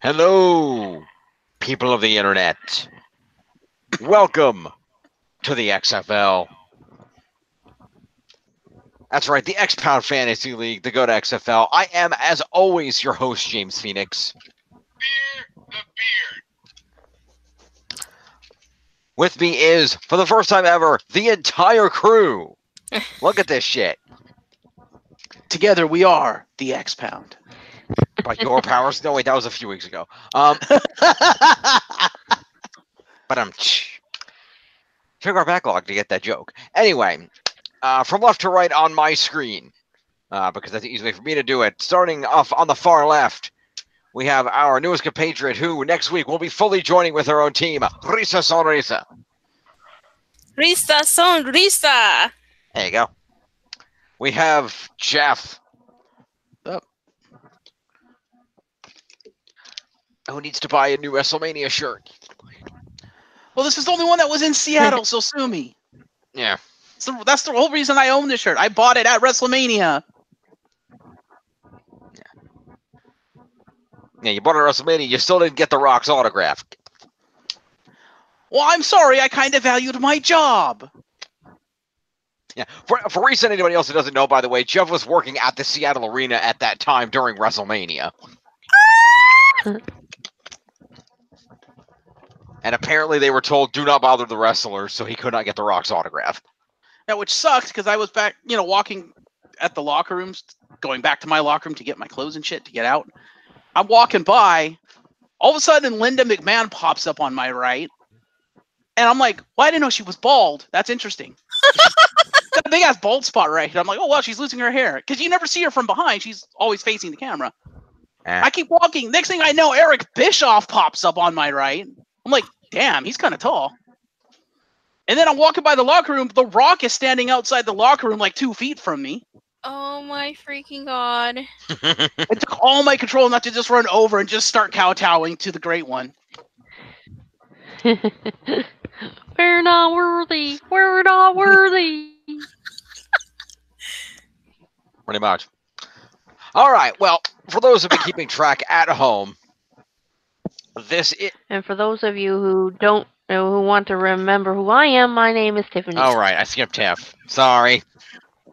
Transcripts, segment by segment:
Hello, people of the internet. Welcome to the XFL. That's right, the X-Pound Fantasy League, the Go to XFL. I am, as always, your host, James Phoenix. Beer the beard. With me is, for the first time ever, the entire crew. Look at this shit. Together we are the X-Pound. By your powers. No, wait, that was a few weeks ago. But check our backlog to get that joke. Anyway, from left to right on my screen, because that's the easy way for me to do it. Starting off on the far left, we have our newest compatriot who next week will be fully joining with her own team, Risa Sonrisa. Risa Sonrisa. There you go. We have Jeff. Oh. Who needs to buy a new Wrestlemania shirt? Well, this is the only one that was in Seattle, so sue me. Yeah. So that's the whole reason I own this shirt. I bought it at Wrestlemania. Yeah, you bought it at Wrestlemania, you still didn't get The Rock's autograph. Well, I'm sorry. I kind of valued my job. Yeah, for reason anybody else who doesn't know, by the way, Jeff was working at the Seattle Arena at that time during WrestleMania. And apparently they were told, do not bother the wrestlers, so he could not get The Rock's autograph. Yeah, which sucked because I was back, walking at the locker rooms, going back to my locker room to get my clothes and shit to get out. I'm walking by. All of a sudden, Linda McMahon pops up on my right. And I'm like, well, I didn't know she was bald. That's interesting. Got a big-ass bald spot right here. I'm like, oh, well, she's losing her hair. Because you never see her from behind. She's always facing the camera. I keep walking. Next thing I know, Eric Bischoff pops up on my right. I'm like, damn, he's kind of tall. And then I'm walking by the locker room. The Rock is standing outside the locker room like 2 feet from me. Oh my freaking god. It took all my control not to just run over and just start kowtowing to the Great One. We're not worthy. We're not worthy. Pretty much. All right, well, for those who've been keeping track at home, this is... And for those of you who don't know, who want to remember who I am, my name is Tiffany. All right, I skipped Tiff. Sorry.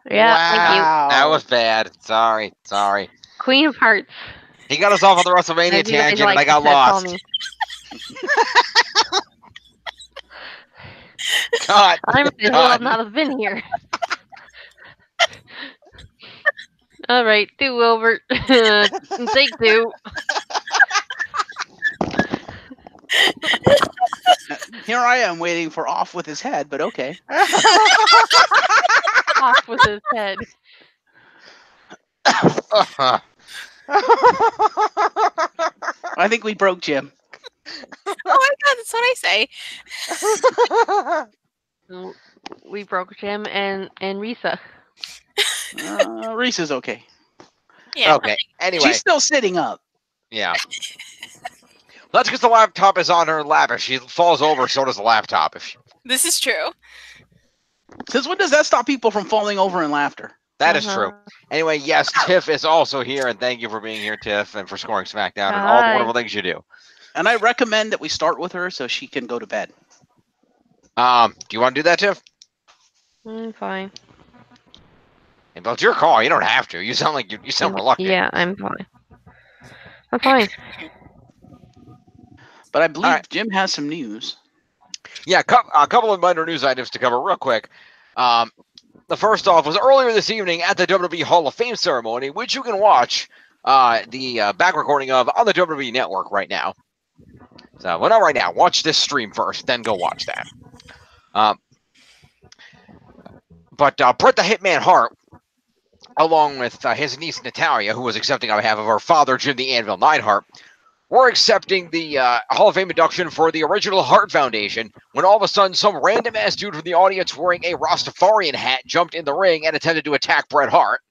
Yeah, Wow. That was bad. Sorry. thank you. Queen of Hearts. He got us off on the WrestleMania As you guys tangent, and like I got to call lost. me. God. I might as well not have been here. All right, do Wilbert. Take two. Here I am waiting for off with his head, but okay. Off with his head. Uh-huh. I think we broke Jim. Oh my god, that's what I say. We broke Jim and Risa. Reese is okay. Yeah. Okay, anyway. She's still sitting up. Yeah. That's because the laptop is on her lap. If she falls over, so does the laptop. This is true. Since when does that stop people from falling over in laughter? That is true. Anyway, yes, Tiff is also here, and thank you for being here, Tiff, and for scoring SmackDown and all the Hi. wonderful things you do. And I recommend that we start with her so she can go to bed. Do you want to do that, Tiff? Fine. Well, it's your call. You don't have to. You sound like you sound reluctant. Yeah, I'm fine. I'm fine. But I believe right. Jim has some news. Yeah, a couple of minor news items to cover real quick. The first off was earlier this evening at the WWE Hall of Fame ceremony, which you can watch the back recording of on the WWE Network right now. So, well, not right now. Watch this stream first, then go watch that. But Bret the Hitman Hart, along with his niece Natalia, who was accepting on behalf of her father, Jim the Anvil Neidhart, were accepting the Hall of Fame induction for the original Hart Foundation when all of a sudden some random-ass dude from the audience wearing a Rastafarian hat jumped in the ring and attempted to attack Bret Hart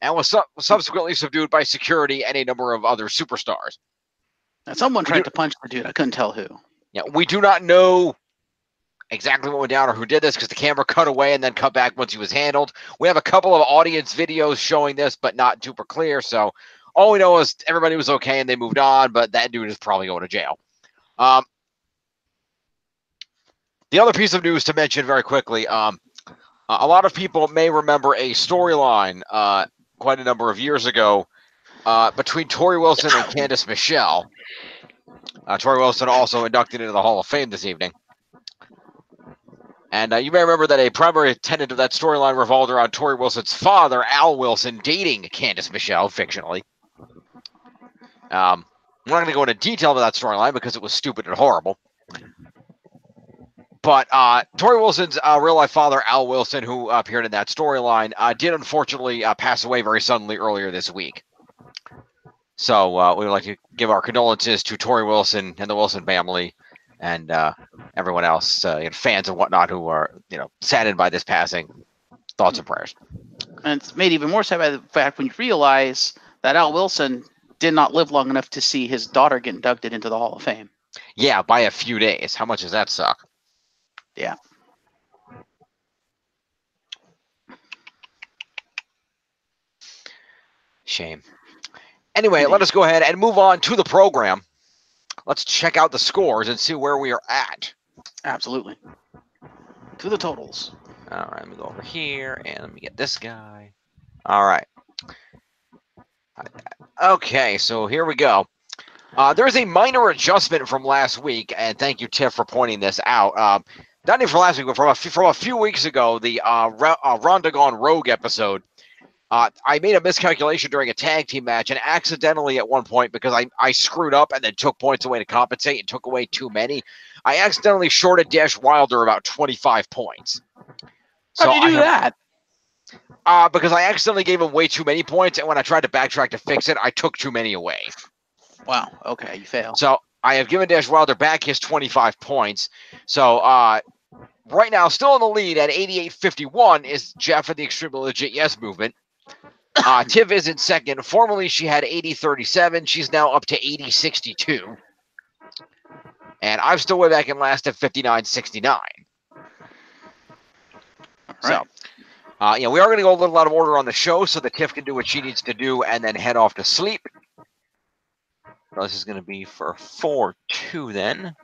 and was subsequently subdued by security and a number of other superstars. Now, someone tried to punch the dude. I couldn't tell who. Yeah, we do not know exactly what went down or who did this because the camera cut away and then cut back once he was handled. We have a couple of audience videos showing this, but not super clear, so All we know is everybody was okay and they moved on, but that dude is probably going to jail. The other piece of news to mention very quickly, a lot of people may remember a storyline quite a number of years ago between Tori Wilson and Candice Michelle. Tori Wilson also inducted into the Hall of Fame this evening. And you may remember that a primary tenet of that storyline revolved around Tori Wilson's father, Al Wilson, dating Candice Michelle, fictionally. We're not going to go into detail of that storyline because it was stupid and horrible. But Tori Wilson's real-life father, Al Wilson, who appeared in that storyline, did unfortunately pass away very suddenly earlier this week. So we would like to give our condolences to Tori Wilson and the Wilson family and everyone else, fans and whatnot who are, saddened by this passing. Thoughts and prayers. And it's made even more sad by the fact when you realize that Al Wilson did not live long enough to see his daughter get inducted into the Hall of Fame. Yeah, by a few days. How much does that suck? Yeah. Shame. Anyway, let us go ahead and move on to the program. Let's check out the scores and see where we are at. Absolutely. To the totals. All right, let me go over here and let me get this guy. All right. Okay, so here we go. There's a minor adjustment from last week, and thank you, Tiff, for pointing this out. Not even from last week, but from a few weeks ago, the Ronda Gone Rogue episode. I made a miscalculation during a tag team match and accidentally at one point, because I screwed up and then took points away to compensate and took away too many, I accidentally shorted Dash Wilder about 25 points. How'd you do that? Because I accidentally gave him way too many points, and when I tried to backtrack to fix it, I took too many away. Wow. Okay, you failed. So I have given Dash Wilder back his 25 points. So right now, still in the lead at 88-51 is Jeff of the Extremely Legit Yes Movement. Tiv is in second. Formerly, she had 80-37. She's now up to 80-62. And I'm still way back in last at 59-69. Right. So, we are going to go a little out of order on the show so that Tiff can do what she needs to do and then head off to sleep. So this is going to be for 4-2 then.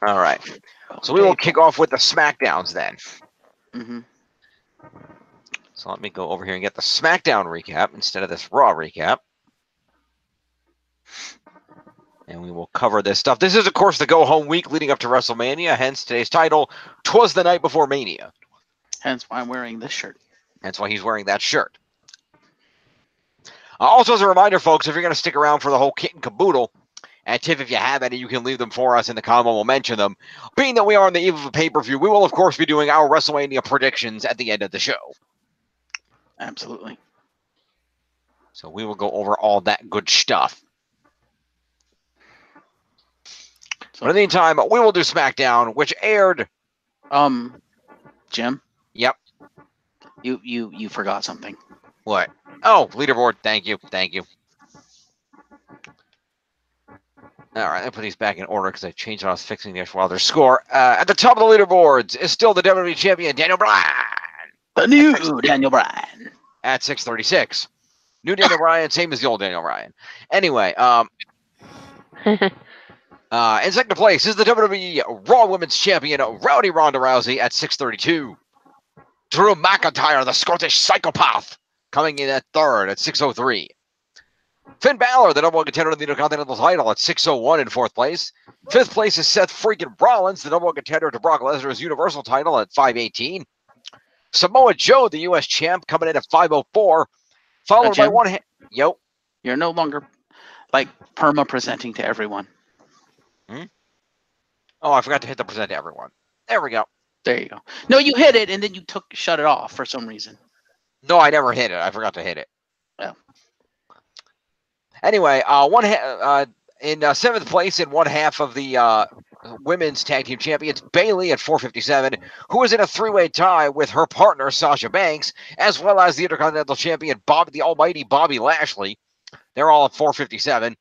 All right. So we will kick off with the SmackDowns then. Mm-hmm. So let me go over here and get the SmackDown recap instead of this Raw recap. And we will cover this stuff. This is, of course, the go-home week leading up to WrestleMania, hence today's title, "'Twas the Night Before Mania." Hence why I'm wearing this shirt. That's why he's wearing that shirt. Also, as a reminder, folks, if you're going to stick around for the whole kit and caboodle, and Tiff, if you have any, you can leave them for us in the comment. We'll mention them. Being that we are on the eve of a pay-per-view, we will, of course, be doing our WrestleMania predictions at the end of the show. Absolutely. So we will go over all that good stuff. But in the meantime, we will do SmackDown, which aired... Jim? Yep. You forgot something. What? Oh, leaderboard. Thank you. All right, let me put these back in order because I changed when I was fixing the Wilder's score. At the top of the leaderboards is still the WWE Champion, Daniel Bryan. The new Daniel Bryan. At 636. New Daniel Bryan, same as the old Daniel Bryan. Anyway, in second place is the WWE Raw Women's Champion, Rowdy Ronda Rousey, at 632. Drew McIntyre, the Scottish psychopath, coming in at third at 603. Finn Balor, the number one contender to the Intercontinental title, at 601 in fourth place. Fifth place is Seth freaking Rollins, the number one contender to Brock Lesnar's Universal title, at 518. Samoa Joe, the U.S. champ, coming in at 504. Followed by one... Yo. You're no longer, perma-presenting to everyone. Oh, I forgot to hit the present to everyone. There we go. There you go. No, you hit it, and then you shut it off for some reason. No, I never hit it. I forgot to hit it. Oh. Anyway, in seventh place in one half of the women's tag team champions, Bayley at 457, who is in a three-way tie with her partner, Sasha Banks, as well as the Intercontinental champion, the almighty Bobby Lashley. They're all at 457.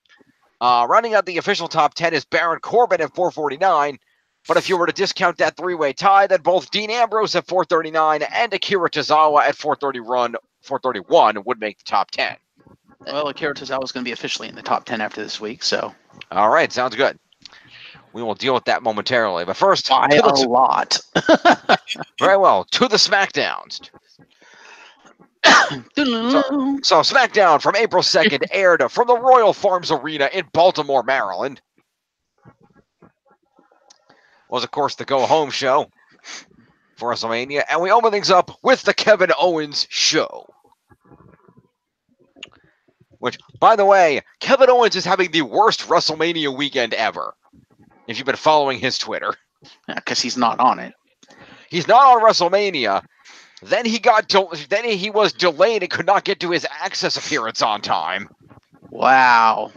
Rounding out the official top 10 is Baron Corbin at 449. But if you were to discount that three-way tie, then both Dean Ambrose at 439 and Akira Tozawa at 431 would make the top 10. Well, Akira Tozawa is going to be officially in the top 10 after this week, so All right, sounds good. We will deal with that momentarily. But first, by to a the, lot. very well, to the SmackDowns. So SmackDown from April 2nd aired from the Royal Farms Arena in Baltimore, Maryland. Was, of course, the go-home show for WrestleMania. And we open things up with the Kevin Owens show. Which, by the way, Kevin Owens is having the worst WrestleMania weekend ever. If you've been following his Twitter. Because he's not on it. He's not on WrestleMania. Then he was delayed and could not get to his Access appearance on time. Wow.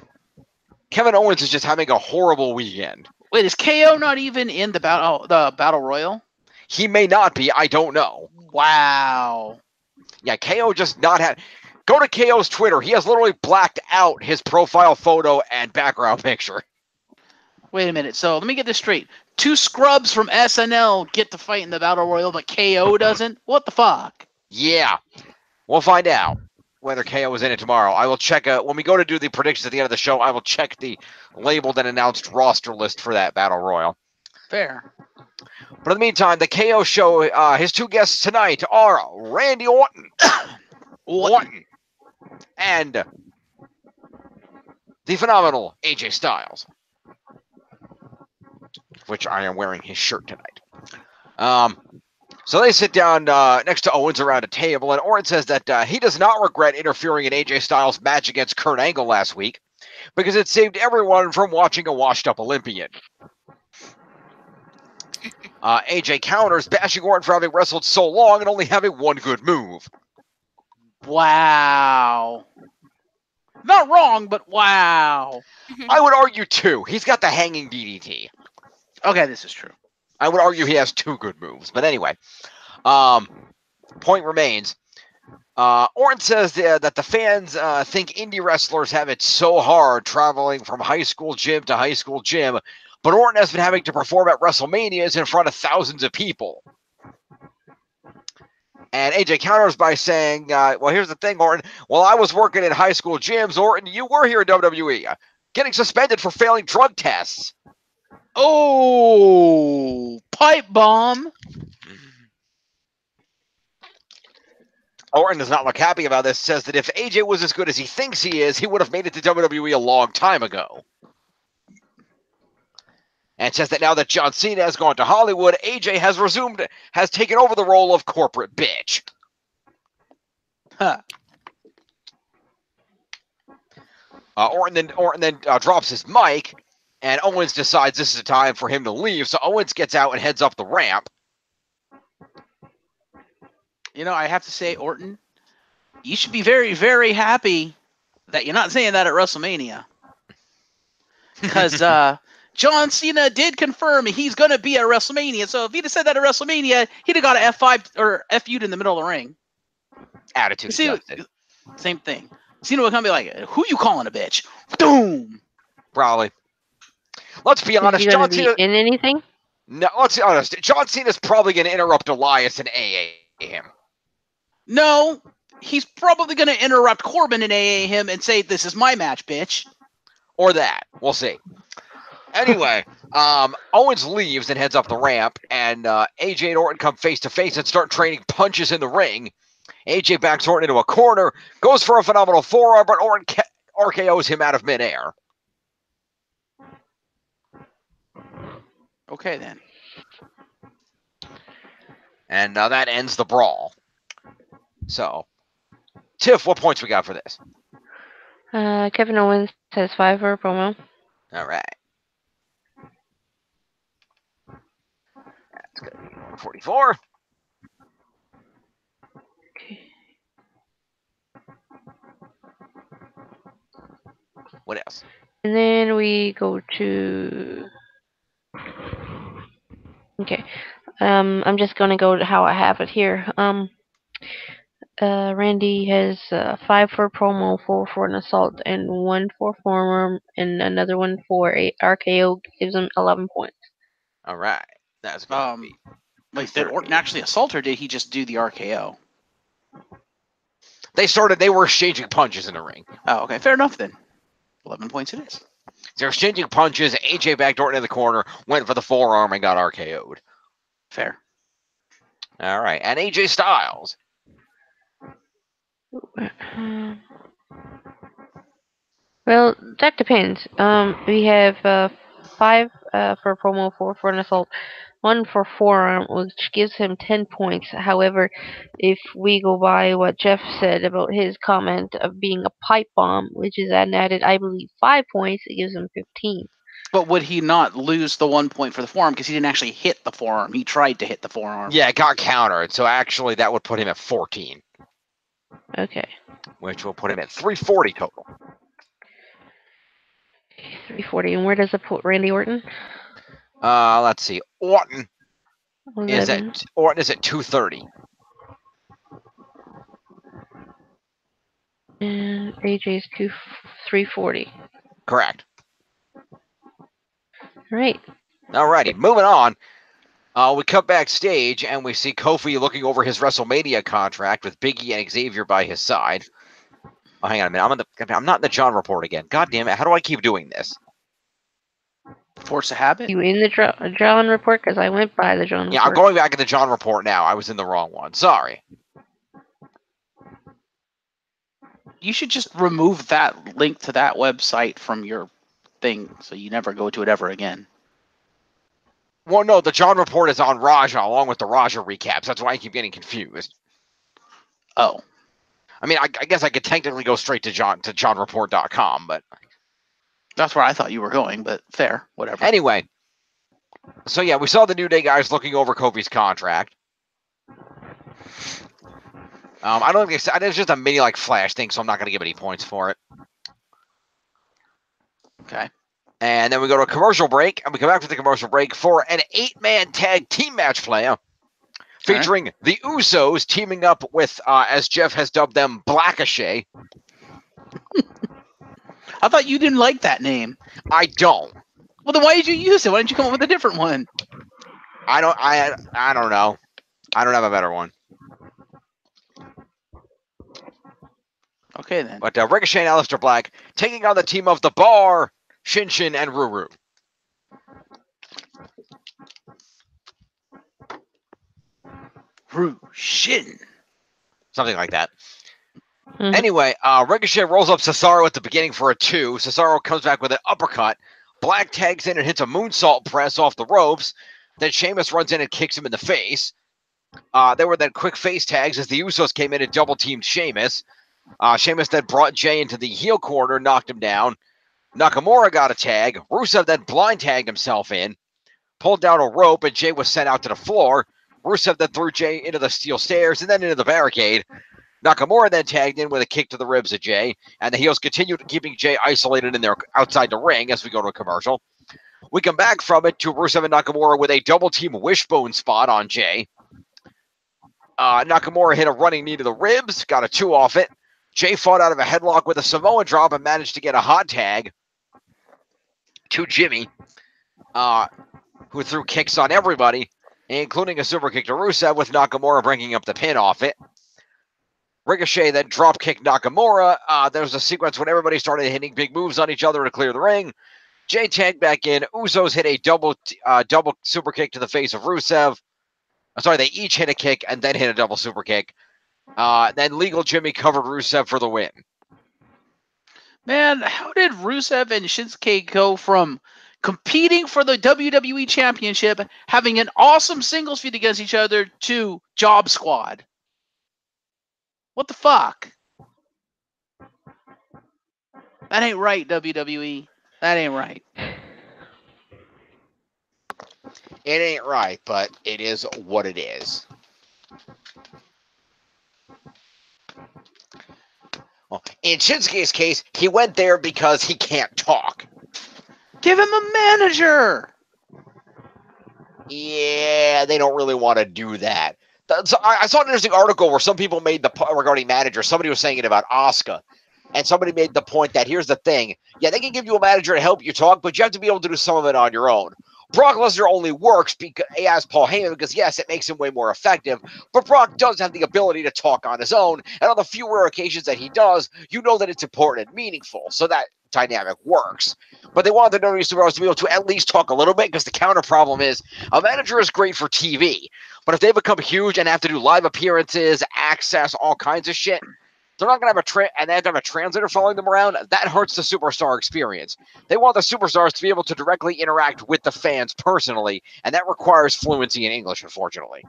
Kevin Owens is just having a horrible weekend. Wait, is KO not even in the battle royal? He may not be. I don't know. Wow. Yeah, KO just not had. Go to KO's Twitter. He has literally blacked out his profile photo and background picture. Wait a minute. So let me get this straight. 2 scrubs from SNL get to fight in the battle royal, but KO doesn't? What the fuck? Yeah. We'll find out whether KO is in it tomorrow. I will check when we go to do the predictions at the end of the show, I will check the labeled and announced roster list for that battle royal. Fair. But in the meantime, the KO show, his 2 guests tonight are Randy Orton. Orton. And the phenomenal AJ Styles. Which I am wearing his shirt tonight. So they sit down next to Owens around a table, and Orton says that he does not regret interfering in AJ Styles' match against Kurt Angle last week because it saved everyone from watching a washed-up Olympian. AJ counters, bashing Orton for having wrestled so long and only having one good move. Wow. Not wrong, but wow. I would argue 2. He's got the hanging DDT. Okay, this is true. I would argue he has 2 good moves. But anyway, point remains. Orton says that the fans think indie wrestlers have it so hard traveling from high school gym to high school gym, but Orton has been having to perform at WrestleManias in front of thousands of people. And AJ counters by saying, well, here's the thing, Orton. While I was working in high school gyms, Orton, you were here at WWE, getting suspended for failing drug tests. Oh, pipe bomb. Orton does not look happy about this, says that if AJ was as good as he thinks he is, he would have made it to WWE a long time ago. And says that now that John Cena has gone to Hollywood, AJ has taken over the role of corporate bitch. Huh. Orton then drops his mic, and Owens decides this is a time for him to leave, so Owens gets out and heads up the ramp. You know, I have to say, Orton, you should be very, very happy that you're not saying that at WrestleMania. Because John Cena did confirm he's going to be at WrestleMania, so if he'd have said that at WrestleMania, he'd have got a F5 or FU'd in the middle of the ring. Attitude adjusted. Same thing. Cena would come and be like, who you calling a bitch? Boom! Probably. Let's be honest, Is he John gonna Cena... be in anything? No, let's be honest. John Cena's probably going to interrupt Elias and AA him. No, he's probably going to interrupt Corbin and AA him and say, this is my match, bitch. Or that. We'll see. Anyway, Owens leaves and heads up the ramp, and AJ and Orton come face to face and start trading punches in the ring. AJ backs Orton into a corner, goes for a phenomenal forearm, but Orton RKOs him out of midair. Okay, then. And that ends the brawl. So, Tiff, what points we got for this? Kevin Owens says 5 for a promo. All right. That's going to be 144. Okay. What else? And then we go to... Okay. I'm just gonna go to how I have it here. Randy has 5 for promo, 4 for an assault, and 1 for forearm, and another one for a RKO. Gives him 11 points. All right. That's going to be... Like, did Orton actually assault, or did he just do the RKO? They were exchanging punches in the ring. Oh, okay. Fair enough then. 11 points it is. They're exchanging punches. AJ backdoored into the corner, went for the forearm, and got RKO'd. Fair. All right. And AJ Styles. Well, that depends. We have 5 for promo, 4 for an assault, 1 for forearm, which gives him 10 points. However, if we go by what Jeff said about his comment of being a pipe bomb, which is added, I believe, 5 points, it gives him 15. But would he not lose the 1 point for the forearm because he didn't actually hit the forearm? He tried to hit the forearm. Yeah, it got countered. So actually, that would put him at 14. Okay. Which will put him at 340 total. 340. And where does it put Randy Orton? Let's see. Orton is 11. at 230. And AJ's 340. Correct. Right. Alrighty, moving on. We cut backstage and we see Kofi looking over his WrestleMania contract with Big E and Xavier by his side. Oh, hang on a minute. I'm not in the John report again. God damn it! How do I keep doing this? Force a habit? You in the John report? Because I went by the John report. Yeah, I'm going back in the John report now. I was in the wrong one. Sorry. You should just remove that link to that website from your thing so you never go to it ever again. Well, no, the John report is on Raja along with the Raja recaps. That's why I keep getting confused. Oh. I mean, I guess I could technically go straight to johnreport.com, but That's where I thought you were going, but fair. Whatever. anyway. So yeah, we saw the New Day guys looking over Kofi's contract. I don't think it's just a mini like flash thing, so I'm not going to give any points for it. Okay. And then we go to a commercial break, and we come back from the commercial break for an 8-man tag team match play, featuring the Usos teaming up with, as Jeff has dubbed them, Blackachet. I thought you didn't like that name. I don't. Well, then why did you use it? Why didn't you come up with a different one? I don't know. I don't have a better one. Okay, then. But Ricochet and Aleister Black taking on the team of The Bar, Shin and Ruru. Shin. Something like that. Mhm. Anyway, Ricochet rolls up Cesaro at the beginning for a 2. Cesaro comes back with an uppercut. Black tags in and hits a moonsault press off the ropes. Then Sheamus runs in and kicks him in the face. There were then quick face tags as the Usos came in and double-teamed Sheamus. Sheamus then brought Jay into the heel corner, knocked him down. Nakamura got a tag. Rusev then blind tagged himself in, pulled down a rope, and Jay was sent out to the floor. Rusev then threw Jay into the steel stairs and then into the barricade. Nakamura then tagged in with a kick to the ribs of Jay, and the heels continued keeping Jay isolated in there outside the ring as we go to a commercial. We come back from it to Rusev and Nakamura with a double-team wishbone spot on Jay. Nakamura hit a running knee to the ribs, got a 2 off it. Jay fought out of a headlock with a Samoa drop and managed to get a hot tag to Jimmy, who threw kicks on everybody, including a super kick to Rusev with Nakamura bringing up the pin off it. Ricochet then drop kicked Nakamura. There was a sequence when everybody started hitting big moves on each other to clear the ring. Jay tagged back in. Usos hit a double super kick to the face of Rusev. They each hit a kick and then hit a double super kick. Then Legal Jimmy covered Rusev for the win. Man, how did Rusev and Shinsuke go from competing for the WWE Championship, having an awesome singles feud against each other, to Job Squad? What the fuck? That ain't right, WWE. That ain't right. It ain't right, but it is what it is. Well, in Shinsuke's case, he went there because he can't talk. Give him a manager! Yeah, they don't really want to do that. So I saw an interesting article where some people made the point regarding managers. Somebody was saying it about Asuka. And somebody made the point that here's the thing. Yeah, they can give you a manager to help you talk, but you have to be able to do some of it on your own. Brock Lesnar only works because as Paul Heyman because yes, it makes him way more effective. But Brock does have the ability to talk on his own, and on the few rare occasions that he does, you know that it's important and meaningful. So that dynamic works. But they wanted the WWE Superstars to be able to at least talk a little bit because the counter problem is a manager is great for TV, but if they become huge and have to do live appearances, access, all kinds of shit, they're not going to have and they have to have a translator following them around. That hurts the superstar experience. They want the superstars to be able to directly interact with the fans personally, and that requires fluency in English, unfortunately.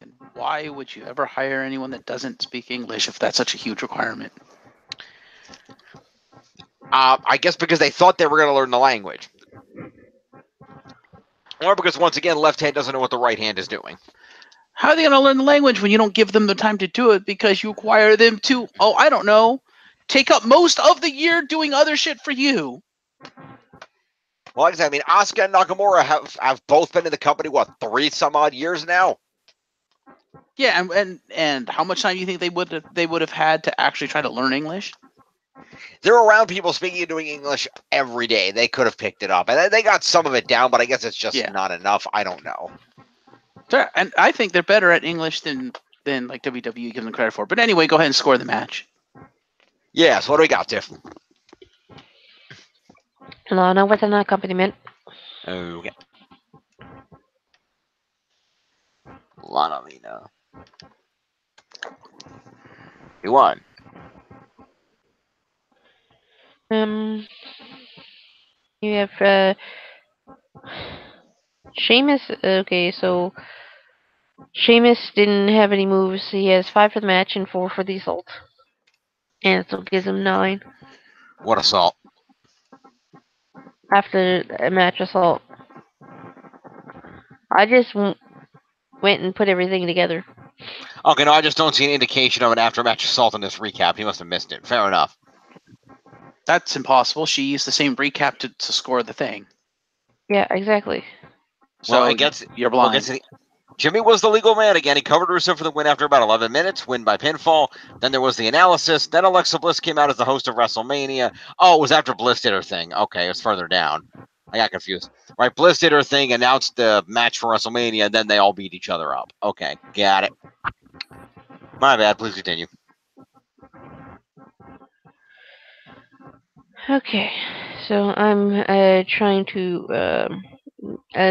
And why would you ever hire anyone that doesn't speak English if that's such a huge requirement? I guess because they thought they were going to learn the language. Or because, once again, left hand doesn't know what the right hand is doing. How are they going to learn the language when you don't give them the time to do it because you require them to, I don't know, take up most of the year doing other shit for you? Well, like I said, I mean, Asuka and Nakamura have both been in the company, what, 3 some odd years now? Yeah, and how much time do you think they would have had to actually try to learn English? They're around people speaking and doing English every day. They could have picked it up. And they got some of it down, but I guess it's just not enough. I don't know. And I think they're better at English than like WWE gives them credit for. But anyway, go ahead and score the match. Yeah, so what do we got, Tiff? Lana with an accompaniment. Okay. Lana Lena. You won. You have Sheamus. Okay, so Sheamus didn't have any moves. He has 5 for the match and 4 for the assault, and so it gives him 9 What assault? after a match assault. I just went and put everything together. Okay, no, I just don't see an indication of an after-match assault in this recap. He must have missed it. Fair enough. That's impossible. She used the same recap to score the thing. Yeah, exactly. So well, it gets, you're blind. Well, Jimmy was the legal man again. He covered Rusev for the win after about 11 minutes, win by pinfall. Then there was the analysis. Then Alexa Bliss came out as the host of WrestleMania. Oh, it was after Bliss did her thing. Okay, it was further down. I got confused. Right, Bliss did her thing, announced the match for WrestleMania, and then they all beat each other up. Okay, got it. My bad. Please continue. Okay, so I'm trying to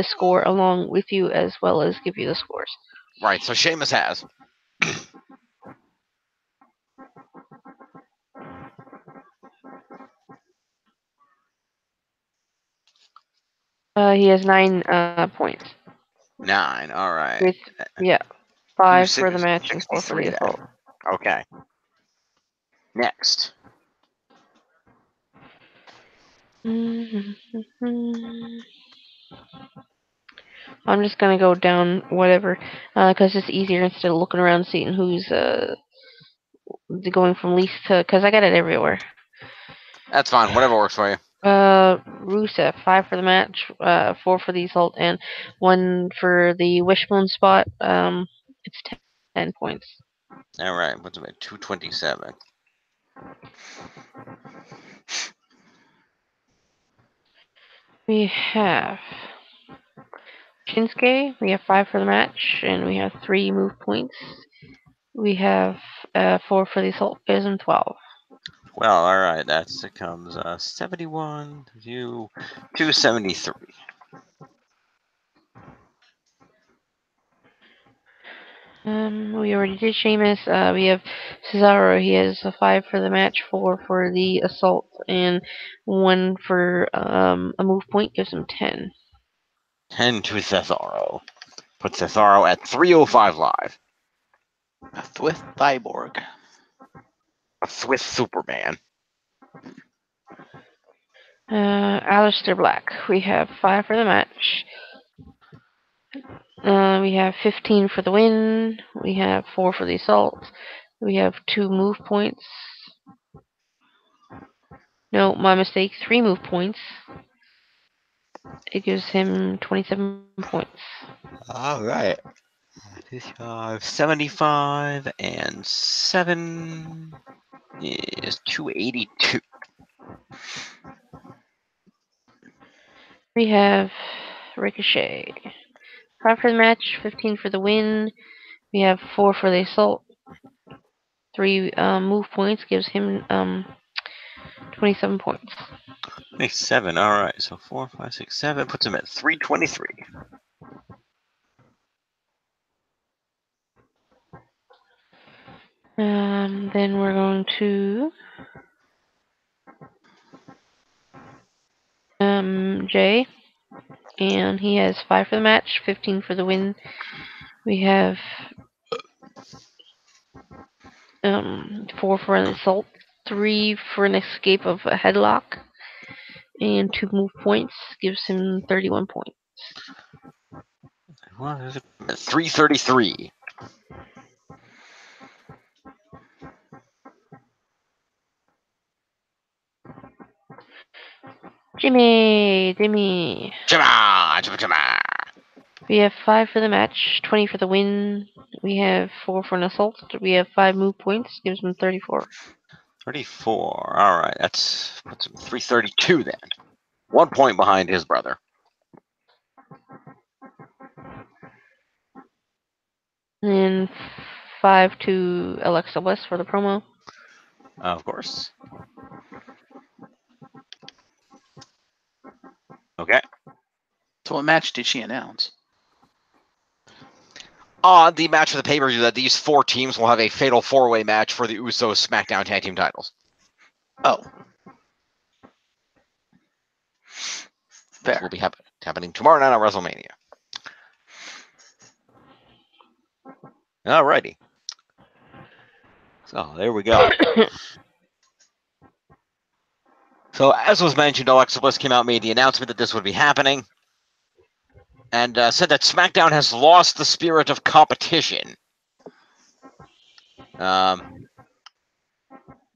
score along with you as well as give you the scores. Right, so Sheamus has. He has 9 points. 9, all right. With 5 for the match and 4 for the assault. Okay. Next. I'm just gonna go down whatever, because it's easier instead of looking around seeing who's going from least to, because I got it everywhere. That's fine. Whatever works for you. Rusev, 5 for the match, 4 for the assault, and 1 for the wishbone spot. It's 10 points. All right. What's about 227? We have Shinsuke. We have 5 for the match, and we have 3 move points. We have 4 for the assault, gives him 12. Well, all right. That becomes 71 to 273. We already did Sheamus. We have Cesaro. He has a 5 for the match, 4 for the assault, and 1 for a move point, gives him 10. 10 to Cesaro. Put Cesaro at 305 live. A Thwith Cyborg. A Swiss Superman. Aleister Black. We have 5 for the match. We have 15 for the win. We have 4 for the assault. We have 2 move points. No, my mistake. 3 move points. It gives him 27 points. All right. 75 and 7 is 282. We have Ricochet. 5 for the match, 15 for the win. We have 4 for the assault. 3 move points gives him 27 points. 27. All right. So 4, 5, 6, 7 puts him at 323. Then we're going to Jay, and he has 5 for the match, 15 for the win. We have 4 for an assault, 3 for an escape of a headlock, and 2 move points gives him 31 points. Well, there's a 333. Jimmy. Chama. We have 5 for the match, 20 for the win. We have 4 for an assault. We have 5 move points, gives him 34. 34. All right. That's puts him 332 then. 1 point behind his brother. And 5 to Alexa Bliss for the promo. Of course. Okay. So what match did she announce? The match for the pay-per-view that these 4 teams will have a fatal 4-way match for the Usos SmackDown Tag Team titles. Oh. This Fair. will be happening tomorrow night on WrestleMania. Alrighty. So there we go. So as was mentioned, Alexa Bliss came out and made the announcement that this would be happening. And said that SmackDown has lost the spirit of competition. Let me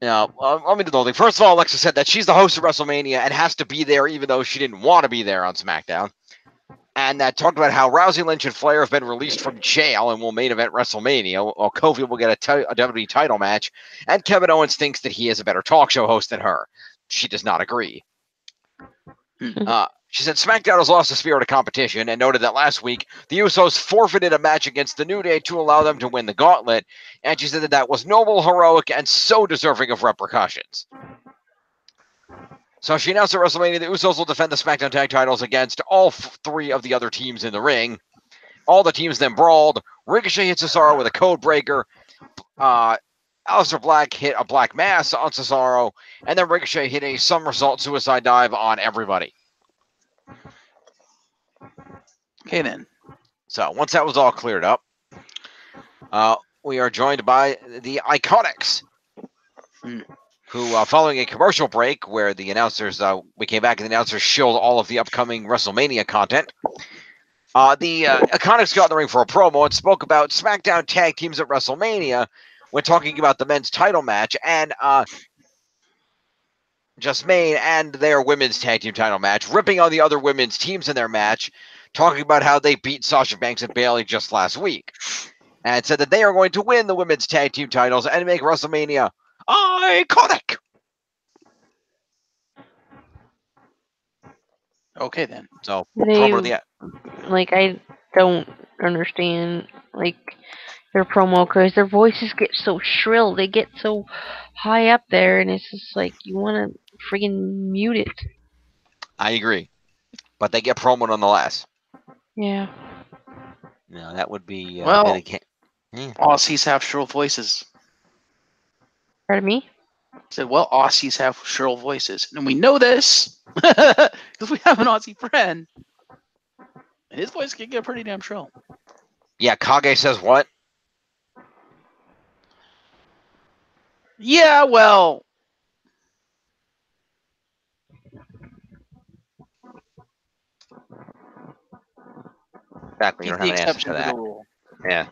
do the whole thing. First of all, Alexa said that she's the host of WrestleMania and has to be there even though she didn't want to be there on SmackDown. And that talked about how Rousey, Lynch, and Flair have been released from jail and will main event WrestleMania, while Kofi will get a WWE title match. And Kevin Owens thinks that he is a better talk show host than her. She does not agree. She said SmackDown has lost the spirit of competition and noted that last week the Usos forfeited a match against the New Day to allow them to win the gauntlet. And she said that that was noble, heroic, and so deserving of repercussions. So she announced at WrestleMania the Usos will defend the SmackDown Tag Titles against all 3 of the other teams in the ring. All the teams then brawled. Ricochet hit Cesaro with a code breaker. Aleister Black hit a Black Mass on Cesaro. And then Ricochet hit a somersault suicide dive on everybody. Okay, then. So once that was all cleared up, we are joined by the Iconics, who, following a commercial break where the announcers, we came back and the announcers showed all of the upcoming WrestleMania content, the Iconics got in the ring for a promo and spoke about SmackDown tag teams at WrestleMania when talking about the men's title match and Just Maine and their women's tag team title match, ripping on the other women's teams in their match, talking about how they beat Sasha Banks and Bayley just last week, and said that they are going to win the women's tag team titles and make WrestleMania iconic. Okay, then. So, I don't understand, their promo because their voices get so shrill. They get so high up there, and it's just like you want to friggin' mute it. I agree, but they get promo nonetheless. Yeah. No, that would be Aussies have shrill voices. Pardon me? I said, well, Aussies have shrill voices. And we know this because we have an Aussie friend. And his voice can get pretty damn shrill. Yeah, Kage says what? Yeah, well. Exactly, you He's don't the have an answer to exception to that. the rule. Yeah.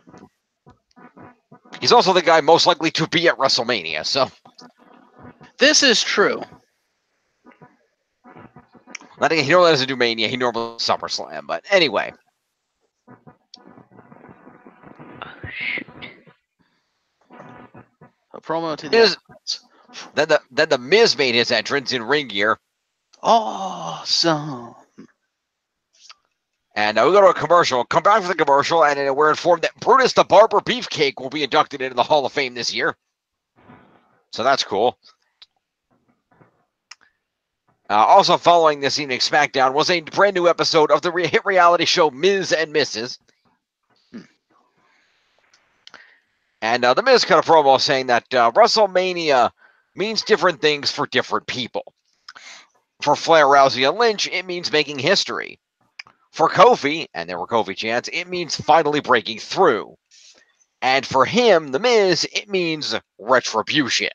He's also the guy most likely to be at WrestleMania, so. This is true. I think he normally doesn't do Mania, he normally does SummerSlam, but anyway. Shoot. A promo to the Then the Miz made his entrance in ring gear. awesome. And we go to a commercial. Come back for the commercial, and we're informed that Brutus the Barber Beefcake will be inducted into the Hall of Fame this year. So that's cool. Also following this evening's SmackDown was a brand new episode of the hit reality show Ms. and Mrs. And The Miz cut a promo saying that WrestleMania means different things for different people. For Flair, Rousey, and Lynch, it means making history. For Kofi, and there were Kofi chants, it means finally breaking through. And for him, The Miz, it means retribution.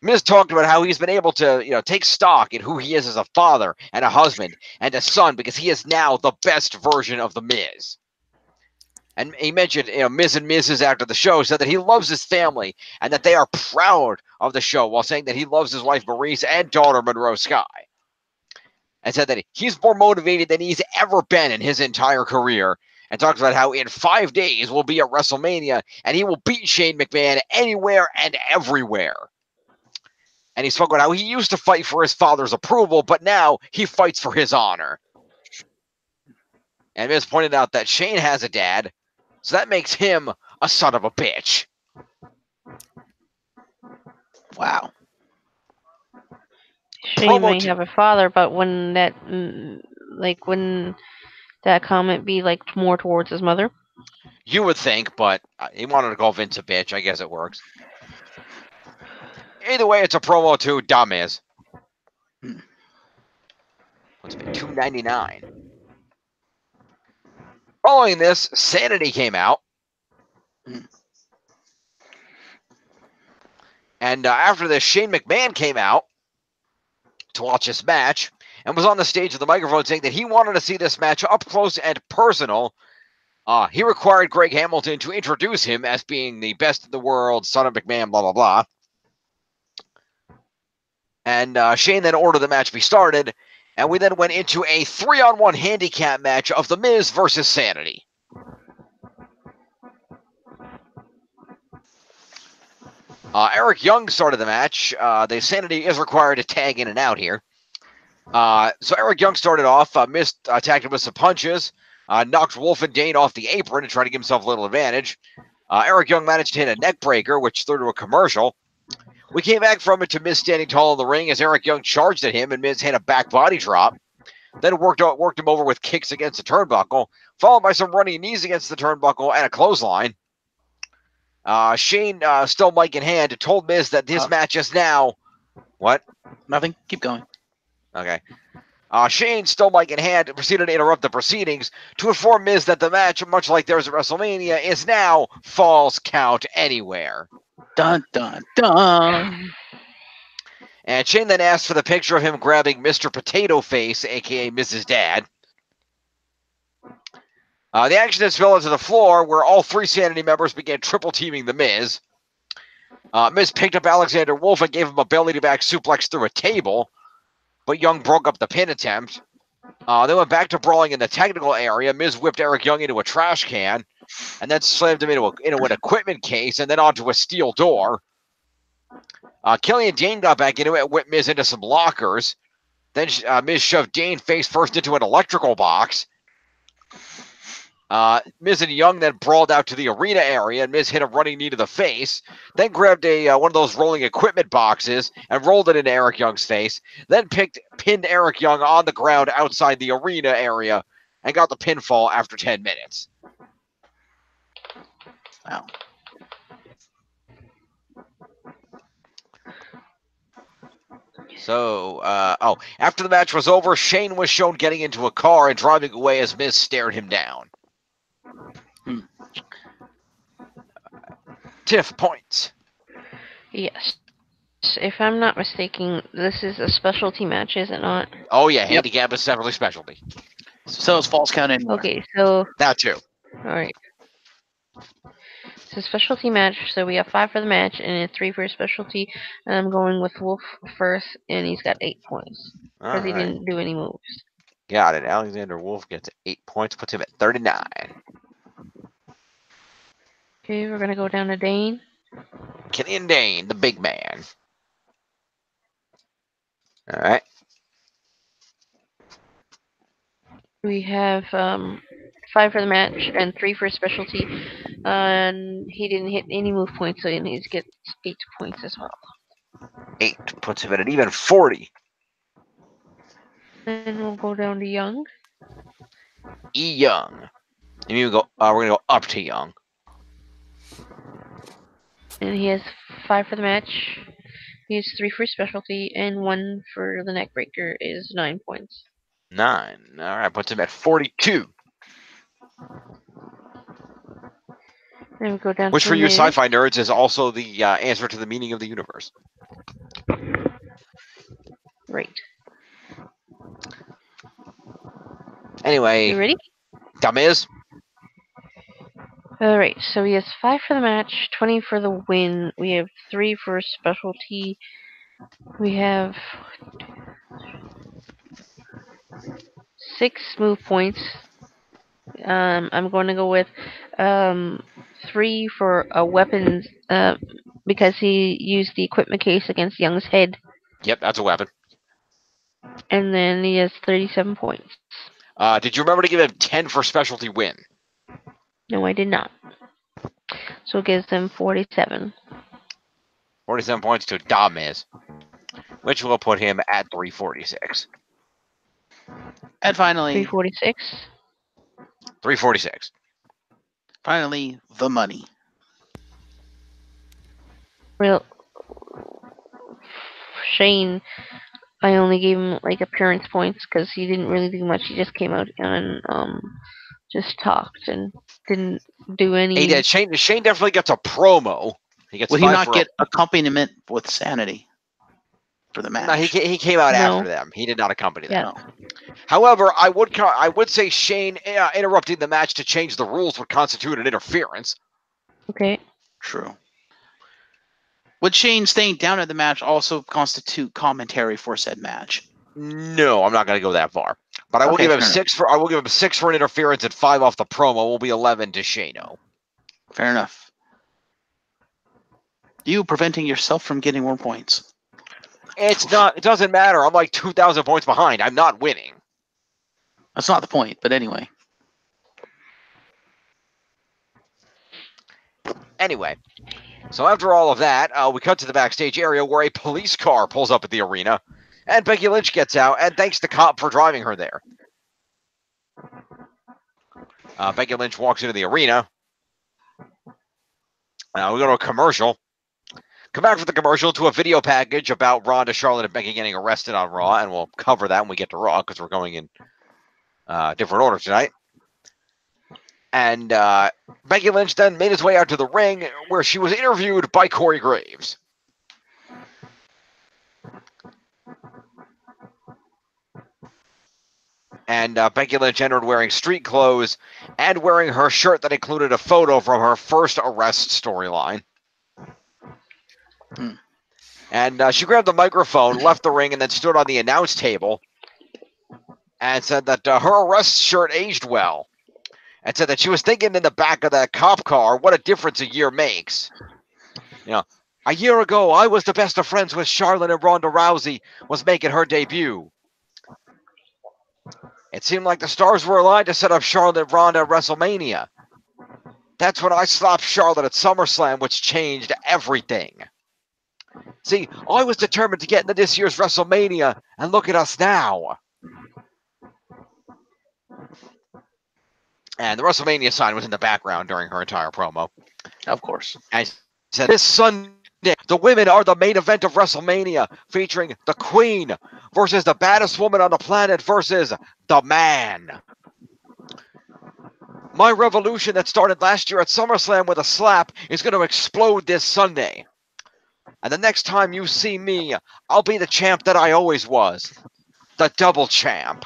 Miz talked about how he's been able to, take stock in who he is as a father and a husband and a son because he is now the best version of The Miz. And he mentioned, Miz and Mrs. after the show said that he loves his family and that they are proud of the show while saying that he loves his wife Maurice and daughter Monroe Sky. And said that he's more motivated than he's ever been in his entire career. And talks about how in 5 days we'll be at WrestleMania and he will beat Shane McMahon anywhere and everywhere. And he spoke about how he used to fight for his father's approval, but now he fights for his honor. And Miz pointed out that Shane has a dad, so that makes him a son of a bitch. Wow. Shane may have a father, but when that comment be more towards his mother? You would think, but he wanted to call Vince a bitch. I guess it works. Either way, it's a promo to Damiz. What's it been? $2.99. Following this, Sanity came out. And after this, Shane McMahon came out to watch this match and was on the stage with the microphone saying that he wanted to see this match up close and personal. He required Greg Hamilton to introduce him as being the best in the world, son of McMahon, blah, blah, blah. And Shane then ordered the match be started, and we then went into a 3-on-1 handicap match of The Miz versus Sanity. Eric Young started the match. The Sanity is required to tag in and out here. So Eric Young started off, Miz attacked him with some punches, knocked Wolf and Dane off the apron to try to give himself a little advantage. Eric Young managed to hit a neck breaker, which threw to a commercial. We came back from it to Miz standing tall in the ring as Eric Young charged at him, and Miz hit a back body drop. Then worked him over with kicks against the turnbuckle, followed by some running knees against the turnbuckle and a clothesline. Shane, still mic in hand, told Miz that this match is now... What? Nothing. Keep going. Okay. Shane, still mic in hand, proceeded to interrupt the proceedings to inform Miz that the match, much like theirs at WrestleMania, is now Falls Count Anywhere. Dun, dun, dun. And Shane then asked for the picture of him grabbing Mr. Potato Face, a.k.a. Mrs. Dad. The action then fell to the floor, where all 3 Sanity members began triple-teaming The Miz. Miz picked up Alexander Wolf and gave him a belly-to-back suplex through a table, but Young broke up the pin attempt. They went back to brawling in the technical area. Miz whipped Eric Young into a trash can, and then slammed him into an equipment case, and then onto a steel door. Killian Dane got back into it and whipped Miz into some lockers. Then Miz shoved Dane face first into an electrical box. Miz and Young then brawled out to the arena area, and Miz hit a running knee to the face, then grabbed one of those rolling equipment boxes and rolled it into Eric Young's face, then pinned Eric Young on the ground outside the arena area and got the pinfall after 10 minutes. Wow. So, after the match was over, Shane was shown getting into a car and driving away as Miz stared him down. Tiff points. Yes. If I'm not mistaken, this is a specialty match, is it not? Oh, yeah, handicap is separately specialty. So it's Falls Count Anywhere. Okay, so... That too. Alright. It's a specialty match, so we have 5 for the match and 3 for specialty. And I'm going with Wolf first, and he's got 8 points. Because he didn't do any moves. Got it. Alexander Wolf gets 8 points, puts him at 39. Okay, we're going to go down to Dane. Killian Dane, the big man. All right. We have 5 for the match and 3 for specialty. And he didn't hit any move points, so he needs to get 8 points as well. 8 puts him at an even 40. Then we'll go down to Young. E Young. And you go. We're gonna go up to Young. And he has 5 for the match. He has 3 for specialty, and 1 for the neck breaker is 9 points. 9. All right, puts him at 42. Then we go down Which to for you Miz. sci-fi nerds is also the answer to the meaning of the universe. Right. Anyway, You ready? Miz. Alright, so he has 5 for the match, 20 for the win. We have 3 for specialty. We have 6 move points. I'm going to go with 3 for weapons because he used the equipment case against Young's head. Yep, that's a weapon. And then he has 37 points. Did you remember to give him 10 for specialty win? No, I did not. So it gives him 47. 47 points to Miz, which will put him at 346. And finally, 346. 346. finally, the money. Well, Shane, I only gave him like appearance points because he didn't really do much. He just came out and just talked and didn't do any. He did. Shane definitely gets a promo. He gets Would he 5 not for get accompaniment with sanity for the match? No, he came out No. after them. He did not accompany them. Yeah. However, I would say Shane interrupting the match to change the rules would constitute an interference. Okay. True. Would Shane staying down at the match also constitute commentary for said match? No, I'm not going to go that far. But I will Okay, give him fair 6 for. I will give him 6 for an interference and 5 off the promo. Will be 11 to Shano. Fair enough. You preventing yourself from getting more points. It's not. It doesn't matter. I'm like 2,000 points behind. I'm not winning. That's not the point, but anyway. Anyway, so after all of that, we cut to the backstage area where a police car pulls up at the arena, and Becky Lynch gets out and thanks the cop for driving her there. Becky Lynch walks into the arena. We go to a commercial. Come back from the commercial to a video package about Ronda, Charlotte, and Becky getting arrested on Raw, and we'll cover that when we get to Raw because we're going in different order tonight. And Becky Lynch then made his way out to the ring where she was interviewed by Corey Graves. And Becky Lynch entered wearing street clothes and wearing her shirt that included a photo from her first arrest storyline. And she grabbed the microphone, left the ring, and then stood on the announce table and said that her arrest shirt aged well. And said that she was thinking in the back of that cop car what a difference a year makes. You know, a year ago, I was the best of friends with Charlotte and Ronda Rousey was making her debut. It seemed like the stars were aligned to set up Charlotte and Ronda at WrestleMania. That's when I slapped Charlotte at SummerSlam, which changed everything. See, I was determined to get into this year's WrestleMania, and look at us now. And the WrestleMania sign was in the background during her entire promo. Of course. And she said, this Sunday, the women are the main event of WrestleMania, featuring the Queen versus the baddest woman on the planet versus the Man. My revolution that started last year at SummerSlam with a slap is going to explode this Sunday. And the next time you see me, I'll be the champ that I always was. The double champ.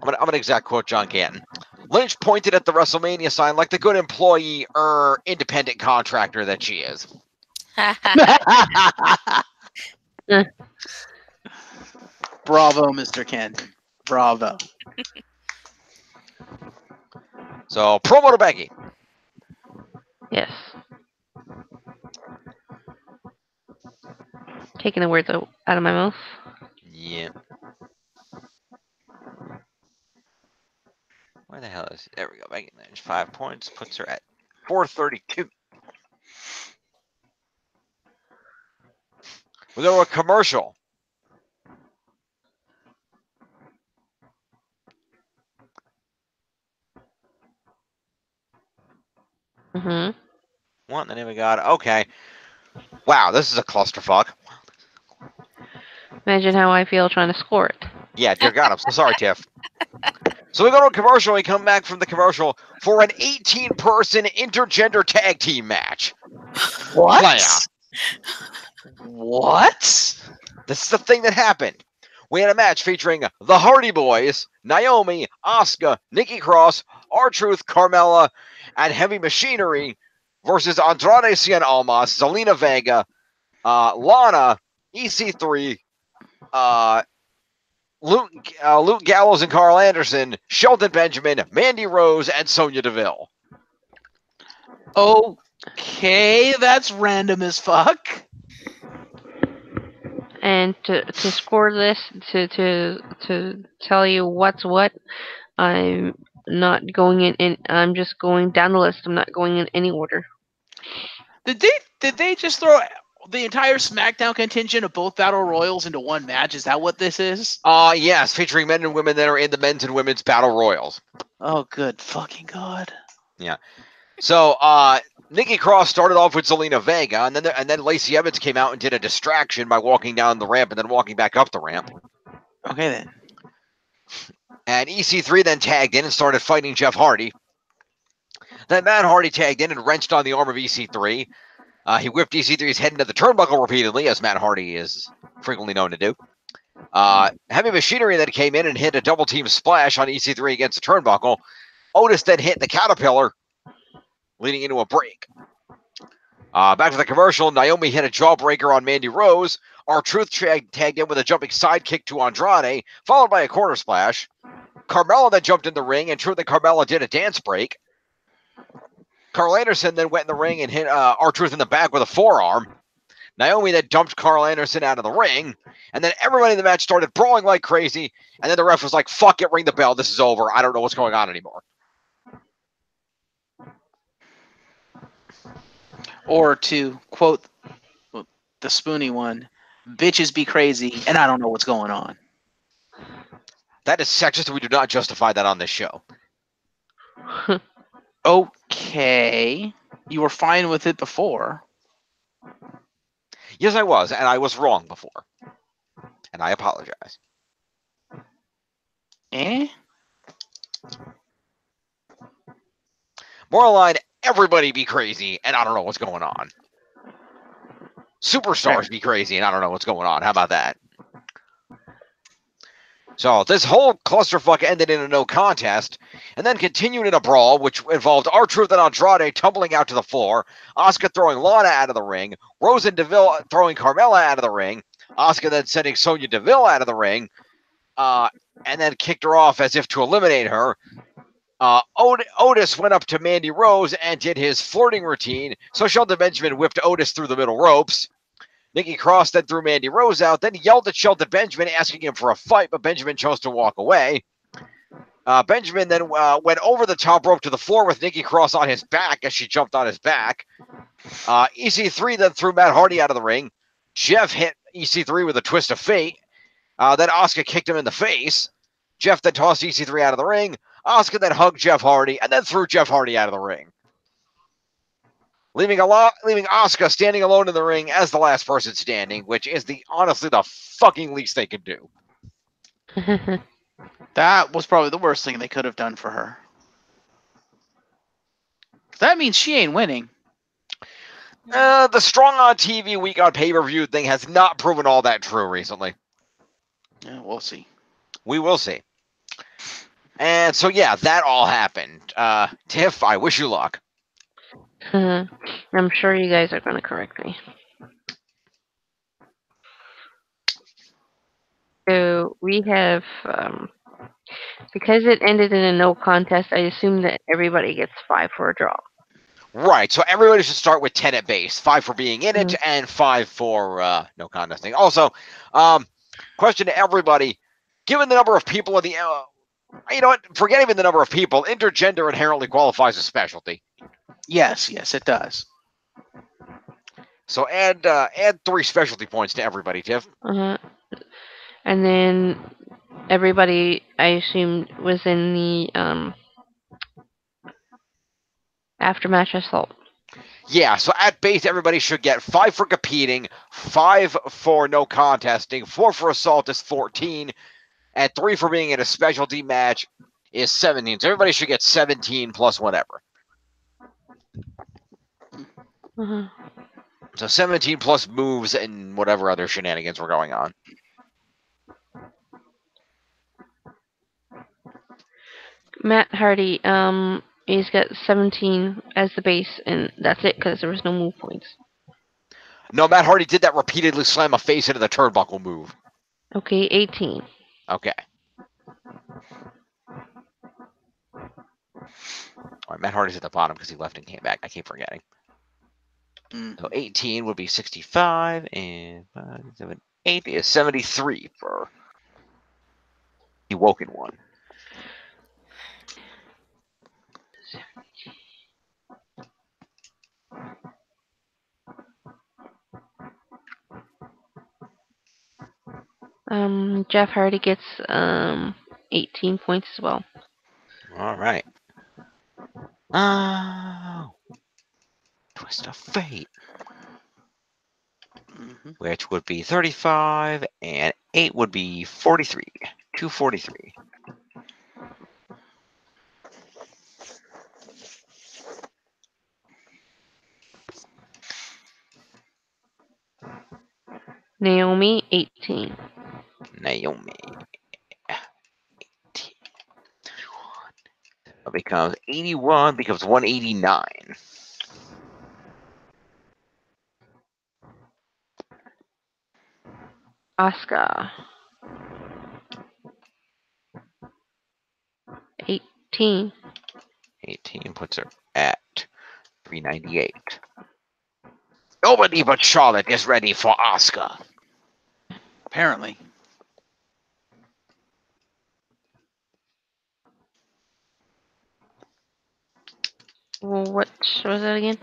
I'm going to exact quote John Canton. Lynch pointed at the WrestleMania sign like the good employee or independent contractor that she is. Bravo, Mr. Kent. Bravo. So, promo to Becky. Yes. Taking the words out of my mouth. Yeah. Where the hell is it? There we go. Megan Lynch, 5 points, puts her at 432. We go to a commercial. Mhm. What in the name of God? Okay. Wow, this is a clusterfuck. Imagine how I feel trying to score it. Yeah, dear God, I'm so sorry, Tiff. So we go to a commercial. We come back from the commercial for an 18-person intergender tag team match. What? Playa. What? This is the thing that happened. We had a match featuring the Hardy Boys, Naomi, Asuka, Nikki Cross, R-Truth, Carmella, and Heavy Machinery versus Andrade Cien Almas, Zelina Vega, Lana, EC3, Luke Gallows and Carl Anderson, Shelton Benjamin, Mandy Rose, and Sonya Deville. Okay, that's random as fuck. And to score this, to tell you what's what, I'm not going in. I'm just going down the list. I'm not going in any order. Did they just throw the entire SmackDown contingent of both Battle Royals into one match? Is that what this is? Yes, featuring men and women that are in the men's and women's battle royals. Oh, good fucking God. Yeah. So, Nikki Cross started off with Zelina Vega, and then Lacey Evans came out and did a distraction by walking down the ramp and then walking back up the ramp. Okay then. And EC3 then tagged in and started fighting Jeff Hardy. Then Matt Hardy tagged in and wrenched on the arm of EC3. He whipped EC3's head into the turnbuckle repeatedly, as Matt Hardy is frequently known to do. Heavy Machinery then came in and hit a double team splash on EC3 against the turnbuckle. Otis then hit the Caterpillar, leading into a break. Back to the commercial, Naomi hit a jawbreaker on Mandy Rose. R-Truth tagged in with a jumping sidekick to Andrade, followed by a quarter splash. Carmella then jumped in the ring, and Truth and Carmella did a dance break. Carl Anderson then went in the ring and hit R-Truth in the back with a forearm. Naomi then dumped Carl Anderson out of the ring, and then everybody in the match started brawling like crazy, and then the ref was like, fuck it, ring the bell, this is over, I don't know what's going on anymore. Or to quote the Spoony one, bitches be crazy, and I don't know what's going on. That is sexist, and we do not justify that on this show. Okay. You were fine with it before. Yes, I was, and I was wrong before. And I apologize. Moral line, everybody be crazy, and I don't know what's going on. Superstars be crazy, and I don't know what's going on. How about that? So this whole clusterfuck ended in a no contest, and then continued in a brawl, which involved R-Truth and Andrade tumbling out to the floor, Asuka throwing Lana out of the ring, Rose and Deville throwing Carmella out of the ring, Asuka then sending Sonya Deville out of the ring, and then kicked her off as if to eliminate her. Otis went up to Mandy Rose and did his flirting routine, so Shelton Benjamin whipped Otis through the middle ropes. Nikki Cross then threw Mandy Rose out, then yelled at Shelton Benjamin, asking him for a fight, but Benjamin chose to walk away. Benjamin then went over the top rope to the floor with Nikki Cross on his back as she jumped on his back. EC3 then threw Matt Hardy out of the ring. Jeff hit EC3 with a twist of fate. Then Asuka kicked him in the face. Jeff then tossed EC3 out of the ring. Asuka then hugged Jeff Hardy and then threw Jeff Hardy out of the ring, leaving Asuka standing alone in the ring as the last person standing, which is honestly the fucking least they could do. That was probably the worst thing they could have done for her. That means she ain't winning. The strong on TV week on pay-per-view thing has not proven all that true recently. Yeah, we'll see. We will see. And so, yeah, that all happened. Tiff, I wish you luck. I'm sure you guys are going to correct me. So we have, because it ended in a no contest, I assume that everybody gets 5 for a draw. Right. So everybody should start with 10 at base. 5 for being in it, and 5 for no contesting. Also, question to everybody: given the number of people in the, you know what? Forget even the number of people. Intergender inherently qualifies as specialty. Yes, it does. So add 3 specialty points to everybody, Tiff. And then everybody, I assumed, was in the aftermatch assault. Yeah, so at base, everybody should get 5 for competing, 5 for no contesting, 4 for assault is 14, and 3 for being in a specialty match is 17. So everybody should get 17 plus whatever. So 17 plus moves and whatever other shenanigans were going on. Matt Hardy, he's got 17 as the base, and that's it because there was no move points. No, Matt Hardy did that repeatedly, slam a face into the turnbuckle move. Okay, 18. Okay. All right, Matt Hardy's at the bottom because he left and came back. I keep forgetting. So 18 would be 65, and 5, 7, 8 is 73 for the Woken one. Jeff Hardy gets 18 points as well. All right. Oh, Twist of Fate, which would be 35, and 8 would be 43. 243. Naomi, 18. Naomi. 18. It becomes 81, becomes 189. Asuka, 18. 18 puts her at 398. Nobody but Charlotte is ready for Asuka. Apparently. Well, what was that again?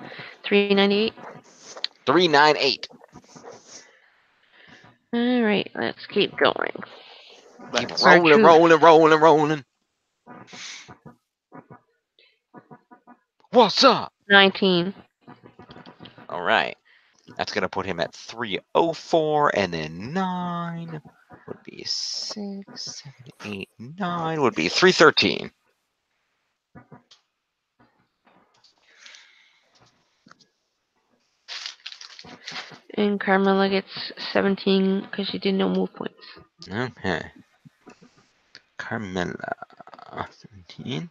398? 398. Alright, let's keep going. Keep Let's- rolling. What's up? 19. All right. That's going to put him at 304, and then 9 would be 6, 7, 8, 9 would be 313. And Carmella gets 17 because she did no move points. Okay. Carmella, 17.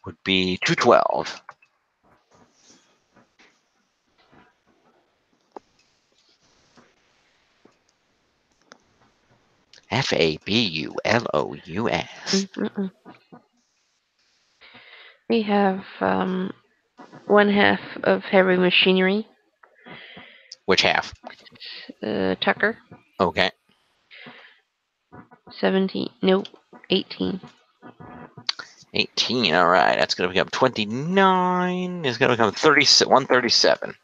Would be 212. Fabulous. We have one half of Heavy Machinery, Which half? Tucker, Okay. 17. No, 18. 18. All right. That's going to become 29. It's going to become 137.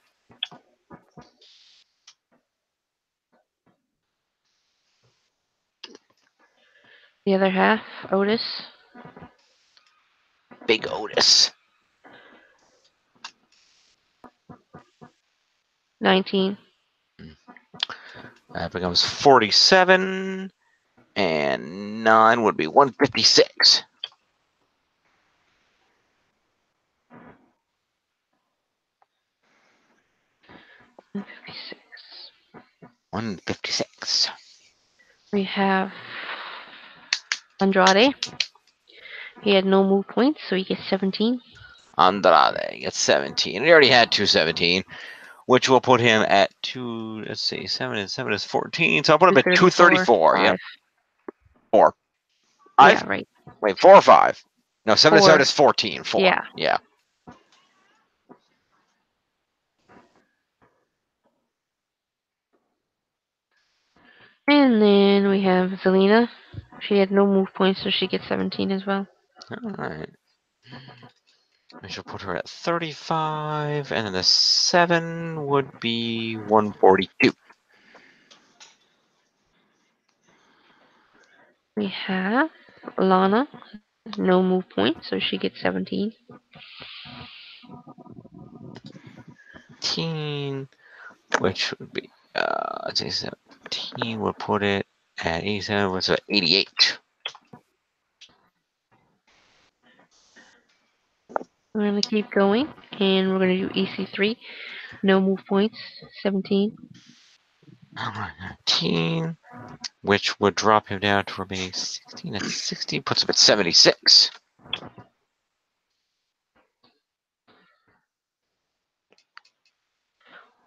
The other half, Otis, Big Otis. 19. That becomes 47. And 9 would be 156. 156. We have Andrade. He had no move points, so he gets 17. Andrade gets 17. He already had 217, which will put him at 2. Let's see, 7 and 7 is 14. So I'll put him at 234. Yep. 4. 5? Yeah, right. Wait, 4 or 5? No, 7 to 7 4. is 14. 4. Yeah. Yeah. And then we have Zelina. She had no move points, so she gets 17 as well. All right. I shall put her at 35, and then the 7 would be 142. We have Lana. No move points, so she gets 17. 17, which would be, let's say 17, we'll put it at 87, what's it, 88. We're going to keep going, and we're going to do EC3. No move points, 17. 19, which would drop him down to remaining 16 at 60, puts him at 76.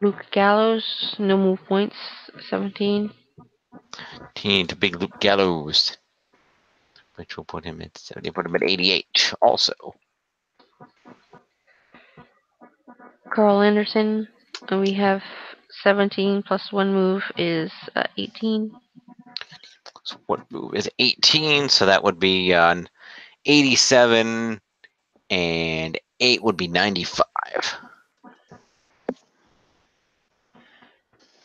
Luke Gallows, no move points, 17. 18 to Big Luke Gallows, which will put him at 70, put him at 88 also. Carl Anderson, we have 17 plus 1 move is 18. So what move is 18? So that would be on 87, and 8 would be 95.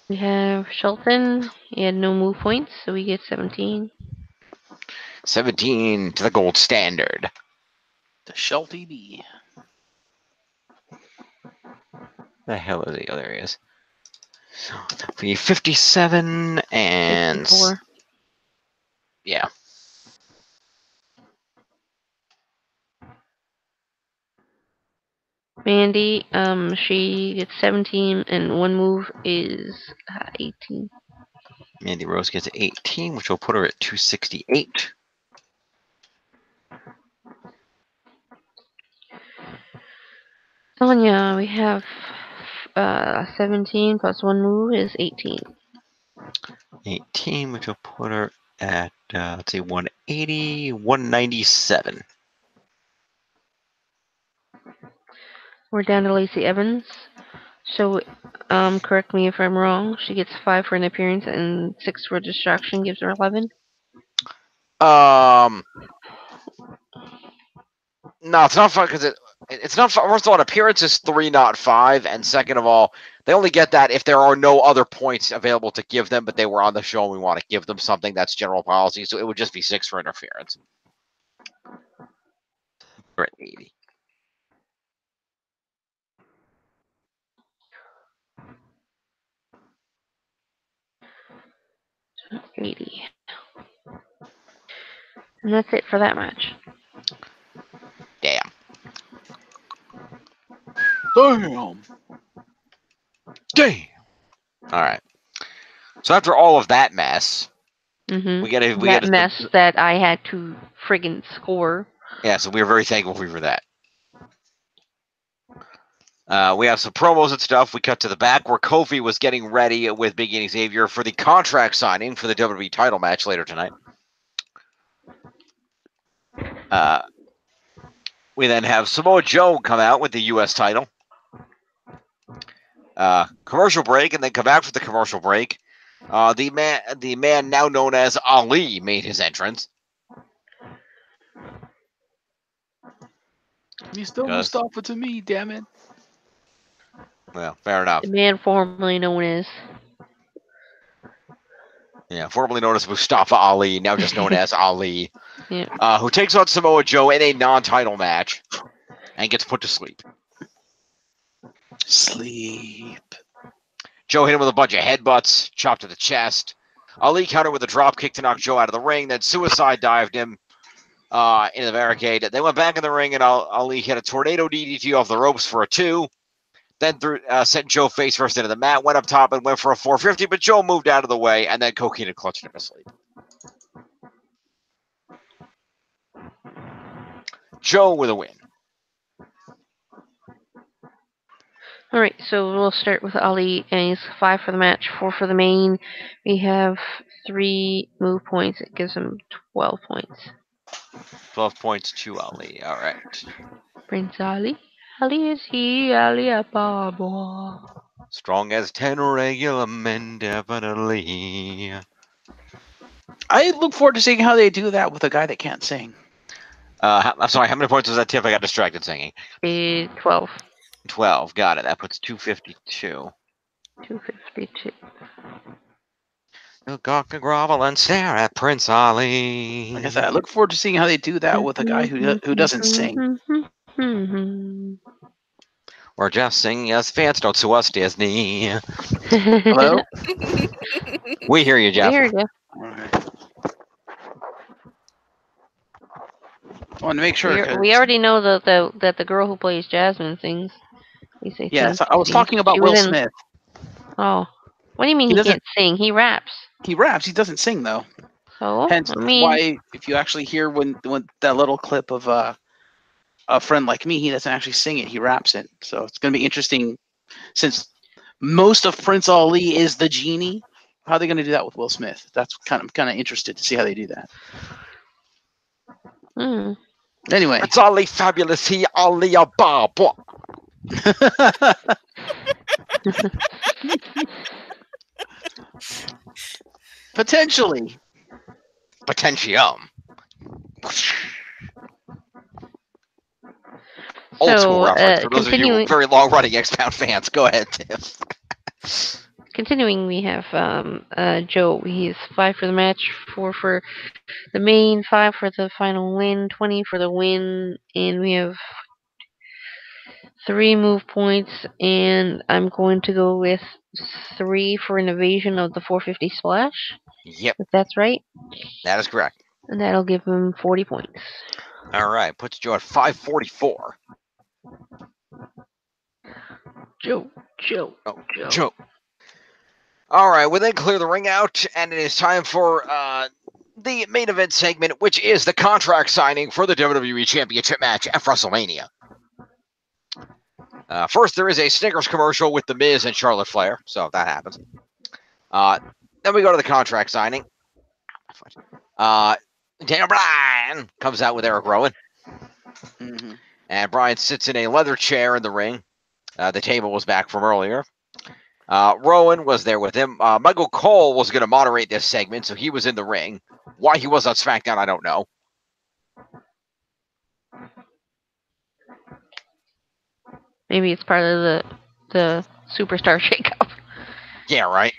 We have Shelton. He had no move points, so we get 17. 17 to the gold standard. The Shelty B. The hell are the other areas? So that would be 57 and 64. yeah. Mandy, she gets 17, and 1 move is 18. Mandy Rose gets 18, which will put her at 268. Sonya, we have 17 plus 1 move is 18. 18, which will put her at, let's see, 180, 197. We're down to Lacey Evans. So, correct me if I'm wrong. She gets 5 for an appearance and 6 for distraction, gives her 11. No, it's not fun because it's not fun. First of all, an appearance is 3, not 5, and second of all, they only get that if there are no other points available to give them, but they were on the show and we want to give them something. That's general policy, so it would just be 6 for interference. We're at 80. And that's it for that match. Damn. Damn. Damn. All right. So after all of that mess, Mm-hmm. we got That mess that I had to friggin' score. Yeah, so we are very thankful for that. We have some promos and stuff. We cut to the back where Kofi was getting ready with Big E Xavier for the contract signing for the WWE title match later tonight. We then have Samoa Joe come out with the U.S. title. Commercial break, and then come back for the commercial break. The man now known as Ali made his entrance. He's still Mustafa to me, damn it. Well, fair enough. The man formerly known as... Yeah, formerly known as Mustafa Ali, now just known as Ali. Yeah. Who takes on Samoa Joe in a non-title match and gets put to sleep. Sleep. Joe hit him with a bunch of headbutts, chopped to the chest. Ali countered with a drop kick to knock Joe out of the ring, then suicide dived him into the barricade. They went back in the ring, and Ali hit a tornado DDT off the ropes for a 2. Then sent Joe face first into the mat, went up top and went for a 450, but Joe moved out of the way, and then Coquina clutched him asleep. Joe with a win. All right, so we'll start with Ali, and he's 5 for the match, 4 for the main. We have 3 move points. It gives him 12 points. 12 points to Ali. All right. Prince Ali. Ali is he, Ali Ababa. Strong as 10 regular men, definitely. I look forward to seeing how they do that with a guy that can't sing. I'm sorry, how many points was that, Tiff? I got distracted singing. 12. 12. Got it. That puts 252. 252. You gawk and grovel and stare at Prince Ali. Like I said, I look forward to seeing how they do that with a guy who doesn't sing. We're just singing as fans, don't sue us, Disney. Hello? We hear you, We Jeff. heard you. All right. I want to make sure. 'cause- We already know that the girl who plays Jasmine sings. We say Yes, sings. I was talking about She Will was in- Smith. Oh. What do you mean He he doesn't- can't sing? He raps. He raps. He doesn't sing though. So, Hence I mean, why, if you actually hear when that little clip of a friend like me, he doesn't actually sing it. He raps it. So it's going to be interesting, since most of Prince Ali is the genie. How are they going to do that with Will Smith? That's kind of interested to see how they do that. Anyway, It's Ali Fabulous, he Ali Ababa. potentially. Potentium. Old school So, reference for those of you continuing- very long running X-Pound fans. Go ahead, Tiff. continuing, we have Joe. He's 5 for the match, 4 for the main, 5 for the final win, 20 for the win, and we have 3 move points, and I'm going to go with 3 for an evasion of the 450 splash, Yep, if that's right, that is correct. and that'll give him 40 points. All right, puts Joe at 544. Joe. Oh, Joe. All right, we then clear the ring out, and it is time for the main event segment, which is the contract signing for the WWE Championship match at Wrestlemania. First, there is a Snickers commercial with The Miz and Charlotte Flair, so that happens. Then we go to the contract signing. Daniel Bryan comes out with Eric Rowan, and Bryan sits in a leather chair in the ring. The table was back from earlier. Rowan was there with him. Michael Cole was going to moderate this segment, so he was in the ring. Why he was on SmackDown, I don't know. Maybe it's part of the Superstar shakeup. Yeah, right.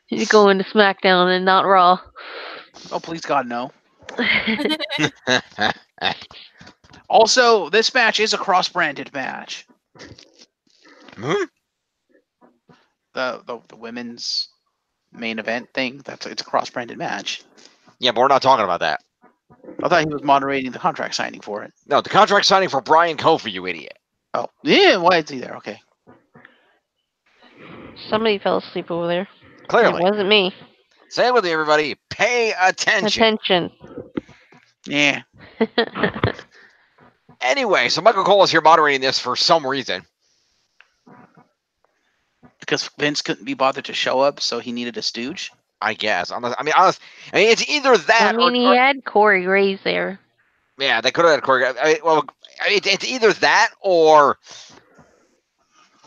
You go into SmackDown and not Raw. Oh, please God, no. Also, this match is a cross-branded match. Hmm? The women's main event thing. It's a cross-branded match. Yeah, but we're not talking about that. I thought he was moderating the contract signing for it. No, the contract signing for Brian Kofi, you idiot. Oh, yeah. Why is he there? Okay. Somebody fell asleep over there. Clearly. It wasn't me. Say it with me, everybody. Pay attention. Attention. Yeah. Anyway, so Michael Cole is here moderating this for some reason. Because Vince couldn't be bothered to show up, so he needed a stooge. I guess. I mean, it's either that I mean, he had Corey Graves there. yeah, they could have had Corey. It's either that or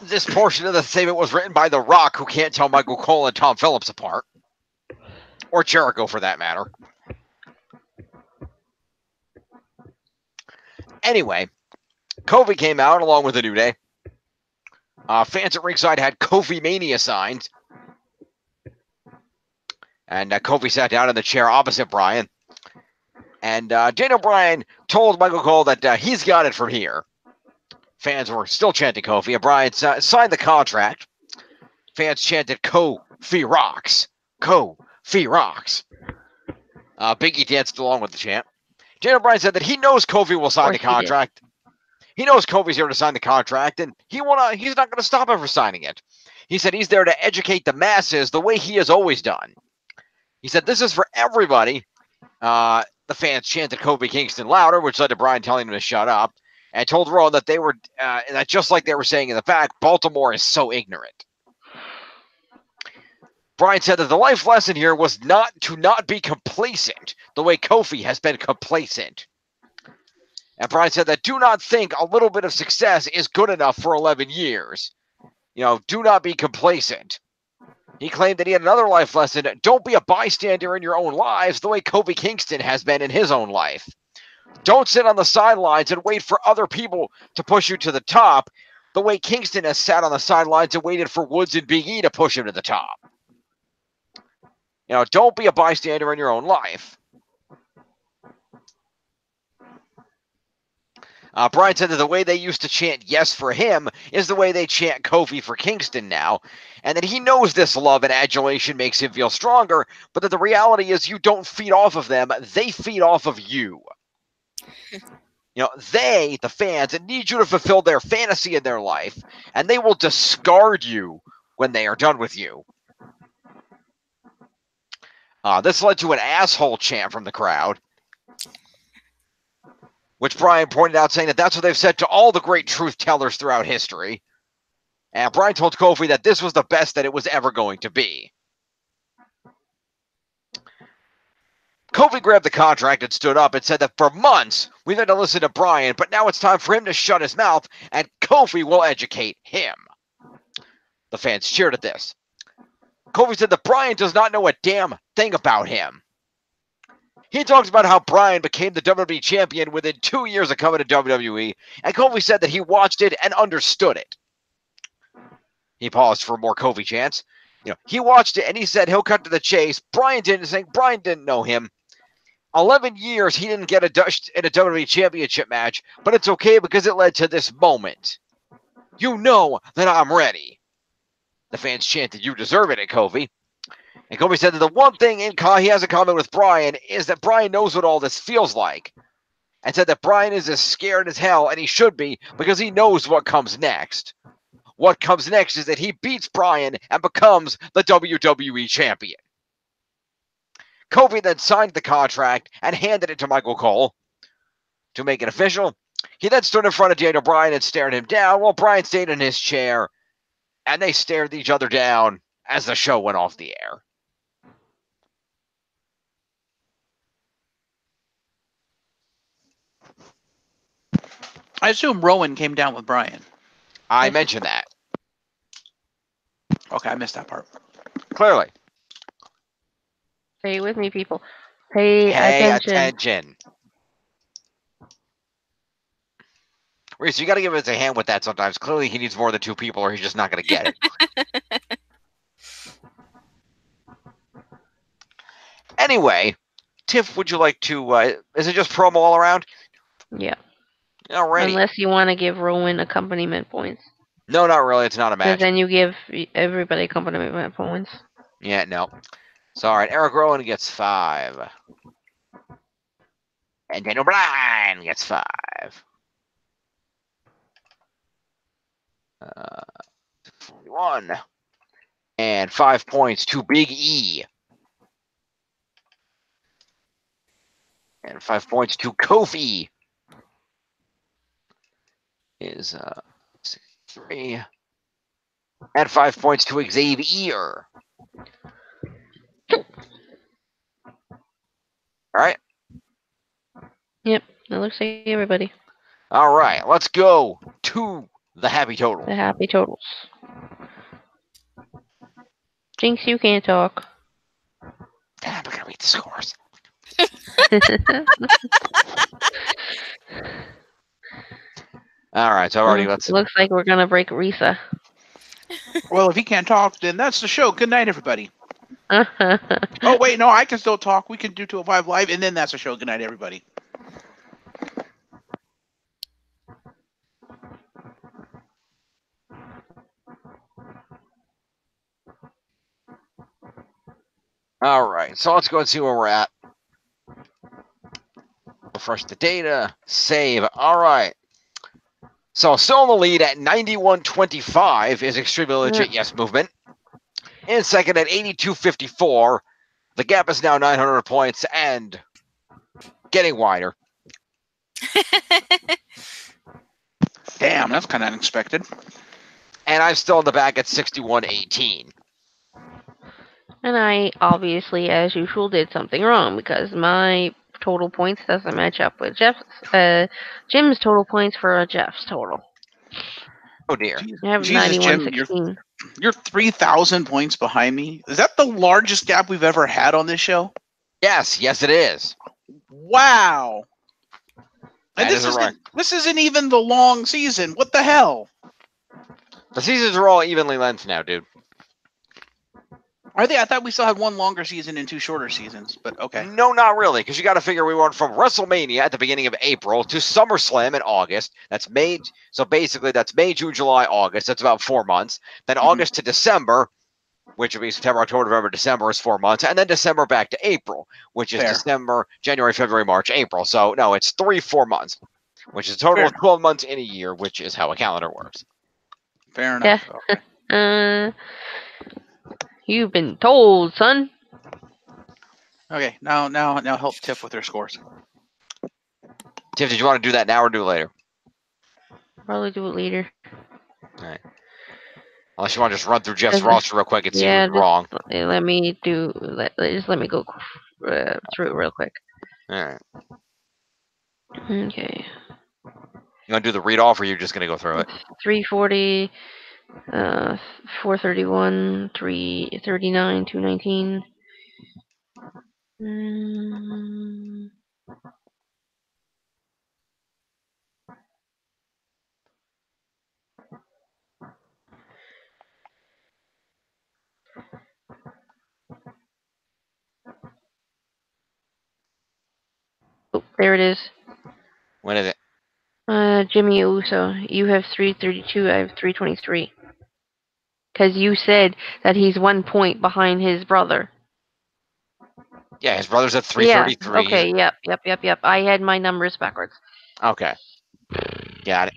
this portion of the statement was written by The Rock, who can't tell Michael Cole and Tom Phillips apart, or Jericho for that matter. Anyway, Kofi came out along with the New Day. Fans at ringside had Kofi Mania signs. And Kofi sat down in the chair opposite Bryan. And Daniel Bryan told Michael Cole that he's got it from here. Fans were still chanting Kofi, and Bryan signed the contract. Fans chanted Kofi rocks. Kofi rocks. Biggie danced along with the chant. Daniel Bryan said that he knows Kofi will sign the contract. He knows Kofi's here to sign the contract, and he's not going to stop him from signing it. He said he's there to educate the masses the way he has always done. He said this is for everybody. The fans chanted Kofi Kingston louder, which led to Bryan telling him to shut up, and told Rowan that they were, that just like they were saying in the back, Baltimore is so ignorant. Bryan said that the life lesson here was not to not be complacent the way Kofi has been complacent. And Bryan said that do not think a little bit of success is good enough for 11 years. Do not be complacent. He claimed that he had another life lesson. Don't be a bystander in your own lives the way Kofi Kingston has been in his own life. Don't sit on the sidelines and wait for other people to push you to the top the way Kingston has sat on the sidelines and waited for Woods and Big E to push him to the top. Don't be a bystander in your own life. Bryan said that the way they used to chant yes for him is the way they chant Kofi for Kingston now, and that he knows this love and adulation makes him feel stronger, but that the reality is you don't feed off of them, they feed off of you. They, the fans, need you to fulfill their fantasy in their life, and they will discard you when they are done with you. This led to an asshole chant from the crowd, which Bryan pointed out, saying that that's what they've said to all the great truth tellers throughout history. And Bryan told Kofi that this was the best that it was ever going to be. Kofi grabbed the contract and stood up and said that for months we've had to listen to Bryan, but now it's time for him to shut his mouth and Kofi will educate him. The fans cheered at this. Kofi said that Bryan does not know a damn thing about him. He talked about how Bryan became the WWE champion within 2 years of coming to WWE, and Kofi said that he watched it and understood it. He paused for more Kofi chants. He watched it and he said he'll cut to the chase. Bryan didn't know him. 11 years he didn't get in a WWE championship match, but it's okay because it led to this moment. You know that I'm ready. The fans chanted, "You deserve it," at Kofi. And Kofi said that the one thing he has in common with Bryan is that Bryan knows what all this feels like. And said that Bryan is as scared as hell, and he should be, because he knows what comes next. What comes next is that he beats Bryan and becomes the WWE champion. Kofi then signed the contract and handed it to Michael Cole. To make it official, he then stood in front of Daniel Bryan and stared him down while Bryan stayed in his chair, and they stared each other down as the show went off the air. I assume Rowan came down with Bryan. I mentioned that. Okay, I missed that part. Clearly. Stay with me, people. Pay attention. Reese, you got to give us a hand with that sometimes. Clearly, he needs more than 2 people, or he's just not going to get it. Anyway, Tiff, would you like to? Is it just promo all around? Yeah. Alrighty. Unless you want to give Rowan accompaniment points. No, not really. It's not a match. Because then you give everybody accompaniment points. Yeah, no. So, all right, Eric Rowan gets 5. And Daniel Bryan gets 5. 41. And 5 points to Big E. And 5 points to Kofi. Is 63. And 5 points to Xavier. All right. Yep, that looks like everybody. All right, let's go to the happy total. The happy totals. Jinx, you can't talk. Damn, I'm gonna read the scores. All right, so already let's. Looks like we're gonna break Risa. Well, if he can't talk, then that's the show. Good night, everybody. Oh, wait, no, I can still talk. We can do 205 Live, and then that's the show. Good night, everybody. All right, so let's go and see where we're at. Refresh the data. Save. All right. So still in the lead at 91.25 is Extremely Legit Yes Movement. In second at 82.54. The gap is now 900 points and getting wider. Damn, that's kind of unexpected. And I'm still in the back at 61.18. And I obviously, as usual, did something wrong because my total points doesn't match up with Jim's total points for Jeff's total. Oh dear. I have Jesus, Jim, 91.16. you're 3,000 points behind me. Is that the largest gap we've ever had on this show? Yes, it is. Wow. And That is a record. this isn't even the long season. What the hell? The seasons are all evenly length now, dude. Are they? I thought we still had one longer season and 2 shorter seasons, but okay. No, not really, because you got to figure we went from WrestleMania at the beginning of April to SummerSlam in August. That's May. So basically, that's May, June, July, August. That's about 4 months. Then August to December, which would be September, October, November, December is 4 months, and then December back to April, which is Fair. December, January, February, March, April. So no, it's 4 months, which is a total Fair of 12 months in a year, which is how a calendar works. Fair enough. Okay. You've been told, son. Okay, now help Tiff with her scores. Tiff, did you want to do that now or do it later? Probably do it later. All right. Unless you want to just run through Jeff's roster real quick and see Yeah, who's wrong. let me go through it real quick. All right. Okay. You want to do the read off, or you're just going to go through it? 340, 431, 339, 219. Oh, there it is. When is it? Jimmy Uso, you have 332, I have 323. Because you said that he's 1 point behind his brother. Yeah, his brother's at 333. Yeah, okay, yep. I had my numbers backwards. Okay. Got it.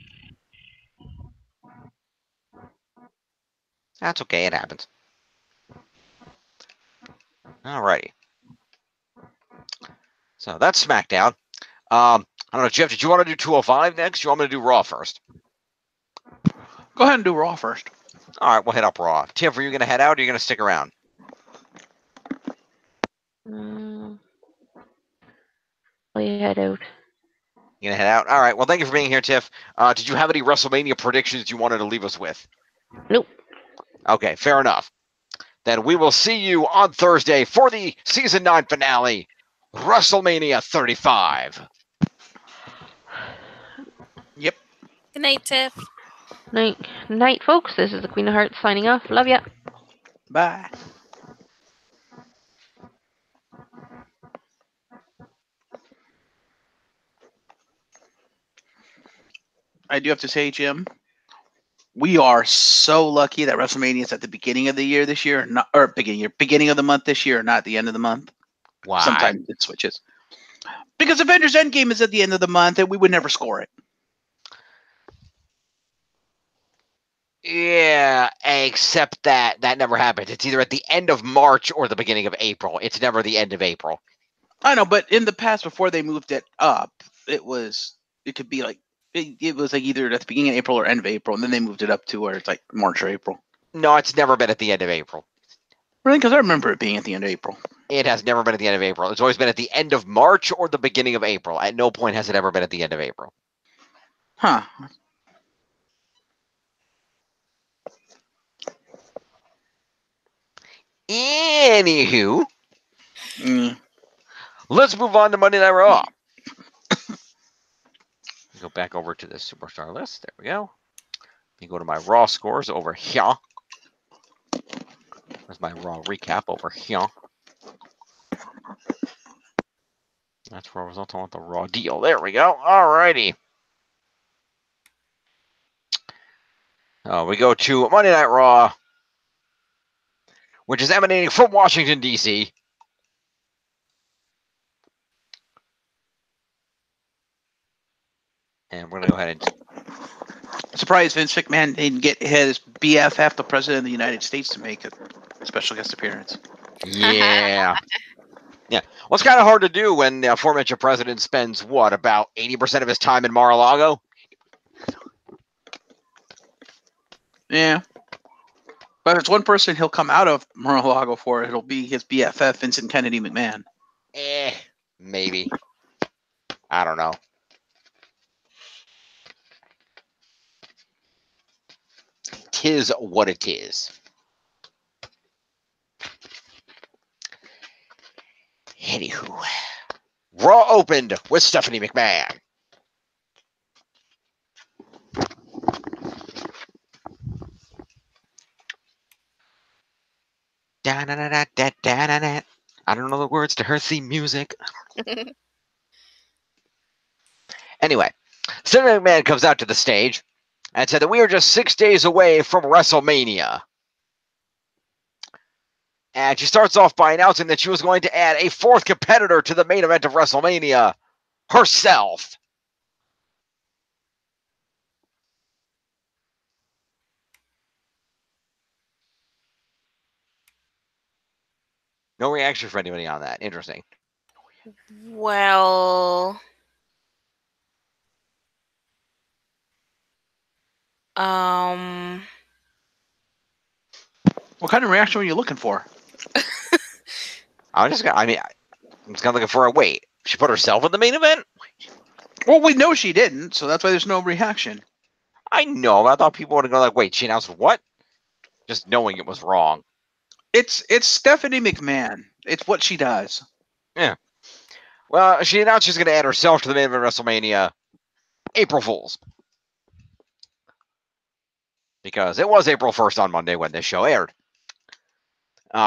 That's okay, it happens. Alrighty. So that's SmackDown. I don't know, Jeff, did you want to do 205 next? You want me to do Raw first? Go ahead and do Raw first. All right, we'll head up Raw. Tiff, are you going to head out, or are you going to stick around? I'll head out. You going to head out? All right, well, thank you for being here, Tiff. Did you have any WrestleMania predictions you wanted to leave us with? Nope. Okay, fair enough. Then we will see you on Thursday for the Season 9 finale, WrestleMania 35. Yep. Good night, Tiff. Night, folks. This is the Queen of Hearts signing off. Love ya. Bye. I do have to say, Jim, we are so lucky that WrestleMania is at the beginning of the year this year, beginning of the month this year, not the end of the month. Why? Sometimes it switches. Because Avengers Endgame is at the end of the month, and we would never score it. Yeah, except that never happened. It's either at the end of March or the beginning of April. It's never the end of April. I know, but in the past, before they moved it up, it could be like, it was like either at the beginning of April or end of April, and then they moved it up to where it's like March or April. No, it's never been at the end of April. Really? Because I remember it being at the end of April. It has never been at the end of April. It's always been at the end of March or the beginning of April. At no point has it ever been at the end of April. Huh. Anywho, let's move on to Monday Night Raw. Go back over to the Superstar list. There we go. You go to my Raw scores over here. There's my Raw recap over here. That's Raw results. I want the Raw deal. There we go. Alrighty. We go to Monday Night Raw, which is emanating from Washington, D.C. And we're going to go ahead and... Surprised Vince McMahon didn't get his BFF, the President of the United States, to make a special guest appearance. Yeah. Yeah. Well, it's kind of hard to do when the aforementioned president spends, about 80% of his time in Mar-a-Lago? Yeah. But if it's one person he'll come out of Mar-a-Lago for, it'll be his BFF, Vincent Kennedy McMahon. Maybe. I don't know. Tis what it is. Anywho, Raw opened with Stephanie McMahon. Da-na-na-na-da-da-na-na. I don't know the words to her theme music. Anyway, Stephanie McMahon comes out to the stage and said that we are just 6 days away from WrestleMania. And she starts off by announcing that she was going to add a fourth competitor to the main event of WrestleMania, herself. No reaction from anybody on that. Interesting. Well, What kind of reaction were you looking for? I'm just kind of looking for a wait. She put herself in the main event? Well, we know she didn't, so that's why there's no reaction. I know. I thought people would go like, wait, she announced what? Just knowing it was wrong. It's Stephanie McMahon. It's what she does. Yeah. Well, she announced she's going to add herself to the main event of WrestleMania April Fools. Because it was April 1st on Monday when this show aired.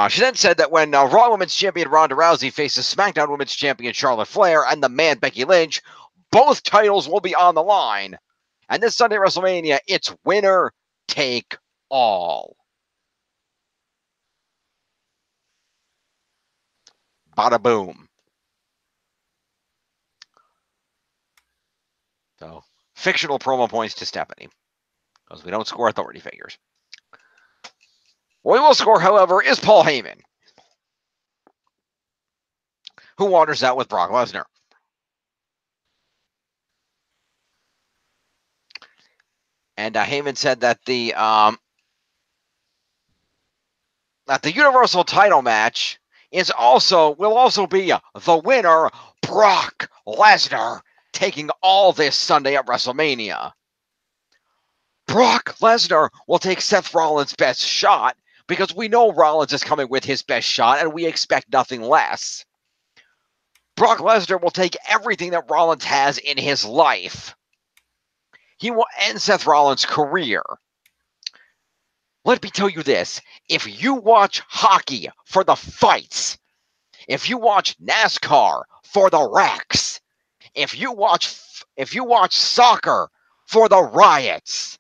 She then said that when Raw Women's Champion Ronda Rousey faces SmackDown Women's Champion Charlotte Flair and the man Becky Lynch, both titles will be on the line. And this Sunday at WrestleMania, it's winner take all. Bada boom. So, fictional promo points to Stephanie. Because we don't score authority figures. What we will score, however, is Paul Heyman, who wanders out with Brock Lesnar. And Heyman said that the Universal title match will also be the winner, Brock Lesnar, taking all this Sunday at WrestleMania. Brock Lesnar will take Seth Rollins' best shot because we know Rollins is coming with his best shot and we expect nothing less. Brock Lesnar will take everything that Rollins has in his life. He will end Seth Rollins' career. Let me tell you this. If you watch hockey for the fights, if you watch NASCAR for the wrecks, if you watch soccer for the riots,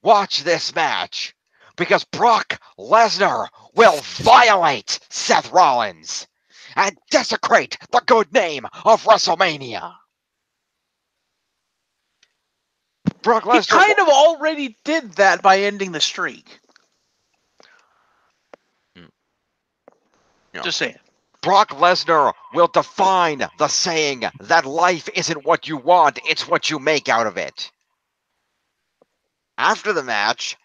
watch this match because Brock Lesnar will violate Seth Rollins and desecrate the good name of WrestleMania. Brock Lesnar He kind of already did that by ending the streak. Yeah. Just saying. Brock Lesnar will define the saying that life isn't what you want, it's what you make out of it. After the match,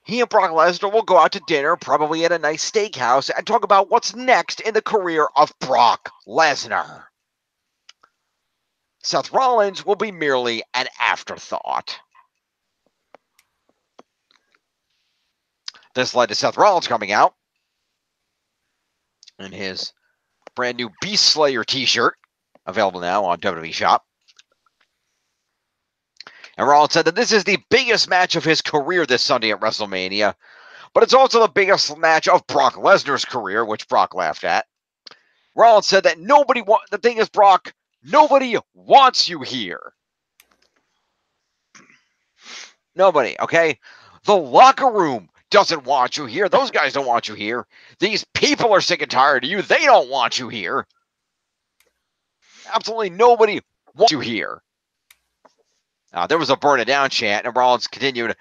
he and Brock Lesnar will go out to dinner, probably at a nice steakhouse, and talk about what's next in the career of Brock Lesnar. Seth Rollins will be merely an afterthought. This led to Seth Rollins coming out in his brand new Beast Slayer t-shirt, available now on WWE Shop. And Rollins said that this is the biggest match of his career this Sunday at WrestleMania, but it's also the biggest match of Brock Lesnar's career, which Brock laughed at. Rollins said that the thing is, Brock, nobody wants you here. Nobody, okay? The locker room doesn't want you here. Those guys don't want you here. These people are sick and tired of you. They don't want you here. Absolutely nobody wants you here. There was a burn it down chant, and Rollins continued,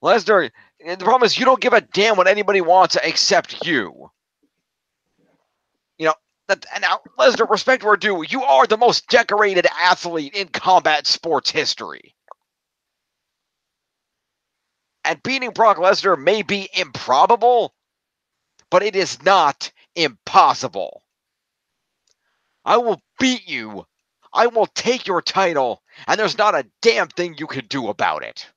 Lesnar, the problem is you don't give a damn what anybody wants except you. You know, and now, Lesnar, respect where due, you are the most decorated athlete in combat sports history. And beating Brock Lesnar may be improbable, but it is not impossible. I will beat you. I will take your title, and there's not a damn thing you can do about it.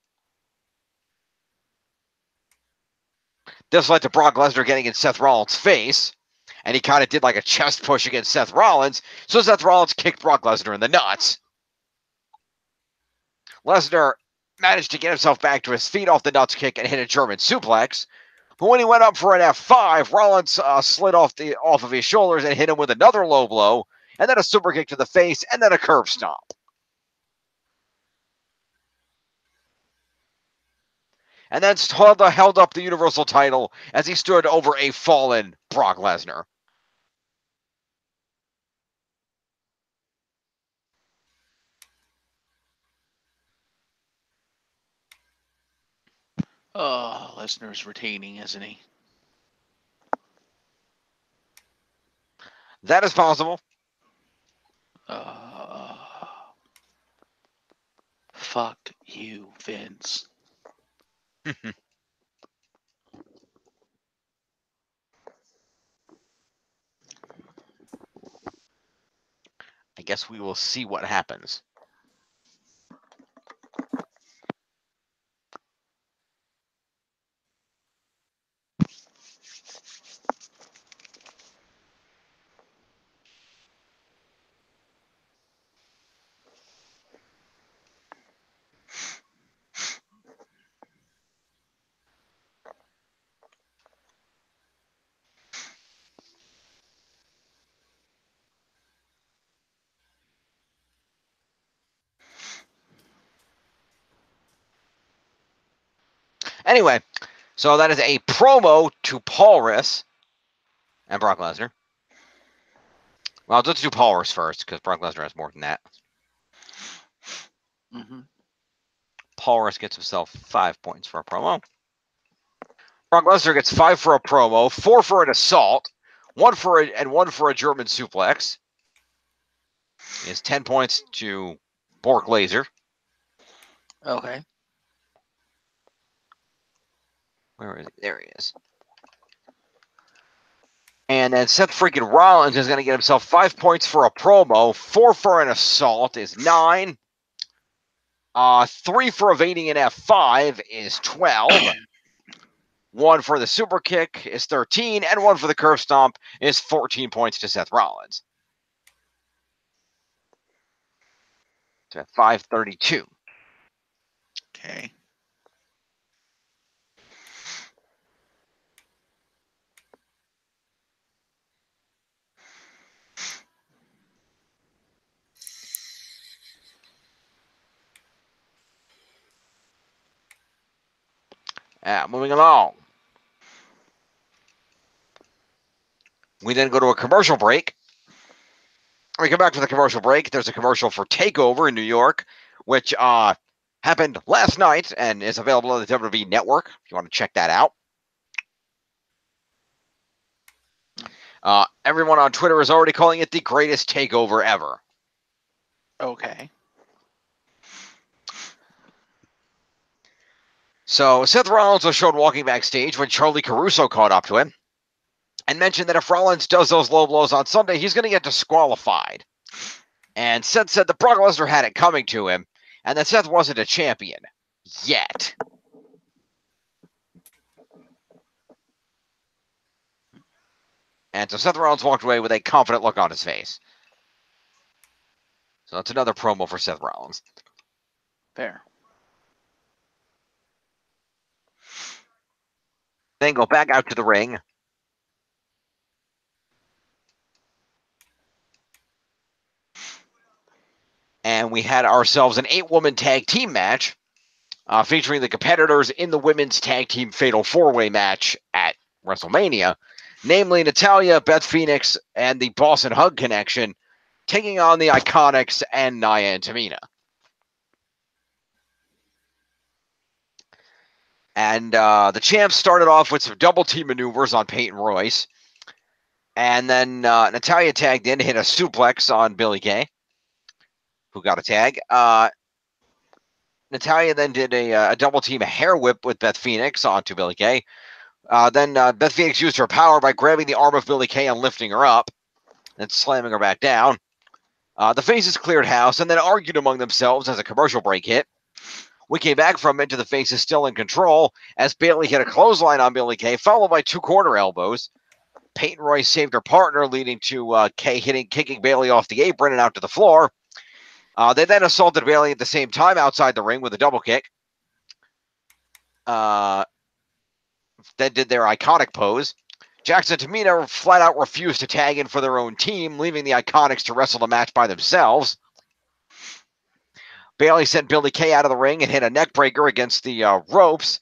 This led to Brock Lesnar getting in Seth Rollins' face, and he kind of did like a chest push against Seth Rollins, so Seth Rollins kicked Brock Lesnar in the nuts. Lesnar managed to get himself back to his feet off the nuts kick and hit a German suplex, but when he went up for an F5, Rollins slid off of his shoulders and hit him with another low blow, and then a super kick to the face, and then a curb stomp. And then held up the Universal title as he stood over a fallen Brock Lesnar. Oh, Lesnar's retaining, isn't he? That is possible. Fuck you, Vince. I guess we will see what happens. Anyway, so that is a promo to Paulus and Brock Lesnar. Well, let's do Paulus first, because Brock Lesnar has more than that. Mm-hmm. Paulus gets himself 5 points for a promo. Brock Lesnar gets 5 for a promo, 4 for an assault, 1 for a German suplex. He has 10 points to Bork Laser. Okay. Where is he? There he is. And then Seth freaking Rollins is going to get himself 5 points for a promo, 4 for an assault is 9. 3 for evading an F5 is 12. 1 for the super kick is 13, and 1 for the curve stomp is 14 points to Seth Rollins. So at 532. Okay. Moving along. We then go to a commercial break. When we come back from the commercial break, there's a commercial for TakeOver in New York, which happened last night and is available on the WWE Network if you want to check that out. Everyone on Twitter is already calling it the greatest takeover ever. Okay. So Seth Rollins was shown walking backstage when Charlie Caruso caught up to him and mentioned that if Rollins does those low blows on Sunday, he's going to get disqualified. And Seth said that Brock Lesnar had it coming to him and that Seth wasn't a champion yet. And so Seth Rollins walked away with a confident look on his face. So that's another promo for Seth Rollins. Fair. Then go back out to the ring. And we had ourselves an 8-woman tag team match featuring the competitors in the women's tag team fatal 4-way match at WrestleMania. Namely, Natalya, Beth Phoenix, and the Boss and Hug Connection taking on the Iconics and Nia and Tamina. And the champs started off with some double team maneuvers on Peyton Royce. And then Natalya tagged in, hit a suplex on Billie Kay, who got a tag. Natalya then did a double team hair whip with Beth Phoenix onto Billie Kay. Then Beth Phoenix used her power by grabbing the arm of Billie Kay and lifting her up. then slamming her back down. The Faces cleared house and then argued among themselves as a commercial break hit. We came back from it to the Faces still in control as Bayley hit a clothesline on Billie Kay, followed by 2 corner elbows. Peyton Royce saved her partner, leading to Kay kicking Bayley off the apron and out to the floor. They then assaulted Bayley at the same time outside the ring with a double kick. Then did their iconic pose. Jackson and Tamina flat out refused to tag in for their own team, leaving the Iconics to wrestle the match by themselves. Bayley sent Billie Kay out of the ring and hit a neck breaker against the ropes.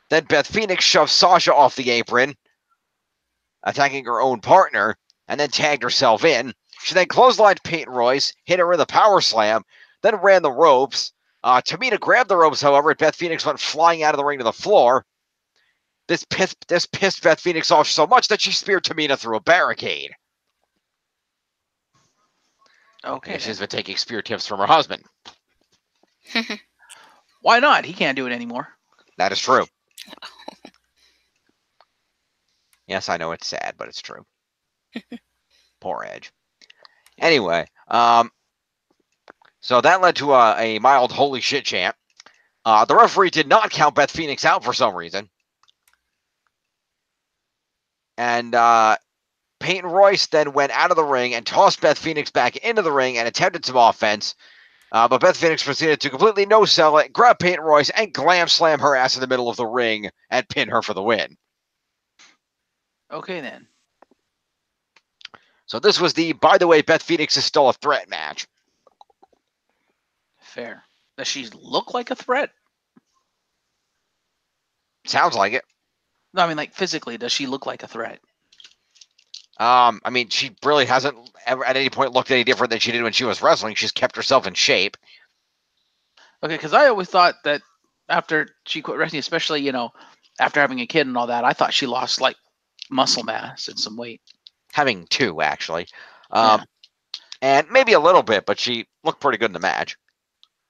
Then Beth Phoenix shoved Sasha off the apron, attacking her own partner, and then tagged herself in. She then clotheslined Peyton Royce, hit her with a power slam, then ran the ropes. Tamina grabbed the ropes, however, and Beth Phoenix went flying out of the ring to the floor. This pissed Beth Phoenix off so much that she speared Tamina through a barricade. Okay. She's been taking spear tips from her husband. Why not? He can't do it anymore. That is true. Yes, I know it's sad, but it's true. Poor Edge. Anyway, so that led to a mild holy shit chant. The referee did not count Beth Phoenix out for some reason. And Peyton Royce then went out of the ring and tossed Beth Phoenix back into the ring and attempted some offense. But Beth Phoenix proceeded to completely no-sell it, grab Peyton Royce, and glam slam her ass in the middle of the ring and pin her for the win. Okay, then. So this was the, by the way, Beth Phoenix is still a threat match. Fair. Does she look like a threat? Sounds like it. No, I mean, like, physically, does she look like a threat? I mean, she really hasn't ever at any point looked any different than she did when she was wrestling. She's kept herself in shape. Okay, because I always thought that after she quit wrestling, especially, you know, after having a kid and all that, I thought she lost, like, muscle mass and some weight. Having 2, actually. Yeah. And maybe a little bit, but she looked pretty good in the match.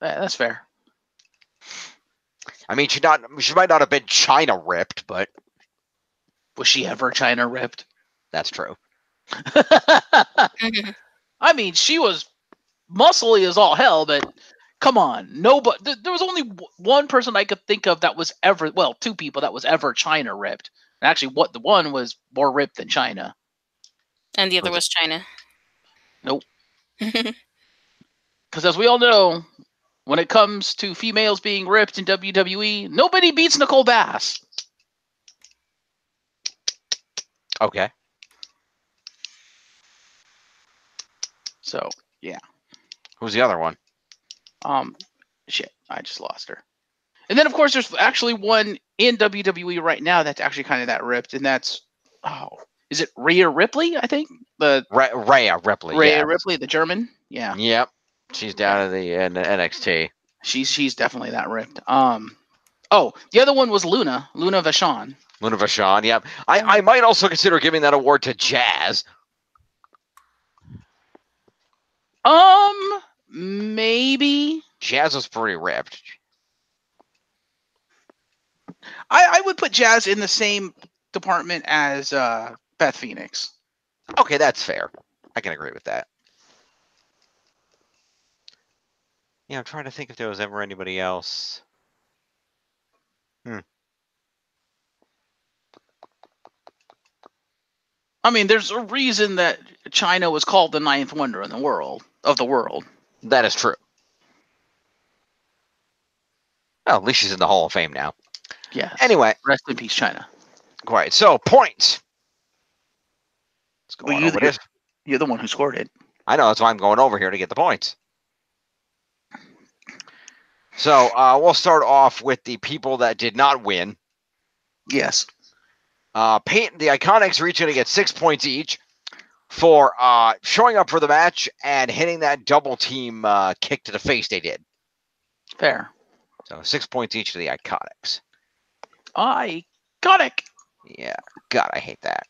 That's fair. I mean, she might not have been China ripped, but Was she ever China ripped? that's true. I mean, she was muscly as all hell, but come on. Nobody. There was only one person I could think of that was ever, well, 2 people that was ever China ripped. And actually, the one was more ripped than China. And the other was China. Nope. Because as we all know, when it comes to females being ripped in WWE, nobody beats Nicole Bass. Okay. So, yeah. Who's the other one? Shit, I just lost her. And then, of course, there's actually one in WWE right now that's actually kind of that ripped, and that's, is it Rhea Ripley, I think? Rhea Ripley. Rhea Ripley, the German? Yeah. Yep. She's down in the NXT. She's definitely that ripped. The other one was Luna Vachon. Luna Vachon, yep. I might also consider giving that award to Jazz. Maybe. Jazz was pretty ripped. I would put Jazz in the same department as Beth Phoenix. Okay, that's fair. I can agree with that. Yeah, I'm trying to think if there was ever anybody else. I mean, there's a reason that China was called the 9th wonder in the world. That is true. Well, at least she's in the Hall of Fame now. Yes. Anyway. Rest in peace, China. Right. So, points. Let's go on over this. You're the one who scored it. I know. That's why I'm going over here to get the points. So, we'll start off with the people that did not win. Yes. Peyton, the Iconics are each going to get 6 points each for showing up for the match and hitting that double team kick to the face they did. Fair. So 6 points each to the Iconics. Iconic. Yeah. God, I hate that.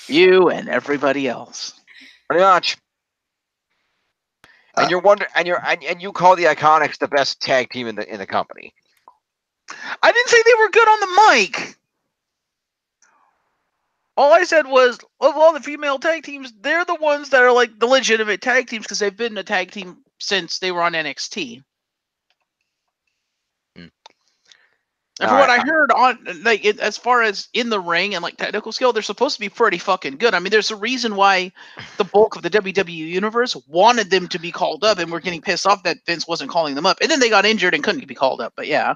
You and everybody else. Pretty much. And you call the Iconics the best tag team in the company. I didn't say they were good on the mic. All I said was, of all the female tag teams, they're the ones that are like the legitimate tag teams because they've been a tag team since they were on NXT. Hmm. And from what I heard on, like, as far as in the ring and like technical skill, they're supposed to be pretty fucking good. I mean, there's a reason why the bulk of the WWE universe wanted them to be called up, and were getting pissed off that Vince wasn't calling them up. And then they got injured and couldn't be called up. But yeah.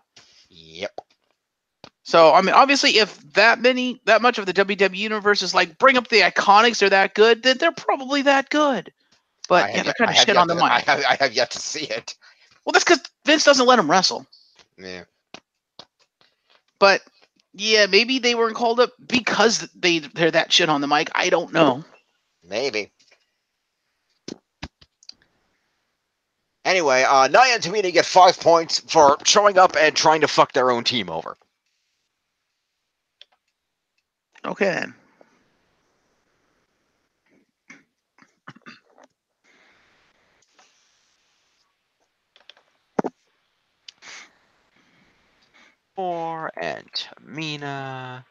Yep. So I mean, obviously, if that much of the WWE universe is like, bring up the Iconics, they're that good, then they're probably that good. But yeah, they're kind of shit on the mic. I have yet to see it. Well, that's because Vince doesn't let them wrestle. Yeah. But yeah, maybe they weren't called up because they're that shit on the mic. I don't know. Maybe. Anyway, Nia and Tamina get 5 points for showing up and trying to fuck their own team over. Okay. And Tamina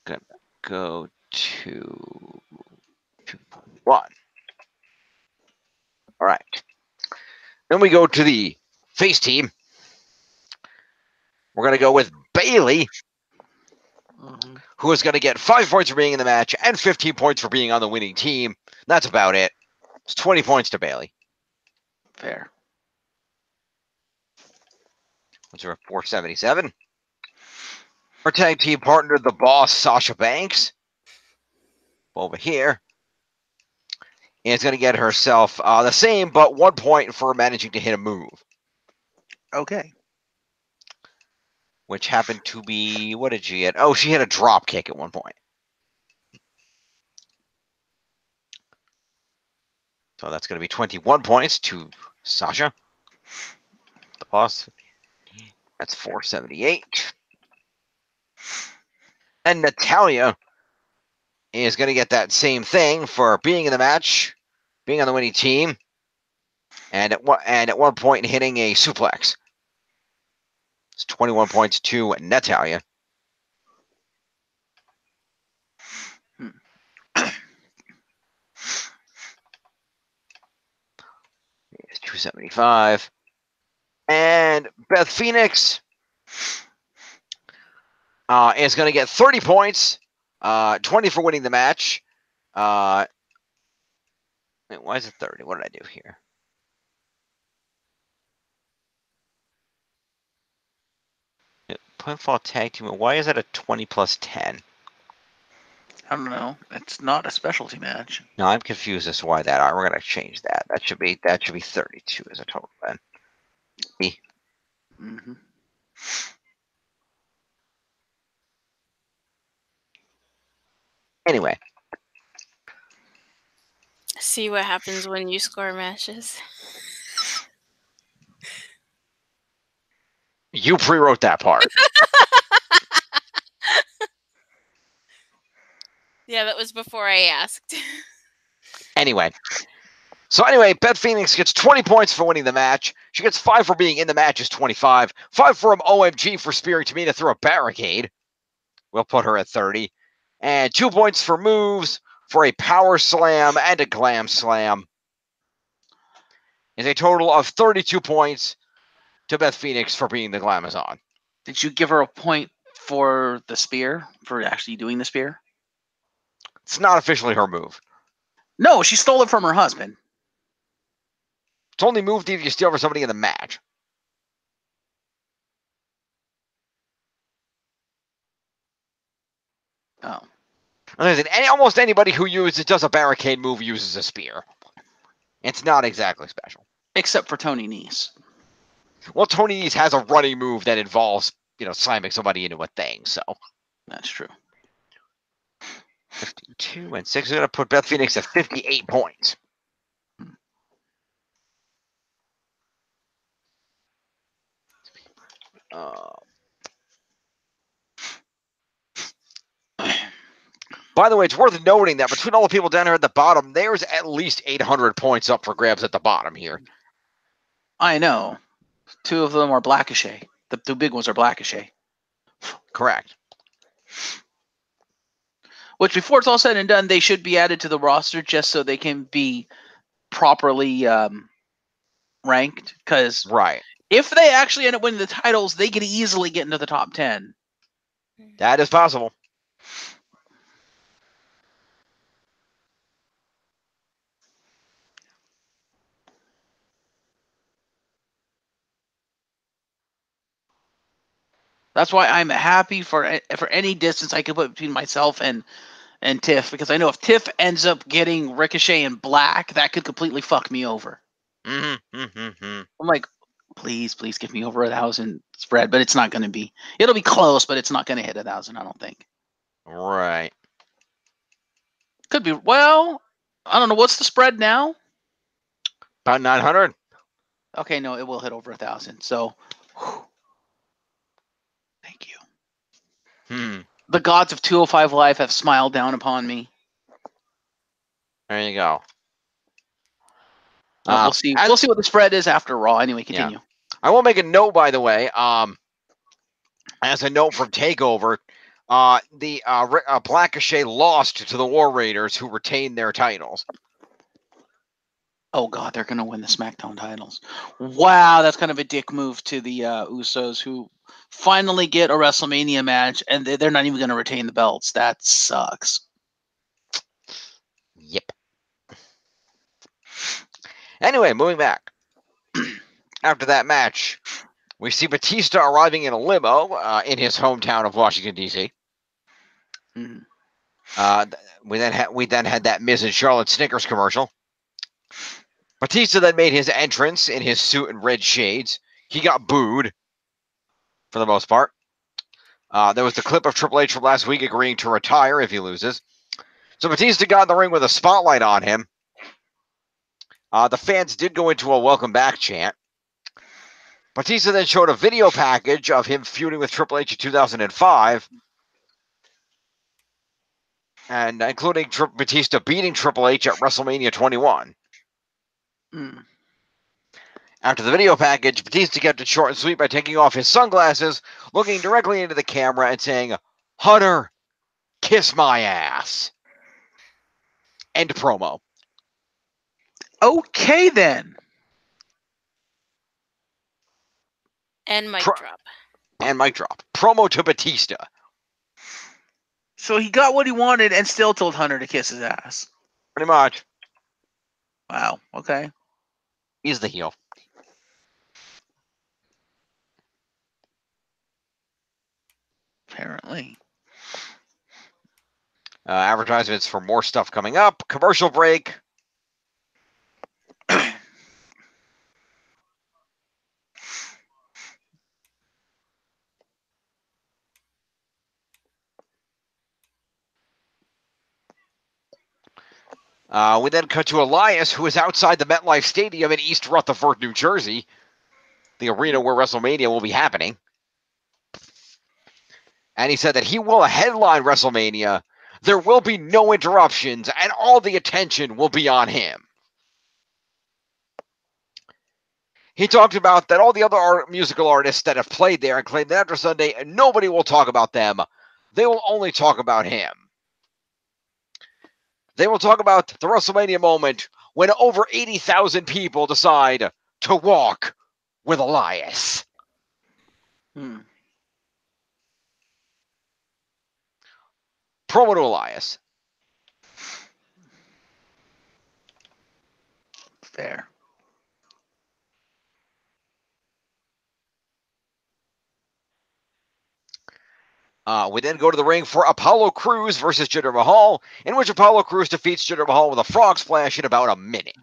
gonna go to 2.1. All right. Then we go to the face team. We're gonna go with Bailey, who is gonna get 5 points for being in the match and 15 points for being on the winning team. That's about it. It's 20 points to Bailey. Fair. What's her 477? Her tag team partner, the Boss, Sasha Banks, over here, is going to get herself the same, but 1 point for managing to hit a move. Okay. Which happened to be, what did she hit? Oh, she hit a drop kick at 1 point. So that's going to be 21 points to Sasha. The Boss. That's 478. And Natalia is going to get that same thing for being in the match, being on the winning team, and at 1 point hitting a suplex. It's 21 points to Natalia. It's 275. And Beth Phoenix is going to get 30 points, 20 for winning the match. Wait, why is it 30? What did I do here? Pinfall tag team. Why is that a 20 plus 10? I don't know. It's not a specialty match. No, I'm confused as to why that. All right, we're going to change that. That should be 32 as a total then. Mm-hmm. Anyway. See what happens when you score matches. You pre-wrote that part. Yeah, that was before I asked. Anyway. Beth Phoenix gets 20 points for winning the match. She gets 5 for being in the match, is 25. 5 from OMG for spearing Tamina through a barricade. We'll put her at 30. And 2 points for moves for a power slam and a glam slam. Is a total of 32 points to Beth Phoenix for being the Glamazon. Did you give her a point for the spear, for actually doing the spear? It's not officially her move. No, she stole it from her husband. It's only moved if you steal for somebody in the match. Oh. Almost anybody who does a barricade move uses a spear. It's not exactly special. Except for Tony Nese. Well, Tony Nese has a running move that involves, slamming somebody into a thing, so. That's true. 52 and 6 are going to put Beth Phoenix at 58 points. By the way, it's worth noting that between all the people down here at the bottom, there's at least 800 points up for grabs at the bottom here. I know. 2 of them are Blackishay. The 2 big ones are Blackishay. Correct. Which, before it's all said and done, they should be added to the roster just so they can be properly ranked. Because Right. if they actually end up winning the titles, they could easily get into the top 10. That is possible. That's why I'm happy for any distance I can put between myself and Tiff, because I know if Tiff ends up getting Ricochet and Black, that could completely fuck me over. I'm like, please give me over 1,000 spread, but it's not going to be. It'll be close, but it's not going to hit 1,000, I don't think. Right. Could be. Well, I don't know. What's the spread now? About 900. Okay, no, it will hit over 1,000. So, whew. Thank you. The gods of 205 Live have smiled down upon me. There you go. We'll see. We'll see what the spread is after Raw. Anyway, continue. Yeah. I will make a note, by the way. As a note from Takeover, Blackachet lost to the War Raiders, who retained their titles. Oh God, they're gonna win the SmackDown titles. Wow, that's kind of a dick move to the Usos, who finally get a WrestleMania match, and they're not even gonna retain the belts. That sucks. Yep. Anyway, moving back. After that match, we see Batista arriving in a limo in his hometown of Washington, D.C. We then had that Miz and Charlotte Snickers commercial. Batista then made his entrance in his suit and red shades. He got booed for the most part. There was the clip of Triple H from last week agreeing to retire if he loses. So Batista got in the ring with a spotlight on him. The fans did go into a welcome back chant. Batista then showed a video package of him feuding with Triple H in 2005. And including Batista beating Triple H at WrestleMania 21. After the video package, Batista kept it short and sweet by taking off his sunglasses, looking directly into the camera and saying, "Hunter, kiss my ass." End promo. Okay, then. And mic drop. And mic drop. Promo to Batista. So he got what he wanted and still told Hunter to kiss his ass. Pretty much. Wow. Okay. He's the heel. Apparently. Advertisements for more stuff coming up. Commercial break. We then cut to Elias, who is outside the MetLife Stadium in East Rutherford, New Jersey, the arena where WrestleMania will be happening. And he said that he will headline WrestleMania. There will be no interruptions, and all the attention will be on him. He talked about that all the other musical artists that have played there and claimed that after Sunday, nobody will talk about them. They will only talk about him. They will talk about the WrestleMania moment when over 80,000 people decide to walk with Elias. Promo to Elias. Fair. We then go to the ring for Apollo Crews versus Jinder Mahal, in which Apollo Crews defeats Jinder Mahal with a frog splash in about a minute.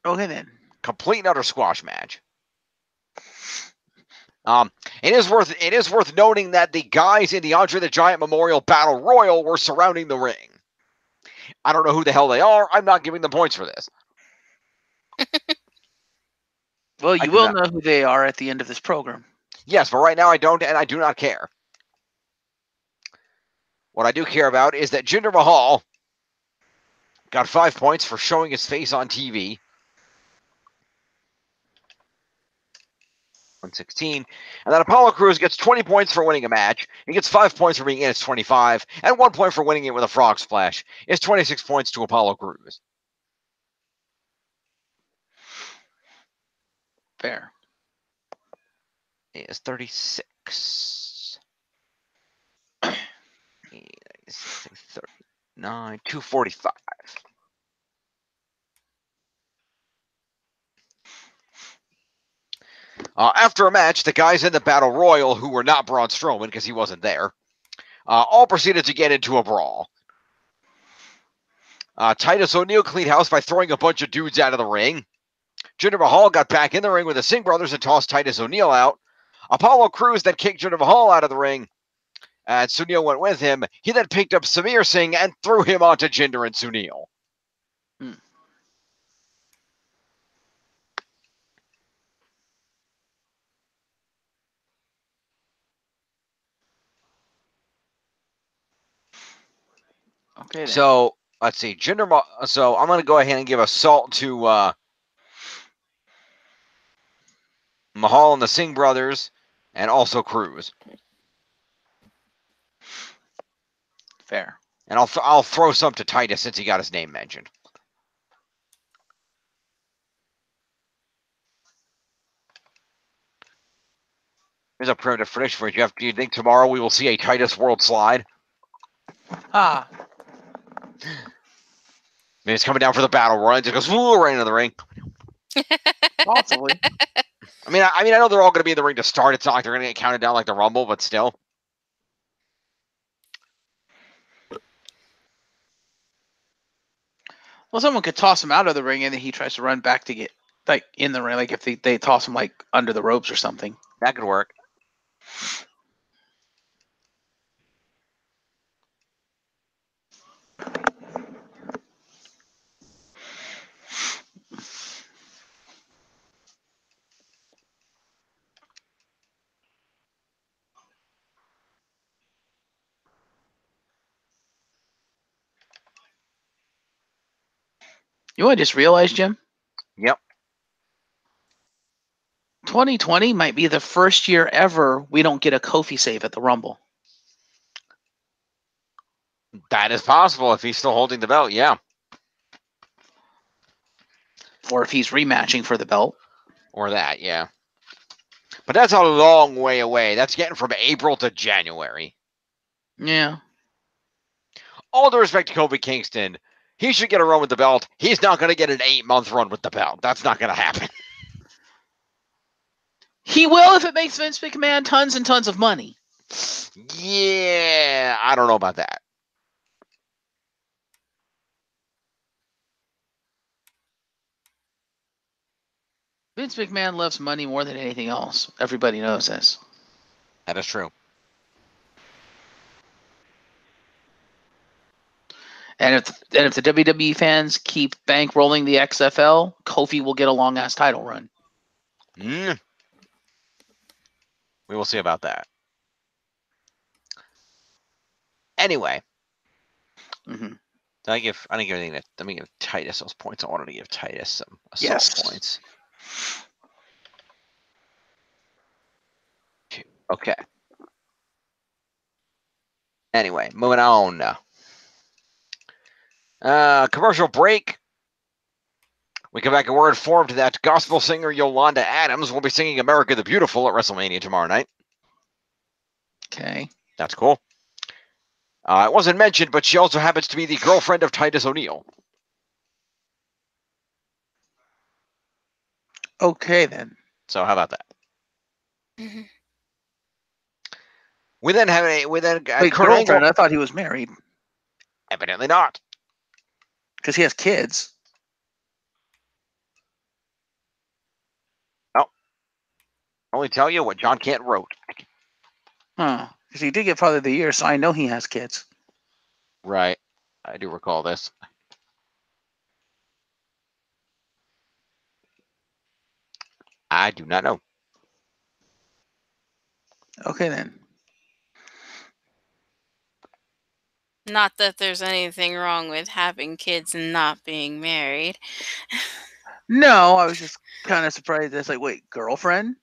Okay, then. Complete and utter squash match. It is worth noting that the guys in the Andre the Giant Memorial Battle Royal were surrounding the ring. I don't know who the hell they are. I'm not giving them points for this. Well, you will know who they are at the end of this program. Yes, but right now I don't, and I do not care. What I do care about is that Jinder Mahal got 5 points for showing his face on TV. 116. And then Apollo Crews gets 20 points for winning a match. He gets 5 points for being in. It's 25. And 1 point for winning it with a frog splash. It's 26 points to Apollo Crews. Fair. It is 36. 39. 245. After a match, the guys in the Battle Royal, who were not Braun Strowman because he wasn't there, all proceeded to get into a brawl. Titus O'Neil cleaned house by throwing a bunch of dudes out of the ring. Jinder Mahal got back in the ring with the Singh brothers and tossed Titus O'Neil out. Apollo Crews then kicked Jinder Mahal out of the ring, and Sunil went with him. He then picked up Samir Singh and threw him onto Jinder and Sunil. Okay. Then. So let's see, So I'm going to go ahead and give a salt to Mahal and the Singh brothers, and also Crews. Fair. And I'll throw some to Titus since he got his name mentioned. Here's a primitive prediction for you, Jeff. Do you think tomorrow we will see a Titus World Slide? Maybe it's coming down for the battle royal. It goes right into the ring. Possibly. I mean, I know they're all going to be in the ring to start. It's not like they're going to get counted down like the Rumble, but still. Well, someone could toss him out of the ring and then he tries to run back to get in the ring. Like if they toss him under the ropes or something. That could work. You know what I just realized, Jim? Yep. 2020 might be the first year ever we don't get a Kofi save at the Rumble. That is possible if he's still holding the belt, yeah. Or if he's rematching for the belt. Or that, yeah. But that's a long way away. That's getting from April to January. Yeah. All due respect to Kofi Kingston, he should get a run with the belt. He's not going to get an 8-month run with the belt. That's not going to happen. He will if it makes Vince McMahon tons and tons of money. Yeah, I don't know about that. Vince McMahon loves money more than anything else. Everybody knows this. That is true. And if the WWE fans keep bankrolling the XFL, Kofi will get a long-ass title run. We will see about that. Anyway. Mm-hmm. I didn't give anything that. Let me give Titus those points. I wanted to give Titus some assault points. Okay. Anyway, moving on. Commercial break. We come back and we're informed that gospel singer Yolanda Adams will be singing America the Beautiful at WrestleMania tomorrow night. Okay. That's cool. It wasn't mentioned, but she also happens to be the girlfriend of Titus O'Neil. Okay, then. So how about that? Mm-hmm. We then have Wait, girlfriend? I thought he was married. Evidently not. Because he has kids. Oh. I'll only tell you what John Kent wrote. Huh. Because he did get Father of the Year, so I know he has kids. Right. I do recall this. I do not know. Okay, then. Not that there's anything wrong with having kids and not being married. No, I was just kind of surprised. It's like, wait, girlfriend?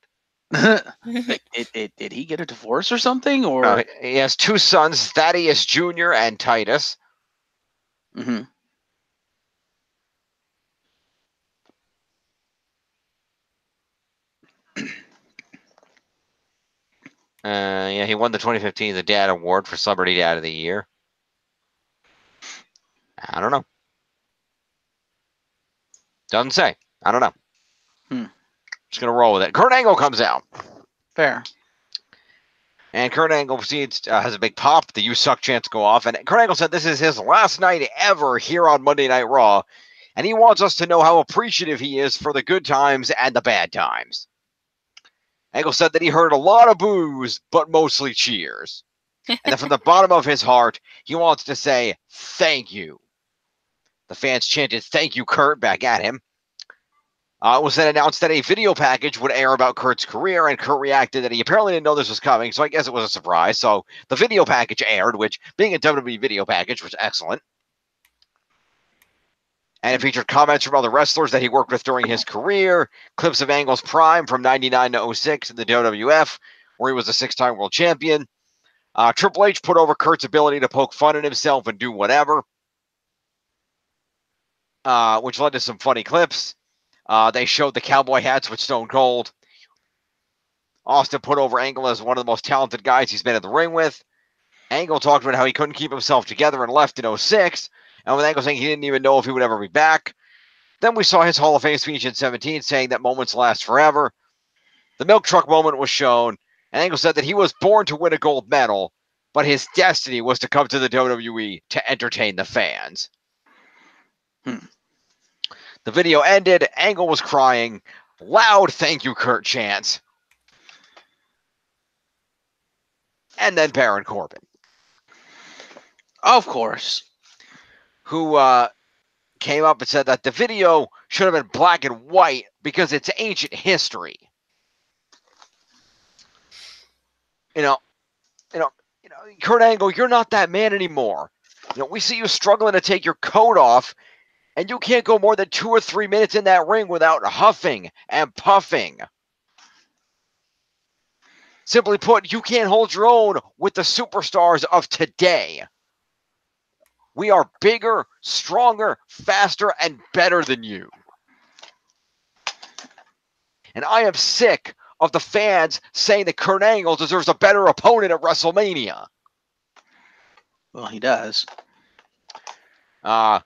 Did he get a divorce or something? Or He has two sons, Thaddeus Jr. and Titus. Mhm. He won the 2015 The Dad Award for Celebrity Dad of the Year. I don't know. Doesn't say. I don't know. Just going to roll with it. Kurt Angle comes out. Fair. And Kurt Angle proceeds, has a big pop. The "You Suck" chants go off. And Kurt Angle said this is his last night ever here on Monday Night Raw. And he wants us to know how appreciative he is for the good times and the bad times. Angle said that he heard a lot of boos, but mostly cheers. And then from the bottom of his heart, he wants to say, thank you. The fans chanted, thank you, Kurt, back at him. It was then announced that a video package would air about Kurt's career, and Kurt reacted that he apparently didn't know this was coming, so I guess it was a surprise. So the video package aired, which, being a WWE video package, was excellent. And it featured comments from other wrestlers that he worked with during his career, clips of Angle's prime from 99 to 06 in the WWF, where he was a 6-time world champion. Triple H put over Kurt's ability to poke fun at himself and do whatever, which led to some funny clips. They showed the cowboy hats with Stone Cold. Austin put over Angle as one of the most talented guys he's been in the ring with. Angle talked about how he couldn't keep himself together and left in 06, and with Angle saying he didn't even know if he would ever be back. Then we saw his Hall of Fame speech in 17 saying that moments last forever. The milk truck moment was shown, and Angle said that he was born to win a gold medal, but his destiny was to come to the WWE to entertain the fans. The video ended. Angle was crying. Loud thank you, Kurt chants. And then Baron Corbin. Of course. Who came up and said that the video should have been black and white because it's ancient history. You know, Kurt Angle, you're not that man anymore. We see you struggling to take your coat off, and you can't go more than 2 or 3 minutes in that ring without huffing and puffing. Simply put, you can't hold your own with the superstars of today. We are bigger, stronger, faster, and better than you. And I am sick of the fans saying that Kurt Angle deserves a better opponent at WrestleMania. Well, he does. A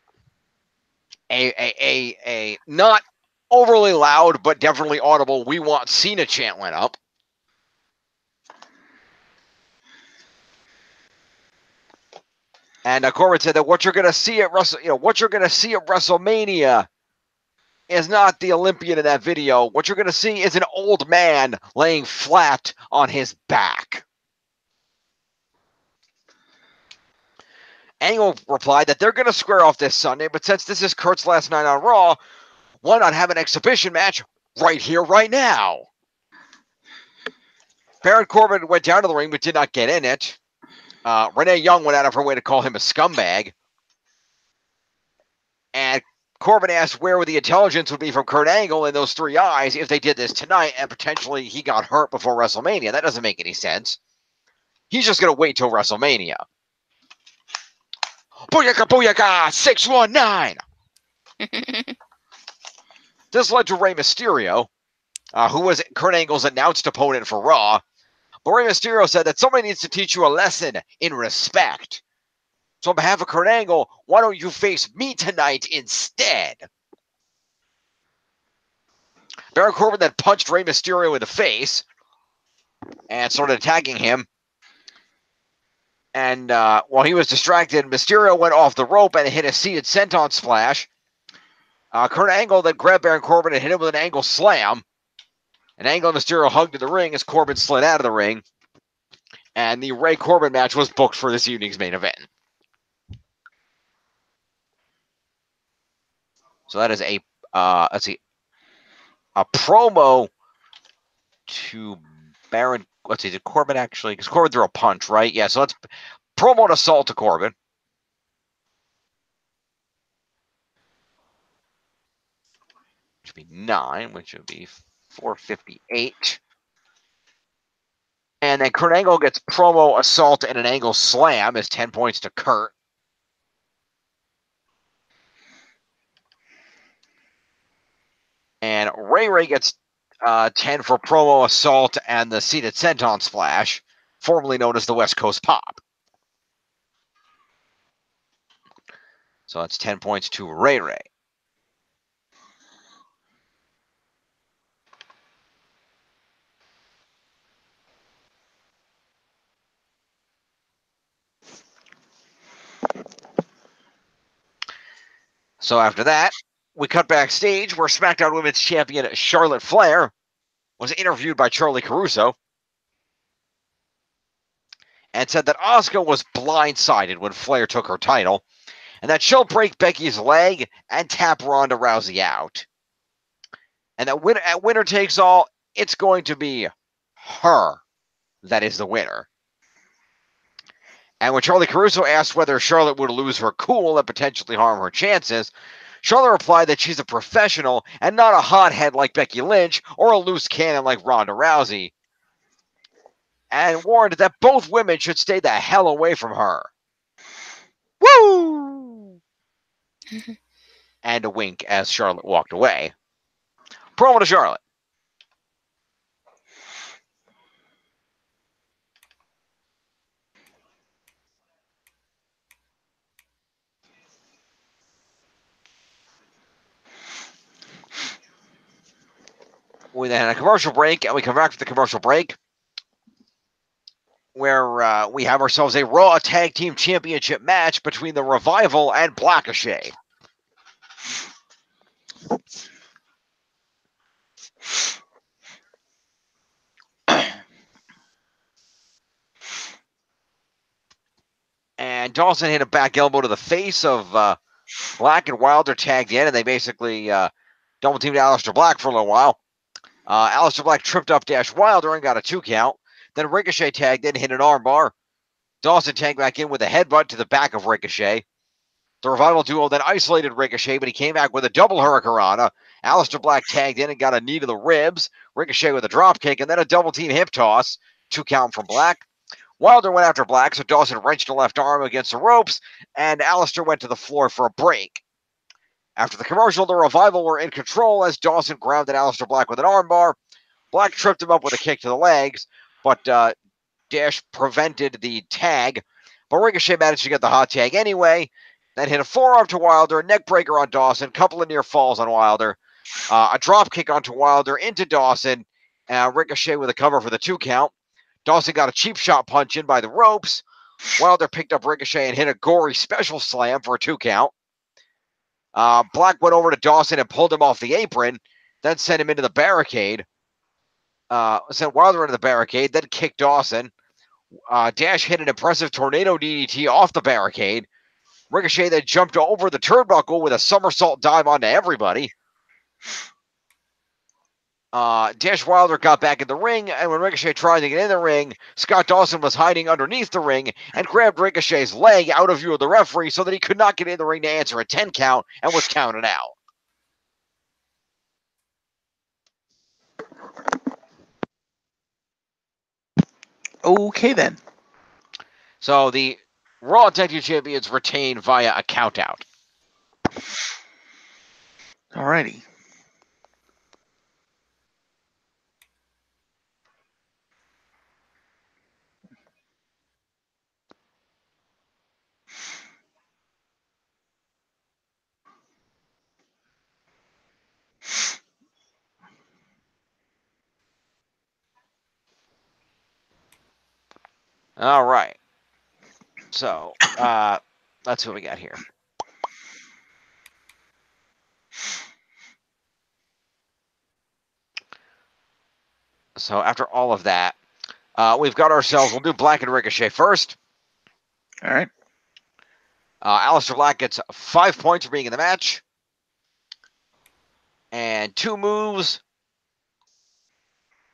not overly loud, but definitely audible "We Want Cena" chant went up. And Corbin said that what you're going to see at WrestleMania is not the Olympian in that video. What you're going to see is an old man laying flat on his back. Angle replied that they're going to square off this Sunday, but since this is Kurt's last night on Raw, why not have an exhibition match right here, right now? Baron Corbin went down to the ring but did not get in it. Renee Young went out of her way to call him a scumbag. And Corbin asked where the intelligence would be from Kurt Angle in those 3 eyes if they did this tonight and potentially he got hurt before WrestleMania. That doesn't make any sense. He's just going to wait till WrestleMania. Booyaka, booyaka, 619. This led to Rey Mysterio, who was Kurt Angle's announced opponent for Raw. But Rey Mysterio said that somebody needs to teach you a lesson in respect. So on behalf of Kurt Angle, why don't you face me tonight instead? Baron Corbin then punched Rey Mysterio in the face and started attacking him. And while he was distracted, Mysterio went off the rope and hit a seated senton splash. Kurt Angle then grabbed Baron Corbin and hit him with an angle slam. And Angle and Mysterio hugged in the ring as Corbin slid out of the ring. And the Ray Corbin match was booked for this evening's main event. So that is a promo to Baron. Let's see, did Corbin actually? Because Corbin threw a punch, right? Yeah. So let's promo an assault to Corbin. Which would be 9, which would be 458. And then Kurt Angle gets promo assault and an angle slam is 10 points to Kurt. And Ray gets 10 for promo assault and the seated senton splash, formerly known as the West Coast Pop. So that's 10 points to Ray. So after that, we cut backstage where SmackDown Women's Champion Charlotte Flair was interviewed by Charlie Caruso and said that Asuka was blindsided when Flair took her title and that she'll break Becky's leg and tap Ronda Rousey out. And that at winner takes all, it's going to be her that is the winner. And when Charlie Caruso asked whether Charlotte would lose her cool and potentially harm her chances, Charlotte replied that she's a professional and not a hothead like Becky Lynch or a loose cannon like Ronda Rousey, and warned that both women should stay the hell away from her. Woo! And a wink as Charlotte walked away. Promo to Charlotte. We then had a commercial break, and we come back to the commercial break, where we have ourselves a Raw Tag Team Championship match between the Revival and Blackachet. And Dawson hit a back elbow to the face of Black, and Wilder tagged in, and they basically double teamed Aleister Black for a little while. Aleister Black tripped up Dash Wilder and got a 2 count. Then Ricochet tagged in, hit an armbar. Dawson tagged back in with a headbutt to the back of Ricochet. The Revival duo then isolated Ricochet, but he came back with a double hurricanrana. Aleister Black tagged in and got a knee to the ribs. Ricochet with a drop kick, and then a double team hip toss. 2 count from Black. Wilder went after Black, so Dawson wrenched a left arm against the ropes, and Aleister went to the floor for a break. After the commercial, the Revival were in control as Dawson grounded Aleister Black with an armbar. Black tripped him up with a kick to the legs, but Dash prevented the tag. But Ricochet managed to get the hot tag anyway. Then hit a forearm to Wilder, a neck breaker on Dawson, couple of near falls on Wilder, a drop kick onto Wilder into Dawson, Ricochet with a cover for the 2 count. Dawson got a cheap shot punch in by the ropes. Wilder picked up Ricochet and hit a gory special slam for a 2 count. Black went over to Dawson and pulled him off the apron, then sent him into the barricade. Sent Wilder into the barricade, then kicked Dawson. Dash hit an impressive tornado DDT off the barricade. Ricochet then jumped over the turnbuckle with a somersault dive onto everybody. Dash Wilder got back in the ring, and when Ricochet tried to get in the ring, Scott Dawson was hiding underneath the ring and grabbed Ricochet's leg out of view of the referee so that he could not get in the ring to answer a 10 count and was counted out. Okay, then. So the Raw Tag Team Champions retain via a countout. Alrighty. All right. So, let's see what we got here. So after all of that, we've got ourselves, we'll do Black and Ricochet first. All right. Aleister Black gets 5 points for being in the match. And 2 moves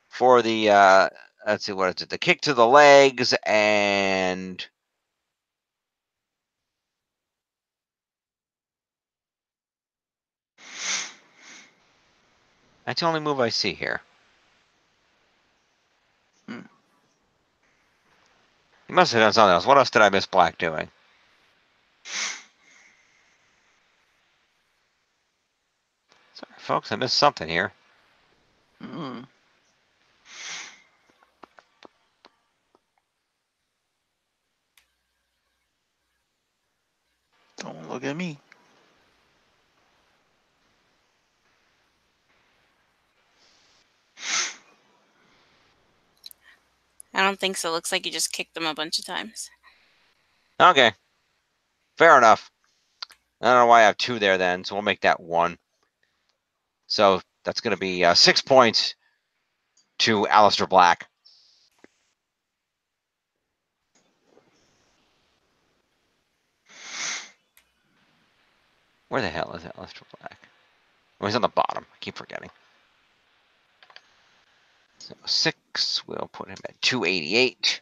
for the, let's see, what is it? The kick to the legs and... That's the only move I see here. Must have done something else. What else did I miss Black doing? Sorry, folks, I missed something here. Mm. Don't look at me. I don't think so. Looks like you just kicked them a bunch of times. Okay. Fair enough. I don't know why I have 2 there then, so we'll make that 1. So that's going to be 6 points to Aleister Black. Where the hell is Aleister Black? Oh, he's on the bottom. I keep forgetting. So 6, we'll put him at 288.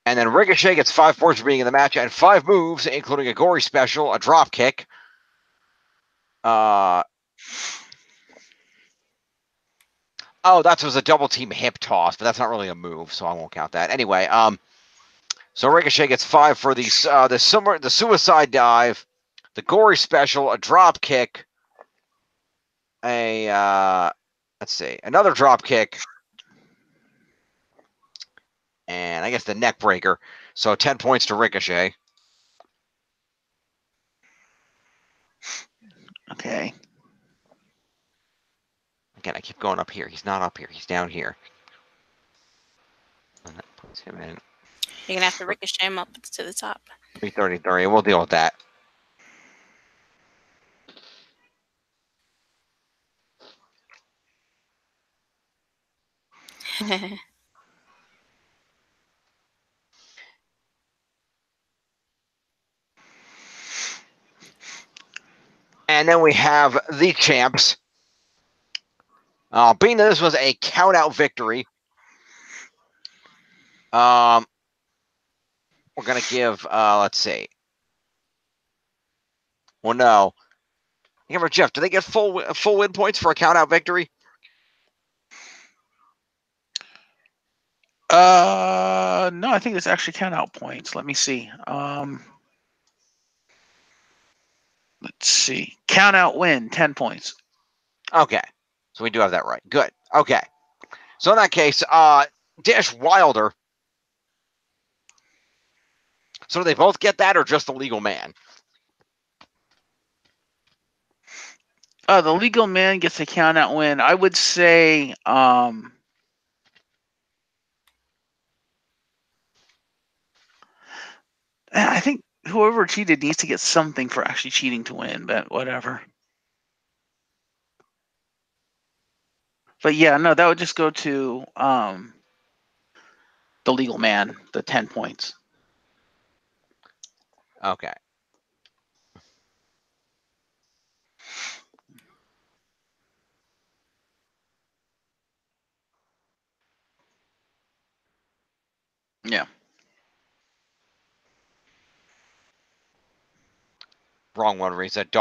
And then Ricochet gets 5 points for being in the match and 5 moves, including a gory special, a drop kick. Oh, that was a double team hip toss, but that's not really a move, so I won't count that. Anyway, so Ricochet gets 5 for the suicide dive, the gory special, a drop kick, let's see, another drop kick, and I guess the neck breaker. So 10 points to Ricochet. Okay. Again, I keep going up here. He's not up here. He's down here. And that puts him in You're gonna have to ricochet him up to the top. 333. We'll deal with that. And then we have the champs. Being that this was a count-out victory, we're going to give, let's see. Well, no. Remember, Jeff, do they get full win points for a count-out victory? No, I think it's actually count out points. Let me see. Let's see. Count out win, 10 points. Okay. So we do have that right. Good. Okay. So in that case, Dash Wilder. So do they both get that or just the legal man? The legal man gets a count out win. I would say I think whoever cheated needs to get something for actually cheating to win, but whatever. But yeah, no, that would just go to the legal man, the 10 points. Okay. Yeah. Wrong one, Reese. That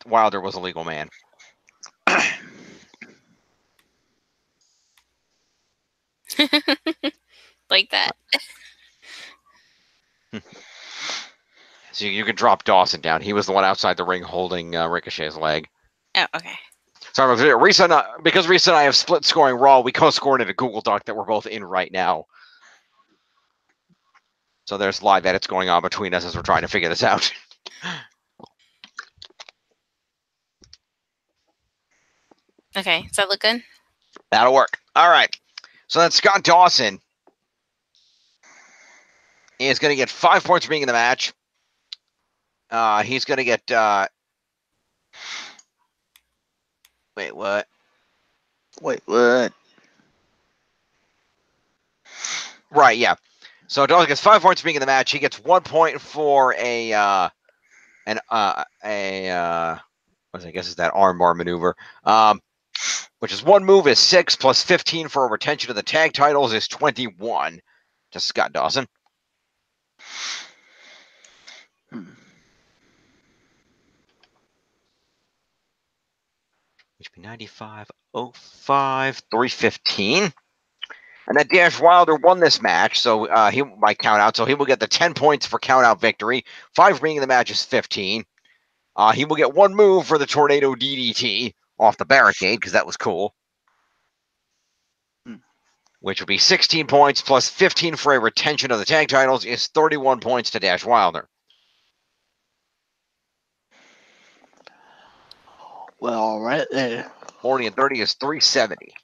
Wilder was a legal man. Like that. So you can drop Dawson down. He was the one outside the ring holding Ricochet's leg. Oh, okay. Sorry, because Reese and I have split scoring Raw, we co-scored in a Google Doc that we're both in right now. So there's live edits going on between us as we're trying to figure this out. Okay, does that look good? That'll work. All right. So then Scott Dawson is going to get 5 points for being in the match. He's going to get... Wait, what? Wait, what? Right, yeah. So Dawson gets 5 points for being in the match. He gets 1 point for I guess it's that armbar maneuver. which is one move is 6 plus 15 for a retention of the tag titles is 21 to Scott Dawson. HP 9505 315. And then Dash Wilder won this match, so he by count out, so he will get the 10 points for count out victory. 5 being the match is 15. He will get 1 move for the Tornado DDT off the barricade, because that was cool. Which will be 16 points plus 15 for a retention of the tag titles is 31 points to Dash Wilder. Well, all right there. 40 and 30 is 370.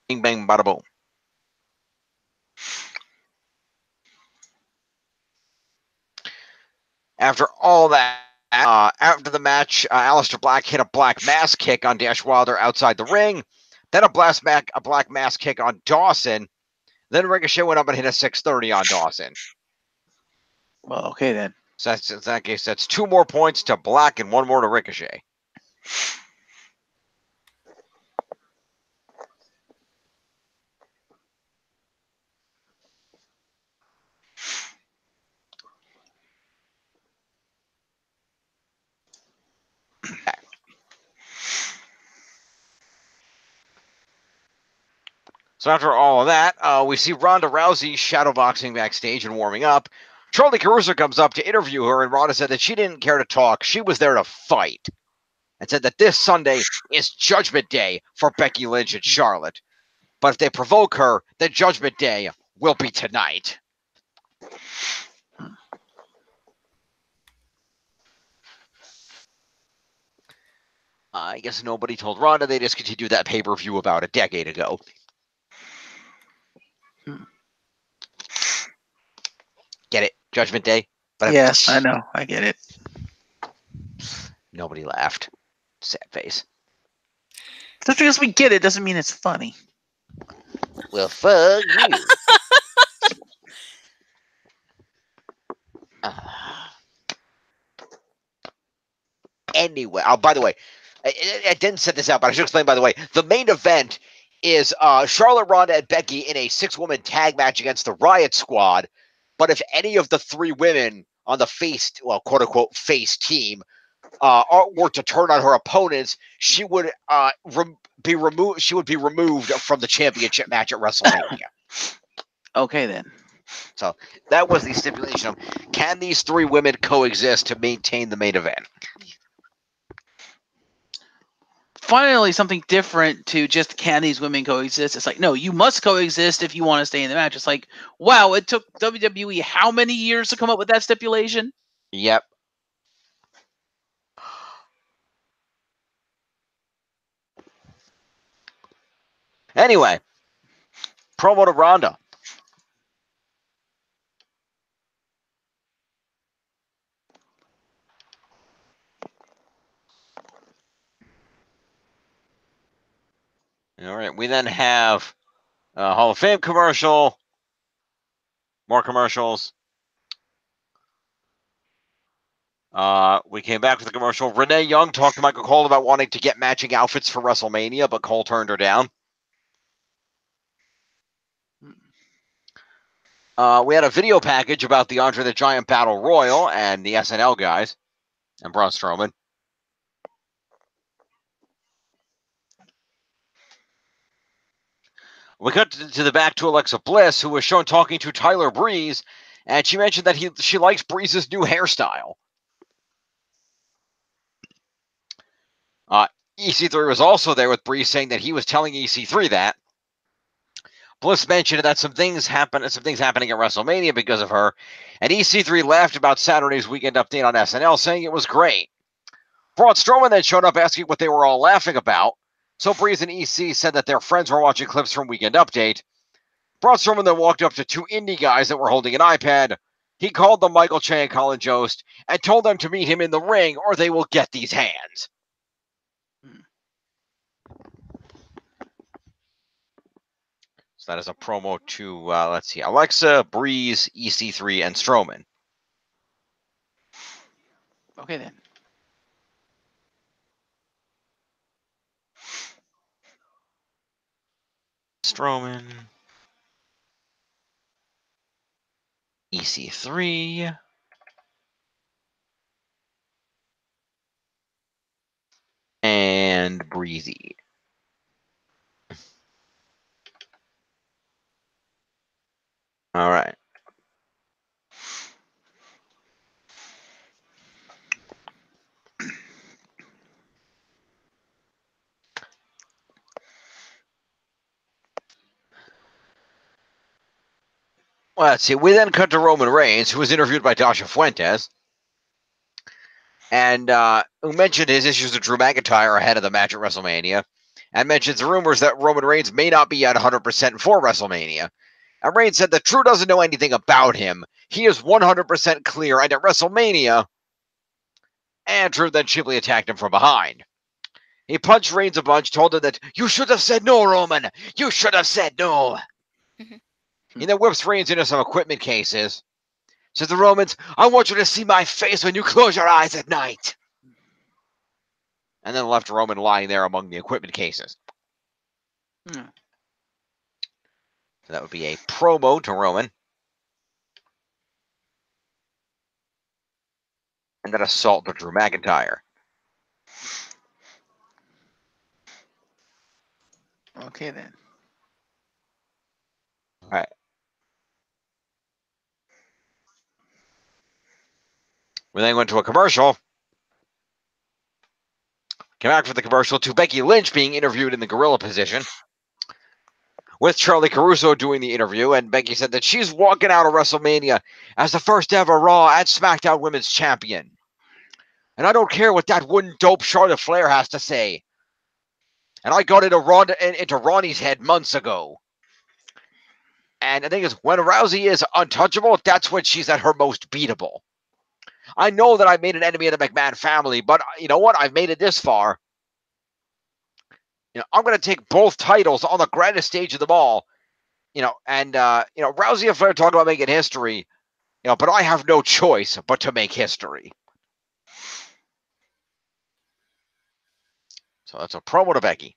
Bing, bang, bada, boom. After all that, after the match, Aleister Black hit a black mass kick on Dash Wilder outside the ring. Then a black mass kick on Dawson. Then Ricochet went up and hit a 630 on Dawson. Well, okay then. So that's, in that case, that's 2 more points to Black and 1 more to Ricochet. So after all of that, we see Ronda Rousey shadowboxing backstage and warming up. Charlie Caruso comes up to interview her, and Ronda said that she didn't care to talk. She was there to fight. And said that this Sunday is Judgment Day for Becky Lynch and Charlotte. But if they provoke her, then Judgment Day will be tonight. I guess nobody told Ronda. They discontinued that pay-per-view about a decade ago. Get it? Judgment Day? But Yes, I know. I get it. Nobody laughed. Sad face. Just because we get it doesn't mean it's funny. Well, fuck you. Anyway, by the way, I didn't set this out, but I should explain, by the way. The main event is Charlotte, Ronda, and Becky in a 6-woman tag match against the Riot Squad. But if any of the 3 women on the face, well, quote-unquote, face team were to turn on her opponents, she would be removed. She would be removed from the championship match at WrestleMania. Okay then. So that was the stipulation of, can these 3 women coexist to maintain the main event? Finally, something different to just can these women coexist? It's like, no, you must coexist if you want to stay in the match. It's like, wow, it took WWE how many years to come up with that stipulation? Yep. Anyway, promo to Ronda. All right, we then have a Hall of Fame commercial, more commercials. We came back with the commercial. Renee Young talked to Michael Cole about wanting to get matching outfits for WrestleMania, but Cole turned her down. We had a video package about the Andre the Giant Battle Royal and the SNL guys and Braun Strowman. We cut to the back to Alexa Bliss, who was shown talking to Tyler Breeze, and she mentioned that she likes Breeze's new hairstyle. EC3 was also there with Breeze, saying that he was telling EC3 that. Bliss mentioned that some things happening at WrestleMania because of her, and EC3 laughed about Saturday's Weekend Update on SNL, saying it was great. Braun Strowman then showed up asking what they were all laughing about. So Breeze and EC said that their friends were watching clips from Weekend Update. Braun Strowman then walked up to 2 indie guys that were holding an iPad. He called them Michael Che and Colin Jost and told them to meet him in the ring or they will get these hands. So that is a promo to, let's see, Alexa, Breeze, EC3, and Strowman. Okay then. against Roman. EC3. And Breezy. All right. Well, let's see. We then cut to Roman Reigns, who was interviewed by Dasha Fuentes, and who mentioned his issues with Drew McIntyre ahead of the match at WrestleMania, and mentions rumors that Roman Reigns may not be at 100% for WrestleMania. And Reigns said that Drew doesn't know anything about him. He is 100% clear, and at WrestleMania, and Drew then cheaply attacked him from behind. He punched Reigns a bunch, told him that, "You should have said no, Roman! You should have said no!" He then whips Reigns into some equipment cases. Says the Romans, "I want you to see my face when you close your eyes at night." And then left Roman lying there among the equipment cases. So that would be a promo to Roman. And then assault to Drew McIntyre. Okay, then. All right. We then went to a commercial. Came back from the commercial to Becky Lynch being interviewed in the gorilla position, with Charlie Caruso doing the interview, and Becky said that she's walking out of WrestleMania as the first ever Raw and SmackDown Women's Champion. And I don't care what that wooden dope Charlotte Flair has to say. And I got into Ronnie's head months ago. And the thing is, when Rousey is untouchable, that's when she's at her most beatable. I know that I made an enemy of the McMahon family, but you know what? I've made it this far. I'm going to take both titles on the grandest stage of them all. And Rousey and Flair talk about making history, but I have no choice but to make history. So that's a promo to Becky.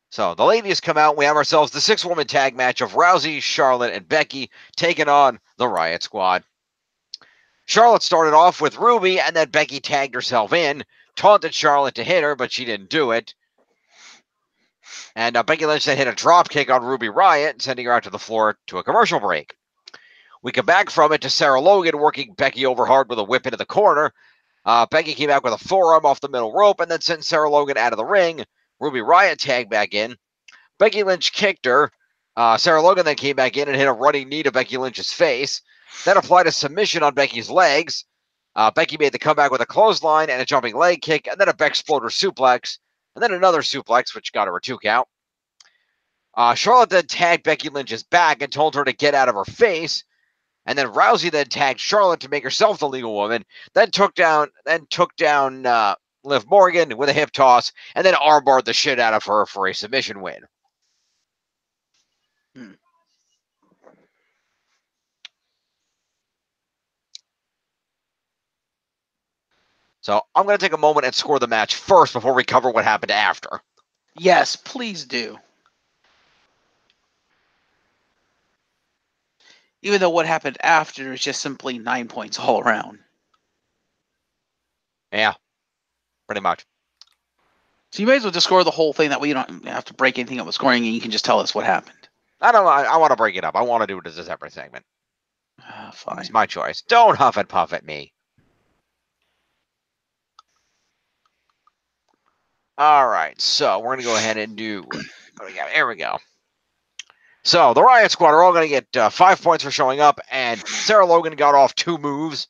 So the ladies come out. We have ourselves the 6-woman tag match of Rousey, Charlotte, and Becky taking on the Riot Squad. Charlotte started off with Ruby, and then Becky tagged herself in, taunted Charlotte to hit her, but she didn't do it. And Becky Lynch then hit a drop kick on Ruby Riott, sending her out to the floor to a commercial break. We come back from it to Sarah Logan working Becky over hard with a whip into the corner. Becky came back with a forearm off the middle rope and then sent Sarah Logan out of the ring. Ruby Riott tagged back in. Becky Lynch kicked her. Sarah Logan then came back in and hit a running knee to Becky Lynch's face. Then applied a submission on Becky's legs. Becky made the comeback with a clothesline and a jumping leg kick, and then a Bexploder suplex, and then another suplex, which got her a 2 count. Charlotte then tagged Becky Lynch's back and told her to get out of her face. And then Rousey then tagged Charlotte to make herself the legal woman. Then took down Liv Morgan with a hip toss, and then armbarred the shit out of her for a submission win. So I'm going to take a moment and score the match first before we cover what happened after. Yes, please do. Even though what happened after is just simply 9 points all around. Yeah, pretty much. So you may as well just score the whole thing. That way you don't have to break anything up with scoring, and you can just tell us what happened. I want to break it up. I want to do it as a separate segment. Fine. It's my choice. Don't huff and puff at me. All right, so we're going to go ahead and do... There we go. So the Riot Squad are all going to get 5 points for showing up, and Sarah Logan got off 2 moves,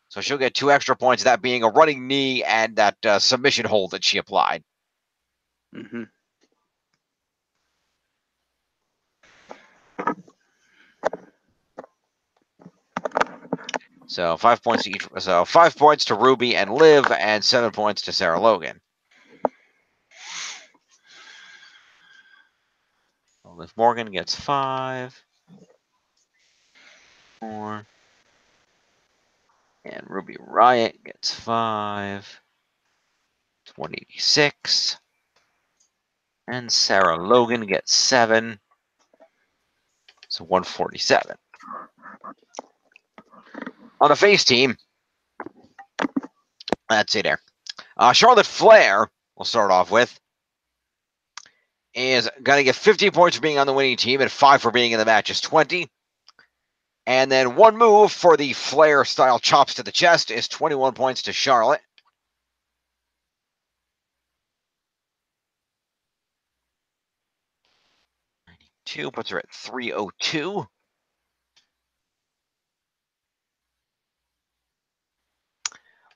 so she'll get 2 extra points, that being a running knee and that submission hold that she applied. Mm-hmm. So 5 points to each. So 5 points to Ruby and Liv, and 7 points to Sarah Logan. Liv Morgan gets 5. 4. And Ruby Riot gets 5. 186. And Sarah Logan gets 7. So 147. On the face team, let's see there. Charlotte Flair, we'll start off with, is going to get 50 points for being on the winning team and 5 for being in the match is 20. And then 1 move for the Flair style chops to the chest is 21 points to Charlotte. Two puts her at 302.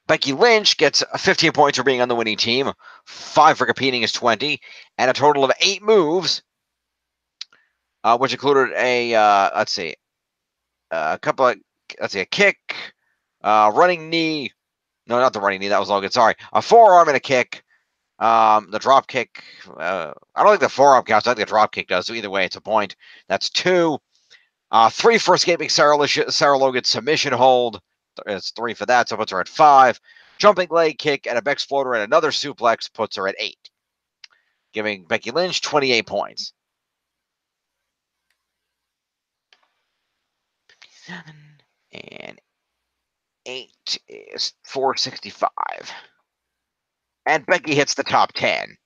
Becky Lynch gets 15 points for being on the winning team, 5 for competing is 20, and a total of 8 moves, which included a a kick, running knee. No, not the running knee. That was Logan. Sorry, a forearm and a kick. The drop kick. I don't think the forearm counts. I think the drop kick does. So either way, it's a point. That's 2. 3 for escaping Sarah Logan's submission hold. It's 3 for that, so puts her at 5. Jumping leg kick and a Bex floater and another suplex puts her at 8, giving Becky Lynch 28 points. 7 and 8 is 465. And Becky hits the top 10.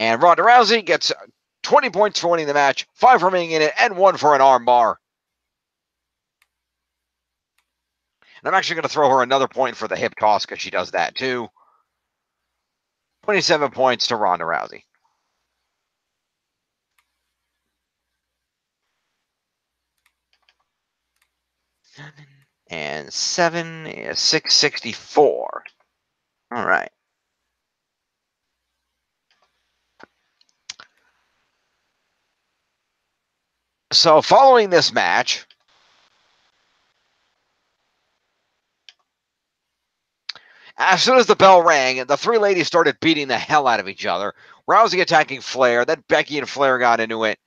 And Ronda Rousey gets 20 points for winning the match, 5 for being in it, and 1 for an armbar. And I'm actually going to throw her another point for the hip toss because she does that too. 27 points to Ronda Rousey. And 7 is 664. All right. So following this match, as soon as the bell rang, the 3 ladies started beating the hell out of each other. Rousey attacking Flair, then Becky and Flair got into it.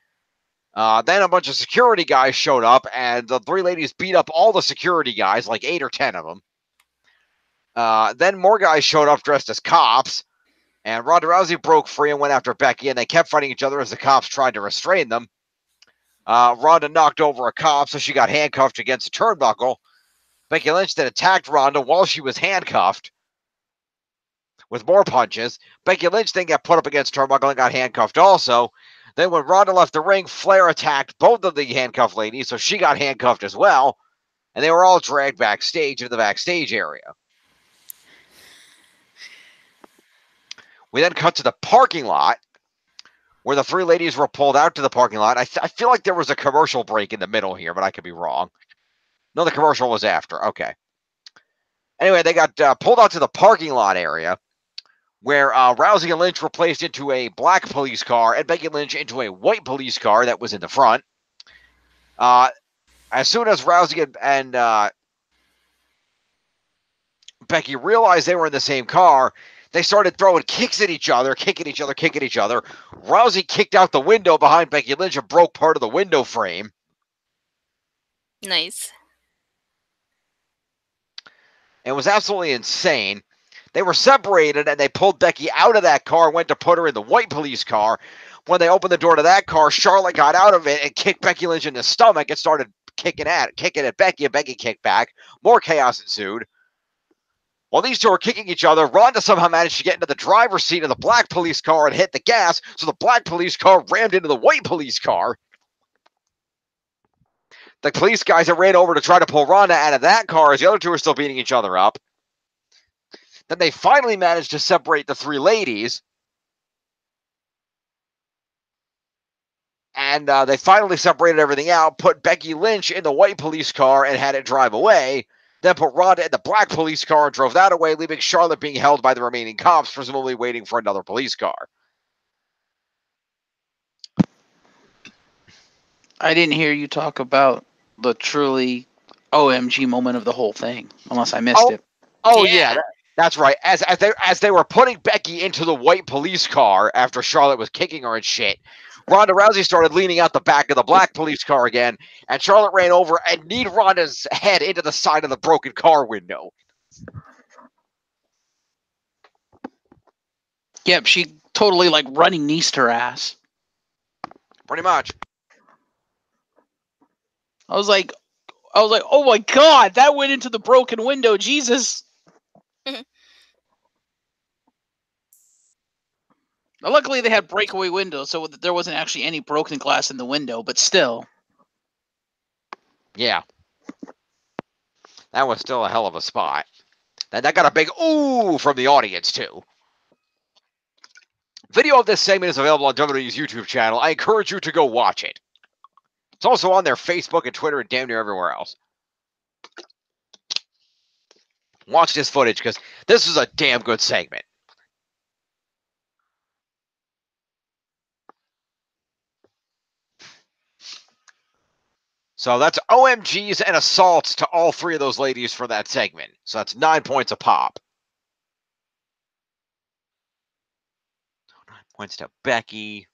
Then a bunch of security guys showed up, and the 3 ladies beat up all the security guys, like 8 or 10 of them. Then more guys showed up dressed as cops, and Ronda Rousey broke free and went after Becky, and they kept fighting each other as the cops tried to restrain them. Ronda knocked over a cop, so she got handcuffed against a turnbuckle. Becky Lynch then attacked Ronda while she was handcuffed with more punches. Becky Lynch then got put up against turnbuckle and got handcuffed also. Then when Ronda left the ring, Flair attacked both of the handcuffed ladies, so she got handcuffed as well. And they were all dragged backstage into the backstage area. We then cut to the parking lot, where the 3 ladies were pulled out to the parking lot. I feel like there was a commercial break in the middle here, but I could be wrong. No, the commercial was after. Okay. Anyway, they got pulled out to the parking lot area, where Rousey and Lynch were placed into a black police car and Becky Lynch into a white police car that was in the front. As soon as Rousey and Becky realized they were in the same car, they started throwing kicks at each other, kicking each other. Rousey kicked out the window behind Becky Lynch and broke part of the window frame. Nice. It was absolutely insane. They were separated, and they pulled Becky out of that car, went to put her in the white police car. When they opened the door to that car, Charlotte got out of it and kicked Becky Lynch in the stomach and started kicking at Becky, and Becky kicked back. More chaos ensued. While these 2 were kicking each other, Ronda somehow managed to get into the driver's seat of the black police car and hit the gas, so the black police car rammed into the white police car. The police guys that ran over to try to pull Ronda out of that car as the other 2 were still beating each other up. Then they finally managed to separate the 3 ladies. And they finally separated everything out, put Becky Lynch in the white police car and had it drive away. Then put Ronda in the black police car and drove that away, leaving Charlotte being held by the remaining cops, presumably waiting for another police car. I didn't hear you talk about the truly OMG moment of the whole thing, unless I missed it. Oh, Yeah. yeah, that's right. As they were putting Becky into the white police car after Charlotte was kicking her and shit, Ronda Rousey started leaning out the back of the black police car again, and Charlotte ran over and kneed Ronda's head into the side of the broken car window. Yep, she totally like running kneeced her ass. Pretty much. I was like, oh my god, that went into the broken window, Jesus. Luckily, they had breakaway windows, so there wasn't actually any broken glass in the window, but still. Yeah. That was still a hell of a spot. And that got a big ooh from the audience, too. Video of this segment is available on WWE's YouTube channel. I encourage you to go watch it. It's also on their Facebook and Twitter and damn near everywhere else. Watch this footage because this is a damn good segment. So that's OMGs and assaults to all three of those ladies for that segment. So that's 9 points a pop. 9 points to Becky.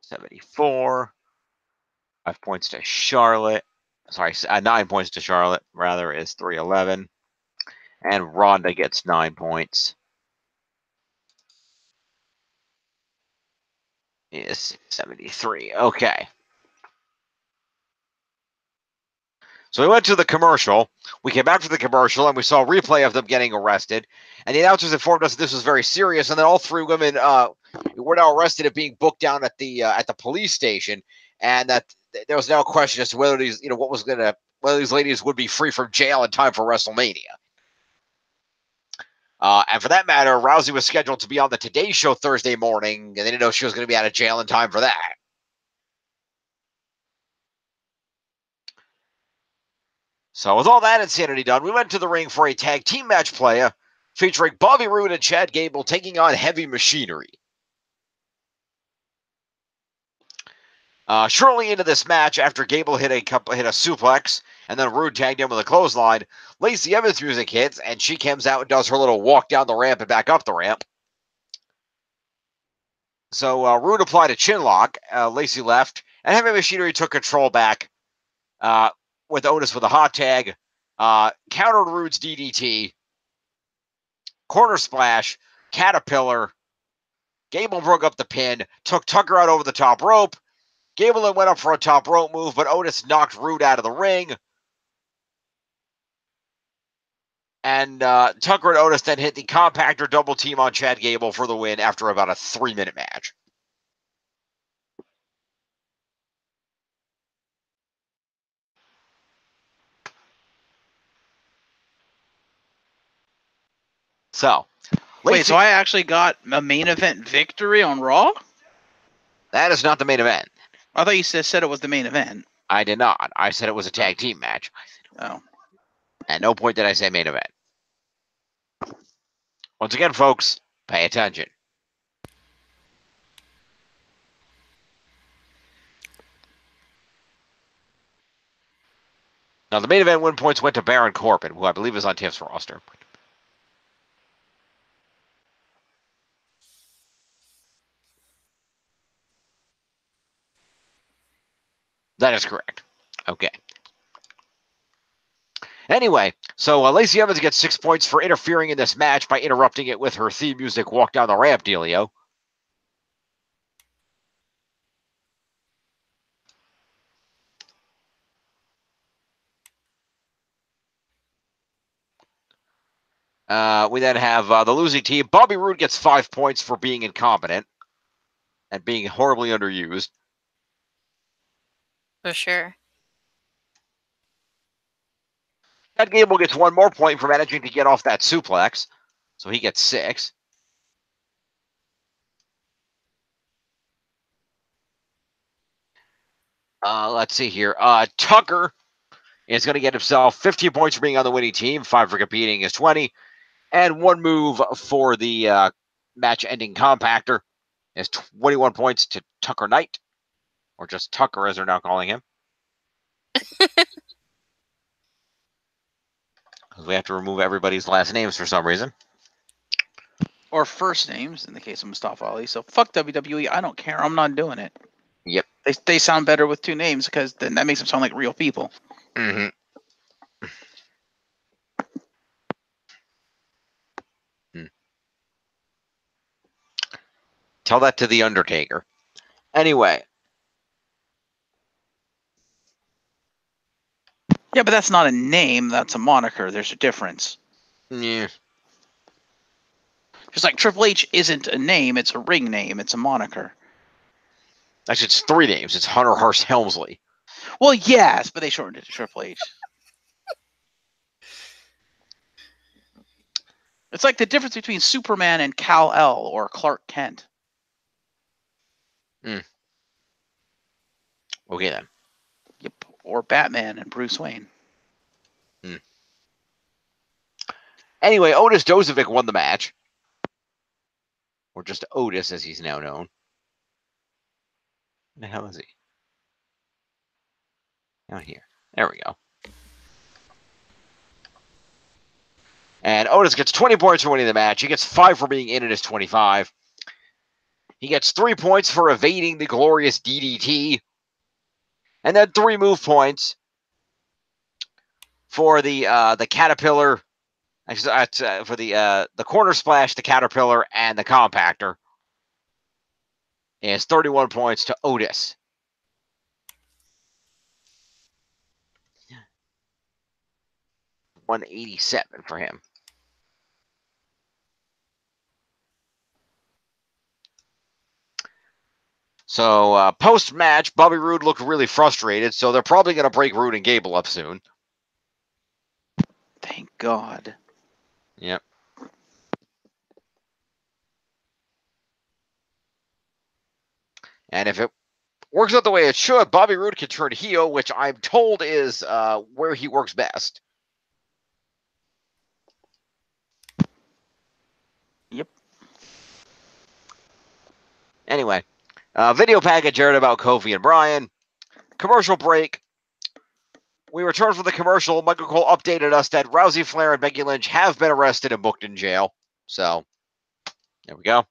74. 5 points to Charlotte. Sorry, 9 points to Charlotte, rather, is 311. And Ronda gets 9 points. Is 73. Okay. So we went to the commercial. We came back from the commercial, and we saw a replay of them getting arrested. And the announcers informed us that this was very serious, and that all three women were now arrested at being booked down at the police station, and that there was now a question as to whether these, whether these ladies would be free from jail in time for WrestleMania. And for that matter, Rousey was scheduled to be on the Today Show Thursday morning, and they didn't know she was going to be out of jail in time for that. So with all that insanity done, we went to the ring for a tag team match play featuring Bobby Roode and Chad Gable taking on Heavy Machinery. Shortly into this match, after Gable hit a suplex, and then Roode tagged in with a clothesline, Lacey Evans' music hits, and she comes out and does her little walk down the ramp and back up the ramp. So Roode applied a chin lock, Lacey left, and Heavy Machinery took control back with Otis with a hot tag, countered Roode's DDT, corner splash, caterpillar. Gable broke up the pin, took Tucker out over the top rope. Gable then went up for a top rope move, but Otis knocked Roode out of the ring. And Tucker and Otis then hit the compactor double team on Chad Gable for the win after about a 3-minute match. So, Wait, so I actually got a main event victory on Raw? That is not the main event. I thought you said it was the main event. I did not. I said it was a tag team match. Oh. At no point did I say main event. Once again, folks, pay attention. Now, the main event win points went to Baron Corbin, who I believe is on Tiff's roster. That is correct. Okay. Anyway, so Lacey Evans gets 6 points for interfering in this match by interrupting it with her theme music walk down the ramp dealio. We then have the losing team. Bobby Roode gets 5 points for being incompetent and being horribly underused. For sure. Chad Gable gets 1 more point for managing to get off that suplex, so he gets 6. Let's see here. Tucker is going to get himself 15 points for being on the winning team, 5 for competing is 20, and 1 move for the match-ending compactor is 21 points to Tucker Knight, or just Tucker as they're now calling him. We have to remove everybody's last names for some reason. Or first names in the case of Mustafa Ali. So fuck WWE. I don't care. I'm not doing it. Yep. They sound better with 2 names because then that makes them sound like real people. Mm-hmm. Tell that to The Undertaker. Anyway. Yeah, but that's not a name. That's a moniker. There's a difference. Yeah. Just like Triple H isn't a name. It's a ring name. It's a moniker. Actually, it's 3 names. It's Hunter Hearst Helmsley. Well, yes, but they shortened it to Triple H. It's like the difference between Superman and Kal-El or Clark Kent. Okay, then. Yep. Or Batman and Bruce Wayne. Anyway, Otis Dozovic won the match. Or just Otis, as he's now known. Where the hell is he? Down here. There we go. And Otis gets 20 points for winning the match. He gets 5 for being in at his 25. He gets 3 points for evading the glorious DDT. And then 3 move points for the Caterpillar. For the corner splash, the Caterpillar, and the Compactor. He has 31 points to Otis. $187 for him. So, post-match, Bobby Roode looked really frustrated, so they're probably going to break Roode and Gable up soon. Thank God. Yep. And if it works out the way it should, Bobby Roode can turn heel, which I'm told is where he works best. Yep. Anyway, video package aired about Kofi and Bryan. Commercial break. We returned from the commercial. Michael Cole updated us that Rousey, Flair, and Becky Lynch have been arrested and booked in jail. So, there we go.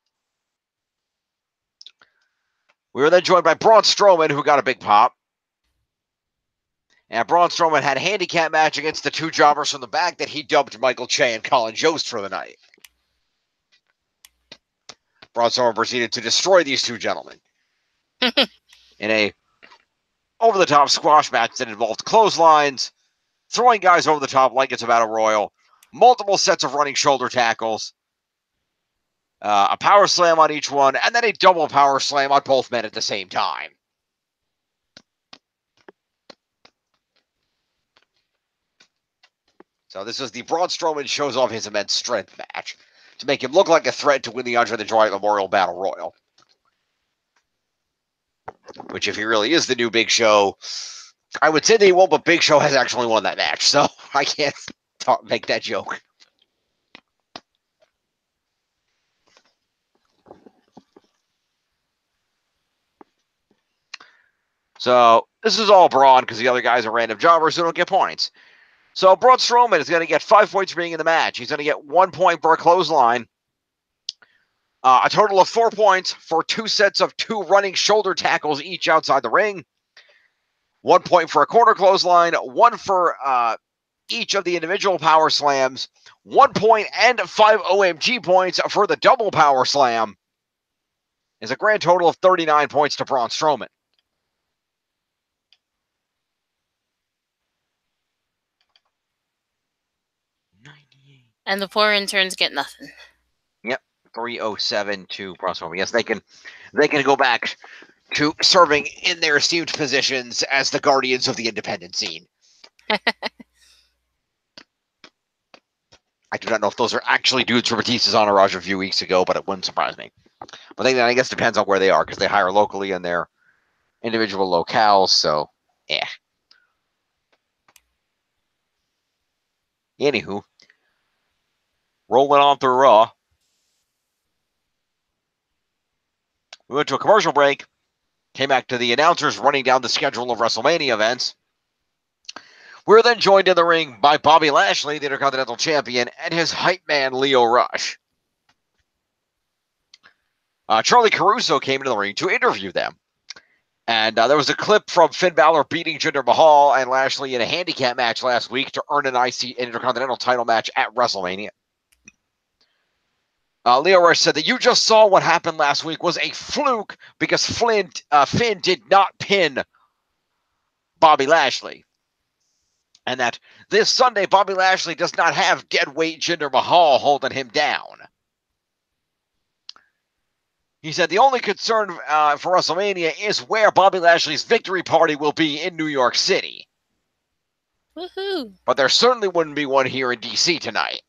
We were then joined by Braun Strowman, who got a big pop. And Braun Strowman had a handicap match against the 2 jobbers from the back that he dubbed Michael Che and Colin Jost for the night. Braun Strowman proceeded to destroy these 2 gentlemen in a over-the-top squash match that involved clotheslines, throwing guys over the top like it's a battle royal, multiple sets of running shoulder tackles, a power slam on each one, and then a double power slam on both men at the same time. So this is the Braun Strowman shows off his immense strength match to make him look like a threat to win the Andre the Giant Memorial Battle Royal. Which, if he really is the new Big Show, I would say that he won't, but Big Show has actually won that match, so I can't make that joke. So this is all Braun because the other guys are random jobbers who don't get points. So Braun Strowman is going to get 5 points for being in the match. He's going to get 1 point for a clothesline. A total of 4 points for 2 sets of 2 running shoulder tackles each outside the ring. 1 point for a corner clothesline. 1 for each of the individual power slams. 1 point and 5 OMG points for the double power slam. Is a grand total of 39 points to Braun Strowman. And the poor interns get nothing. Yep, 307 to Braun Strowman. Yes, they can go back to serving in their esteemed positions as the guardians of the independent scene. I do not know if those are actually dudes from Batista's entourage a few weeks ago, but it wouldn't surprise me. But then I guess it depends on where they are, because they hire locally in their individual locales, so, yeah. Anywho, rolling on through Raw. We went to a commercial break, came back to the announcers running down the schedule of WrestleMania events. We were then joined in the ring by Bobby Lashley, the Intercontinental Champion, and his hype man, Lio Rush. Charlie Caruso came into the ring to interview them. And there was a clip from Finn Balor beating Jinder Mahal and Lashley in a handicap match last week to earn an IC Intercontinental title match at WrestleMania. Leo Rush said that you just saw what happened last week was a fluke because Finn did not pin Bobby Lashley. And that this Sunday, Bobby Lashley does not have deadweight Jinder Mahal holding him down. He said the only concern for WrestleMania is where Bobby Lashley's victory party will be in New York City. Woohoo! But there certainly wouldn't be one here in DC tonight.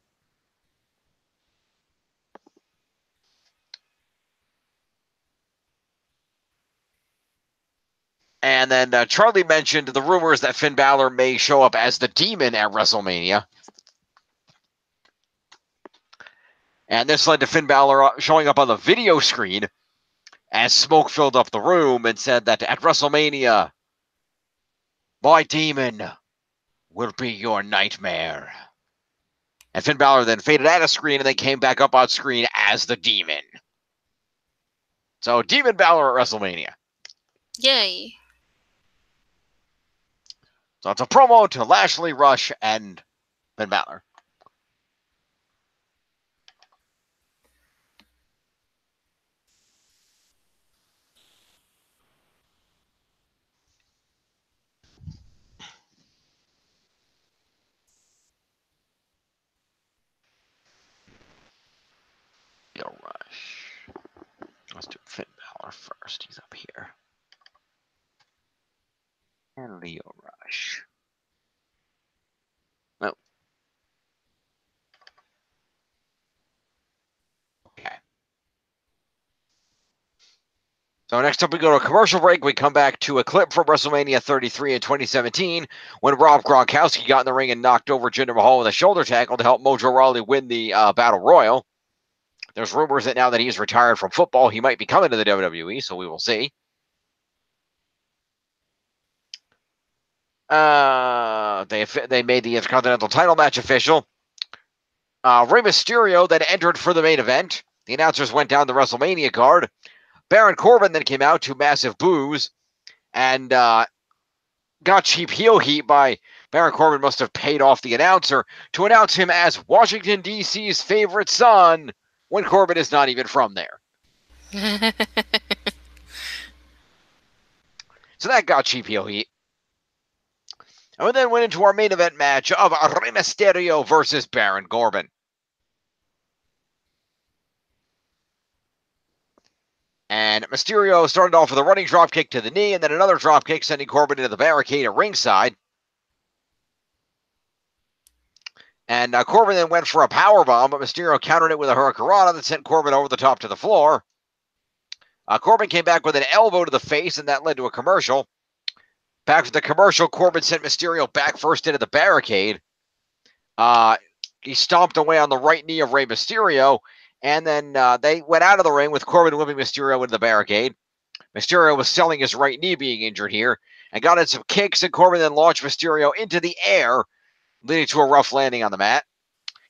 And then Charlie mentioned the rumors that Finn Balor may show up as the Demon at WrestleMania. And this led to Finn Balor showing up on the video screen as smoke filled up the room and said that at WrestleMania, my demon will be your nightmare. And Finn Balor then faded out of screen and then came back up on screen as the Demon. So Demon Balor at WrestleMania. Yay. So it's a promo to Lashley, Rush, and Finn Balor. Rush. Let's do Finn Balor first. He's up here. And Leo Rush. Oh. Okay. So next up we go to a commercial break. We come back to a clip from WrestleMania 33 in 2017 when Rob Gronkowski got in the ring and knocked over Jinder Mahal with a shoulder tackle to help Mojo Rawley win the Battle Royal. There's rumors that now that he's retired from football, he might be coming to the WWE, so we will see. They made the Intercontinental title match official. Rey Mysterio then entered for the main event. The announcers went down the WrestleMania card. Baron Corbin then came out to massive boos and got cheap heel heat by Baron Corbin. Must have paid off the announcer to announce him as Washington, D.C.'s favorite son when Corbin is not even from there. So that got cheap heel heat. And we then went into our main event match of Rey Mysterio versus Baron Corbin. And Mysterio started off with a running dropkick to the knee and then another dropkick sending Corbin into the barricade at ringside. And Corbin then went for a powerbomb, but Mysterio countered it with a hurricanrana that sent Corbin over the top to the floor. Corbin came back with an elbow to the face, and that led to a commercial. Back to the commercial, Corbin sent Mysterio back first into the barricade. He stomped away on the right knee of Rey Mysterio, and then they went out of the ring with Corbin whipping Mysterio into the barricade. Mysterio was selling his right knee being injured here, and got in some kicks, and Corbin then launched Mysterio into the air, leading to a rough landing on the mat.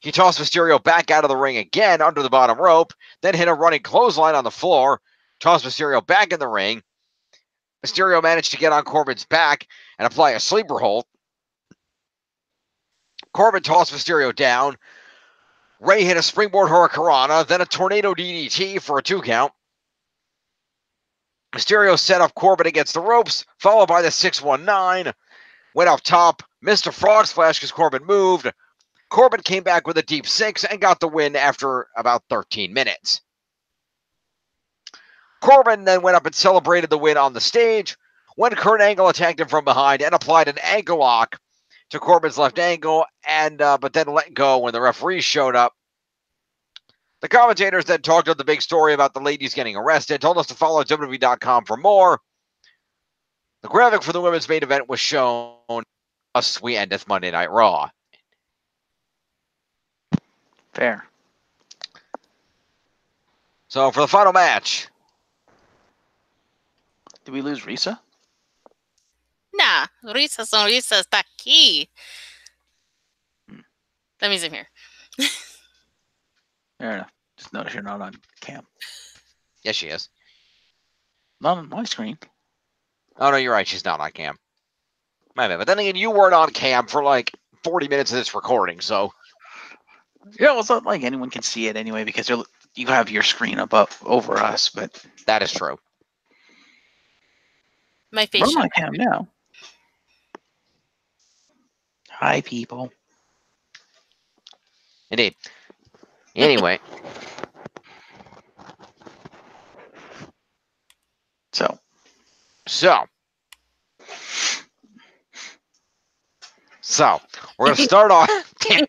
He tossed Mysterio back out of the ring again under the bottom rope, then hit a running clothesline on the floor, tossed Mysterio back in the ring. Mysterio managed to get on Corbin's back and apply a sleeper hold. Corbin tossed Mysterio down. Rey hit a springboard hurricanrana, then a tornado DDT for a 2 count. Mysterio set up Corbin against the ropes, followed by the 619. Went up top, missed a frog splash because Corbin moved. Corbin came back with a deep 6 and got the win after about 13 minutes. Corbin then went up and celebrated the win on the stage when Kurt Angle attacked him from behind and applied an ankle lock to Corbin's left ankle, and but then let go when the referees showed up. The commentators then talked about the big story about the ladies getting arrested, told us to follow WWE.com for more. The graphic for the women's main event was shown. Thus, we endeth Monday Night Raw. Fair. So for the final match, Did we lose Risa? Nah, Risa Sonrisa está aquí. That means I'm here. Fair enough. Just notice you're not on cam. Yes, she is. Not on my screen. Oh, no, you're right. She's not on cam. My bad. But then again, you weren't on cam for like 40 minutes of this recording, so. Yeah, well, it's not like anyone can see it anyway because you have your screen above over us. But That is true. My we're face on shot. cam now. Hi, people. Indeed. Anyway. So, we're going to start off. Damn.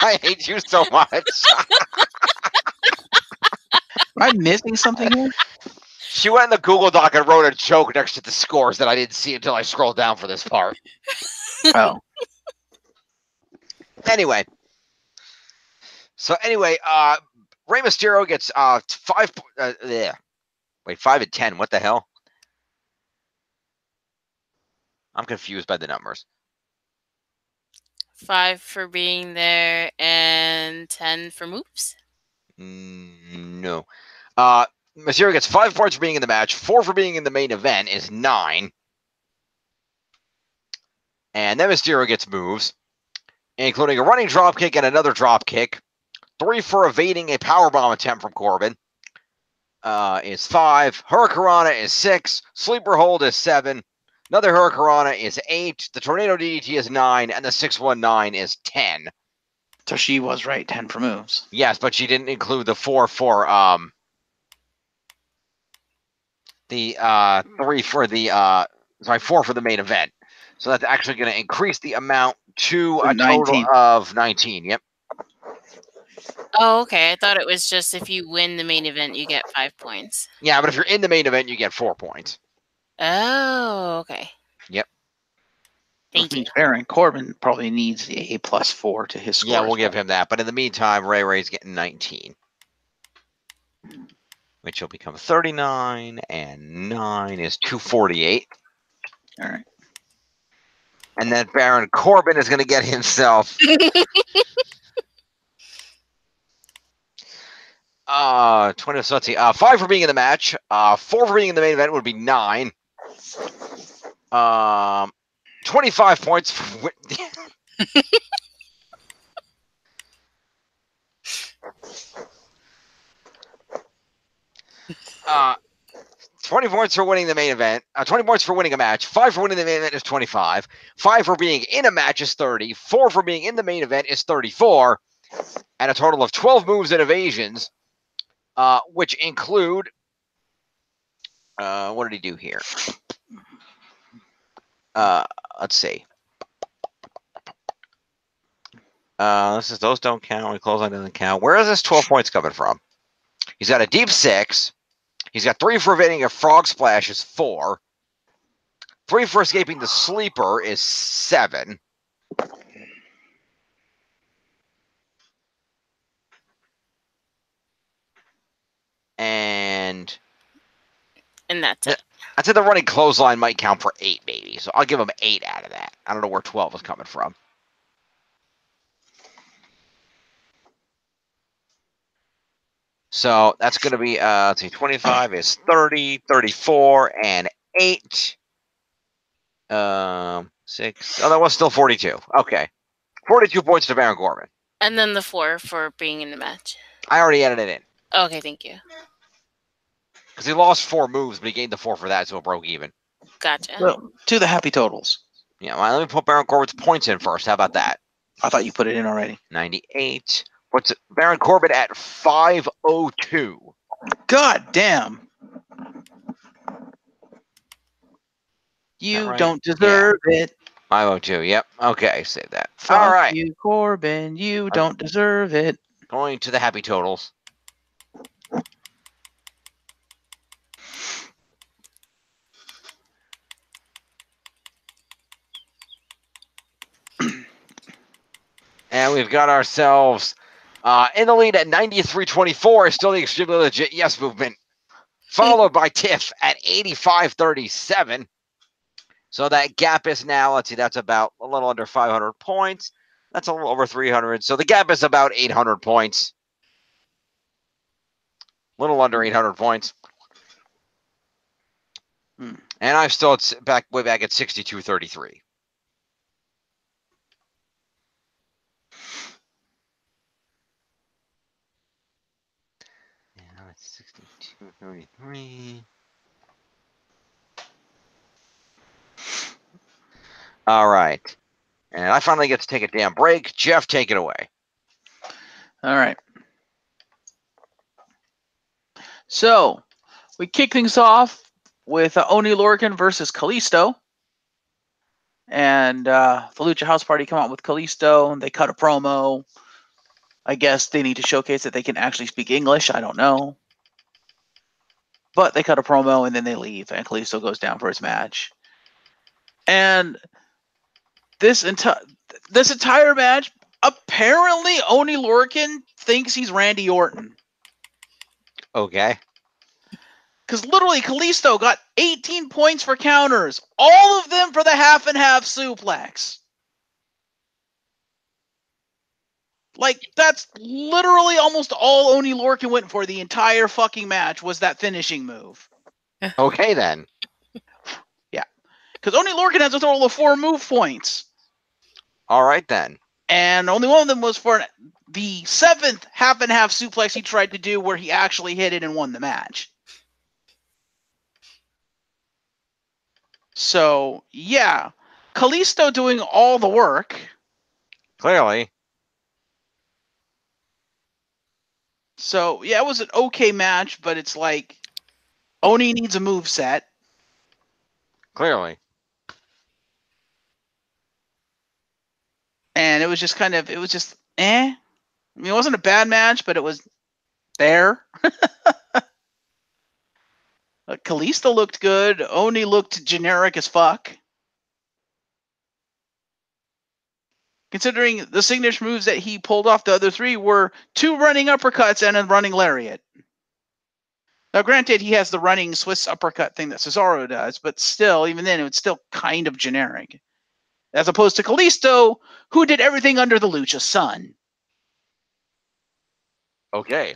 I hate you so much. am I missing something here? She went in the Google Doc and wrote a joke next to the scores that I didn't see until I scrolled down for this part. Oh, Anyway. Rey Mysterio gets 5. Wait, 5 and 10. What the hell? I'm confused by the numbers. 5 for being there and 10 for moves. No. Mysterio gets 5 points for being in the match. 4 for being in the main event is 9. And then Mysterio gets moves, including a running drop kick and another drop kick. 3 for evading a powerbomb attempt from Corbin is 5. Hurricanrana is 6. Sleeper hold is 7. Another Hurricanrana is 8. The Tornado DDT is 9. And the 619 is 10. so she was right. 10 for moves. Yes, but she didn't include the 4 for the 3 for the 4 for the main event. So that's actually going to increase the amount to a 19. total of 19. Yep. Oh, okay. I thought it was just if you win the main event, you get 5 points. Yeah, but if you're in the main event, you get 4 points. Oh, okay. Yep. Thank you. Baron Corbin probably needs the A+4 to his score. Yeah, we'll give him that. But in the meantime, Ray's getting 19. Which will become 39, and 9 is 248. All right. And then Baron Corbin is going to get himself 20. So let's see. 5 for being in the match. 4 for being in the main event would be 9. 25 points for 20 points for winning the main event. 20 points for winning a match. 5 for winning the main event is 25. 5 for being in a match is 30. 4 for being in the main event is 34. And a total of 12 moves and evasions, which include. What did he do here? Let's see. Those don't count. We close on doesn't count. Where is this 12 points coming from? He's got a deep 6. He's got 3 for evading a frog splash is 4. 3 for escaping the sleeper is 7. And that's it. I'd say the running clothesline might count for 8, maybe. So I'll give him 8 out of that. I don't know where 12 is coming from. So that's going to be, let's see, 25 is 30, 34, and 8. 6. Oh, that was still 42. Okay. 42 points to Baron Corbin. And then the 4 for being in the match. I already added it in. Okay, thank you. Because he lost 4 moves, but he gained the 4 for that, so it broke even. Gotcha. Well, to the happy totals. Yeah, well, let me put Baron Corbin's points in first. How about that? I thought you put it in already. 98. What's Baron Corbin at 502? God damn. You right? don't deserve it. 502, yep. Okay, save that. Fuck All right. you, Corbin. You don't deserve it. Going to the happy totals. And we've got ourselves in the lead at 93-24 is still the extremely legit Yes Movement, followed by Tiff at 85-37. So that gap is now, let's see, that's about a little under 500 points. That's a little over 300. So the gap is about 800 points. little under 800 points. Hmm. And I'm still way back at 62.33. Yeah, it's 62.33. All right. And I finally get to take a damn break. Jeff, take it away. All right. So we kick things off with Oni Lorcan versus Kalisto. And the Lucha House Party come out with Kalisto. They cut a promo. I guess they need to showcase that they can actually speak English. I don't know. But they cut a promo and then they leave. And Kalisto goes down for his match. And this entire match, apparently Oni Lorcan thinks he's Randy Orton. Okay. Because literally, Kalisto got 18 points for counters. All of them for the half and half suplex. Like, that's literally almost all Oni Lorcan went for the entire fucking match was that finishing move. Okay, then. Yeah. Because Oni Lorcan has a total of 4 move points. All right, then. And only one of them was for the 7th half and half suplex he tried to do where he actually hit it and won the match. So, yeah. Kalisto doing all the work. Clearly. So, yeah, it was an okay match, but it's like Oni needs a move set. Clearly. And it was just eh. I mean, it wasn't a bad match, but it was there. Kalisto looked good. Oni looked generic as fuck. Considering the signature moves that he pulled off the other 3 were 2 running uppercuts and a running lariat. Now, granted, he has the running Swiss uppercut thing that Cesaro does, but still, even then, it was still kind of generic. As opposed to Kalisto, who did everything under the Lucha Sun. Okay.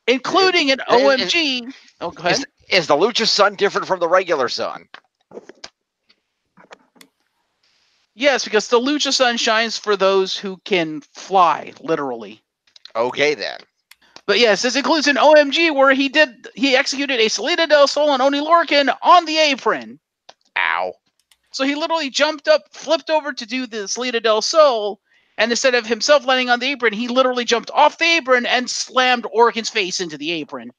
Including an OMG. Oh, go ahead. Is the Lucha Sun different from the regular Sun? Yes, because the Lucha Sun shines for those who can fly, literally. Okay, then. But yes, this includes an OMG where he executed a Salida del Sol on Oni Lorcan on the apron. Ow. So he literally jumped up, flipped over to do the Salida del Sol, and instead of himself landing on the apron, he literally jumped off the apron and slammed Orcan's face into the apron.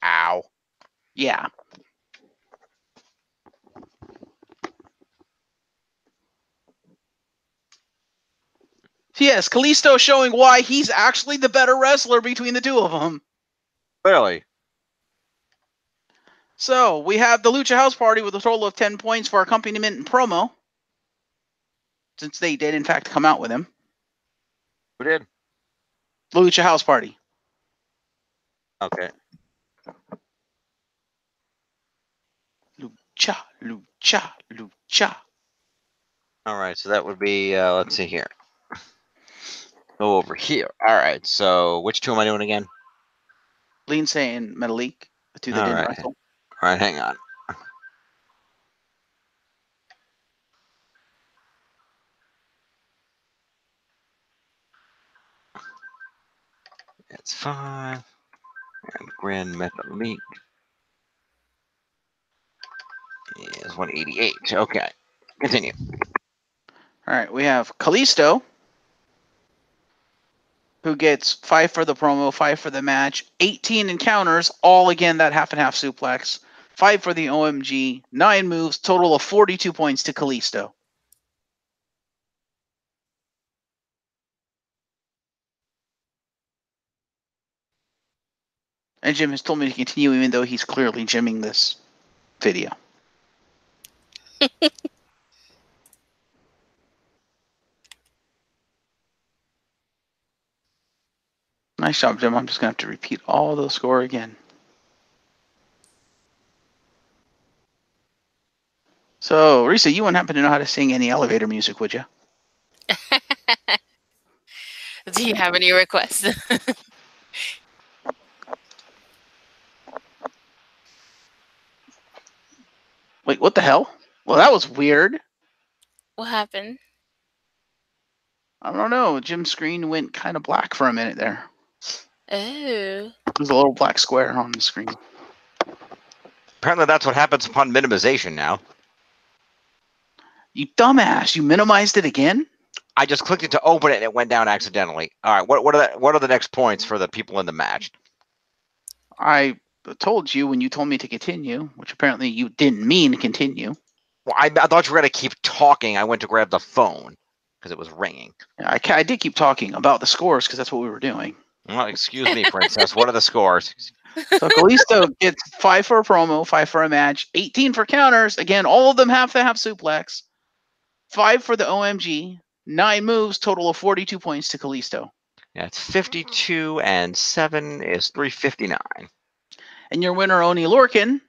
Ow. Yeah. Yes, Kalisto showing why he's actually the better wrestler between the 2 of them. Clearly. So, we have the Lucha House Party with a total of 10 points for accompaniment and promo. Since they did, in fact, come out with him. Who did? The Lucha House Party. Okay. Lucha, Lucha, Lucha. All right, so that would be, let's see here. Go over here. All right, so which 2 am I doing again? Lindsay and Metalik, the 2 that All didn't right. wrestle. All right, hang on. That's 5. And Grand Metalik is 188. Okay. Continue. All right, we have Kalisto, who gets 5 for the promo, 5 for the match, 18 encounters, all again that half and half suplex, 5 for the OMG, 9 moves, total of 42 points to Kalisto. And Jim has told me to continue even though he's clearly gymming this video. Nice job, Jim. I'm just going to have to repeat all the score again. So, Risa, you wouldn't happen to know how to sing any elevator music, would you? Do you have any requests? What the hell? Well, that was weird. What happened? I don't know. Jim's screen went kind of black for a minute there. Oh. There's a little black square on the screen. Apparently that's what happens upon minimization now. You dumbass! You minimized it again? I just clicked it to open it and it went down accidentally. All right, what are the next points for the people in the match? I told you when you told me to continue, which apparently you didn't mean to continue. Well, I thought you were going to keep talking. I went to grab the phone because it was ringing. I did keep talking about the scores because that's what we were doing. Well, excuse me, princess. What are the scores? So Kalisto gets 5 for a promo, 5 for a match, 18 for counters. Again, all of them have to have suplex. 5 for the OMG, 9 moves, total of 42 points to Kalisto. Yeah, it's 52 and 7 is 359. And your winner, Oni Lorcan,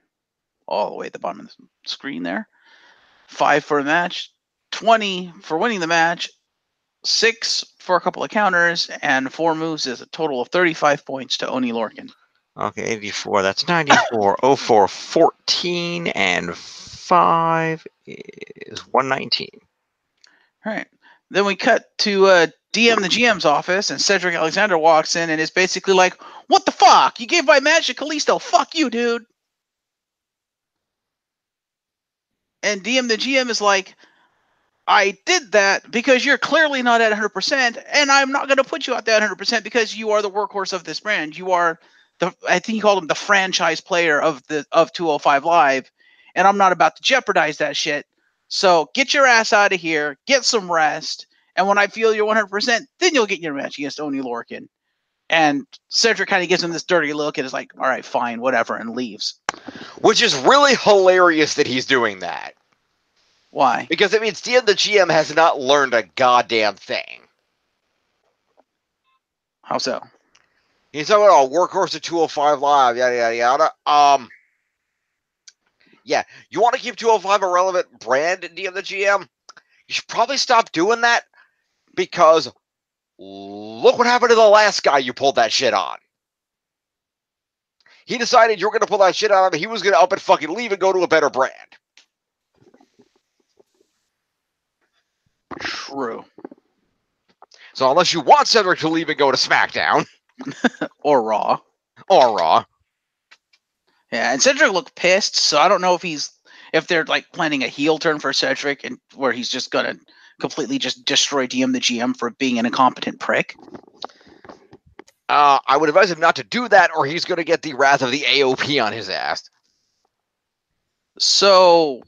all the way at the bottom of the screen there. 5 for a match, 20 for winning the match, 6 for a couple of counters, and 4 moves is a total of 35 points to Oni Lorcan. Okay, 84. That's 94. 04, 14, and 5 is 119. All right. Then we cut to DM the GM's office, and Cedric Alexander walks in and is basically like, "What the fuck? You gave my match to Kalisto. Fuck you, dude." And DM the GM is like, "I did that because you're clearly not at 100%, and I'm not going to put you out there at 100% because you are the workhorse of this brand. You are I think he called him the franchise player of 205 Live, and I'm not about to jeopardize that shit. So get your ass out of here, get some rest, and when I feel you're 100%, then you'll get your match against Oni Lorcan." And Cedric kind of gives him this dirty look and is like, "All right, fine, whatever," and leaves. Which is really hilarious that he's doing that. Why? Because it means the GM has not learned a goddamn thing. How so? He's talking about a workhorse at 205 Live, yada, yada, yada. Yeah, you want to keep 205 a relevant brand in DM the GM? You should probably stop doing that because look what happened to the last guy you pulled that shit on. He decided you were going to pull that shit on him. He was going to up and fucking leave and go to a better brand. True. So unless you want Cedric to leave and go to SmackDown Or Raw. or Raw, Yeah, and Cedric looked pissed, so I don't know if they're like planning a heel turn for Cedric and where he's just gonna completely just destroy DM the GM for being an incompetent prick. I would advise him not to do that, or he's going to get the wrath of the AOP on his ass. So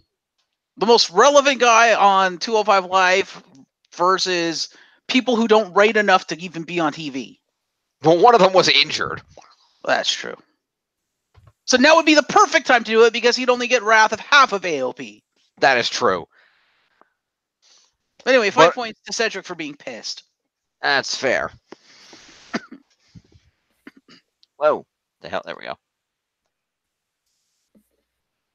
the most relevant guy on 205 Live versus people who don't rate enough to even be on TV. Well, one of them was injured. That's true. So now would be the perfect time to do it because he'd only get wrath of half of AOP. That is true. But anyway, 5 points to Cedric for being pissed. That's fair. Whoa. The hell? There we go.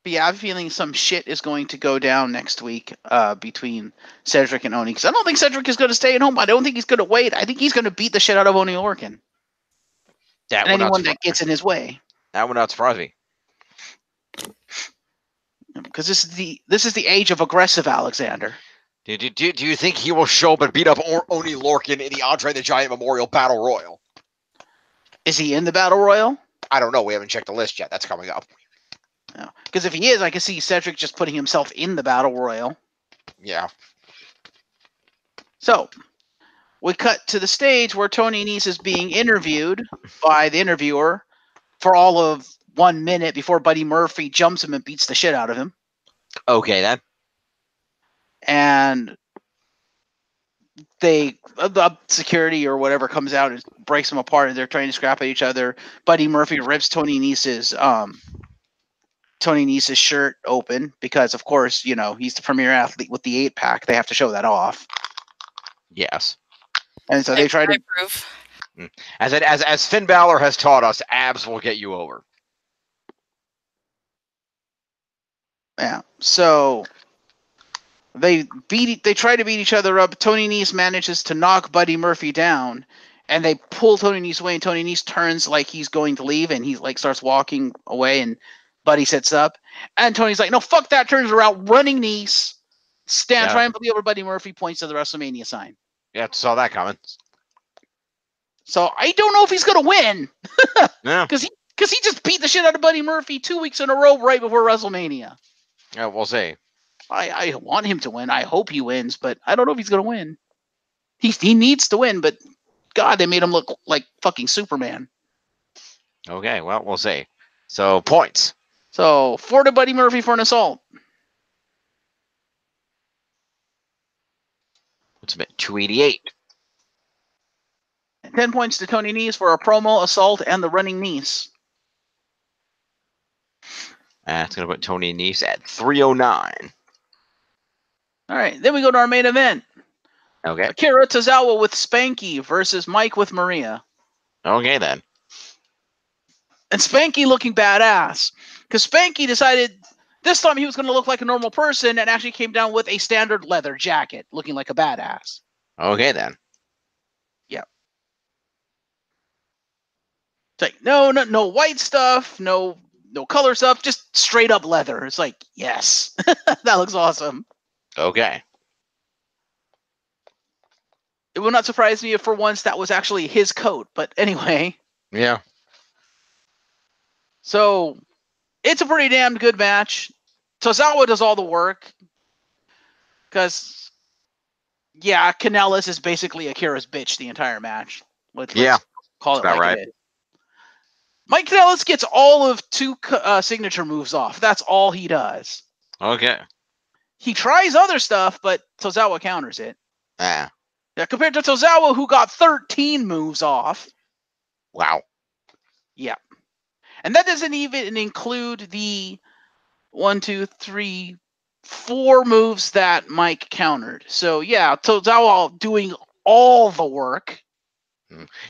But yeah, I have a feeling some shit is going to go down next week between Cedric and Oni. Because I don't think Cedric is going to stay at home. I don't think he's going to wait. I think he's going to beat the shit out of Oni Lorcan. That And anyone that gets in his way. That would not surprise me. Because this is the age of aggressive Alexander. Do you think he will show up and beat up Oni Lorcan in the Andre the Giant Memorial Battle Royal? Is he in the Battle Royal? I don't know. We haven't checked the list yet. That's coming up. No. Because if he is, I can see Cedric just putting himself in the Battle Royal. Yeah. So, we cut to the stage where Tony Nese is being interviewed by the interviewer for all of 1 minute before Buddy Murphy jumps him and beats the shit out of him. Okay, then. And the security or whatever comes out and breaks them apart, and they're trying to scrap at each other. Buddy Murphy rips Tony Nese's shirt open because, of course, you know, he's the premier athlete with the 8-pack. They have to show that off. Yes. And so they try to proof. As Finn Balor has taught us, abs will get you over. Yeah. So they try to beat each other up. Tony Nese manages to knock Buddy Murphy down, and they pull Tony Nese away, and Tony Nese turns like he's going to leave, and he like starts walking away, and Buddy sits up, and Tony's like, no, fuck that, turns around, running knees, trying to be over Buddy Murphy, points to the WrestleMania sign. Yeah, saw that coming. So I don't know if he's going to win. Yeah. Because he just beat the shit out of Buddy Murphy 2 weeks in a row right before WrestleMania. Yeah, we'll see. I want him to win. I hope he wins, but I don't know if he's going to win. He needs to win, but God, they made him look like fucking Superman. Okay, well, we'll see. So, points. So, 4 to Buddy Murphy for an assault. It's about 288. 10 points to Tony Nese for a promo, assault, and the running knees. That's going to put Tony Nese at 309. All right, then we go to our main event. Okay. Akira Tozawa with Spanky versus Mike with Maria. Okay, then. And Spanky looking badass. Because Spanky decided this time he was going to look like a normal person and actually came down with a standard leather jacket, looking like a badass. Okay, then. Yep. It's like, no white stuff, no color stuff, just straight up leather. It's like, yes, that looks awesome. Okay. It would not surprise me if for once that was actually his coat. But anyway. Yeah. So, it's a pretty damn good match. Tozawa does all the work. Because, yeah, Kanellis is basically Akira's bitch the entire match. Let's call it like right. it is. Mike Kanellis gets all of 2 signature moves off. That's all he does. Okay. He tries other stuff, but Tozawa counters it. Ah. Yeah, compared to Tozawa, who got 13 moves off. Wow. Yeah. And that doesn't even include the 1, 2, 3, 4 moves that Mike countered. So, yeah, Tozawa doing all the work.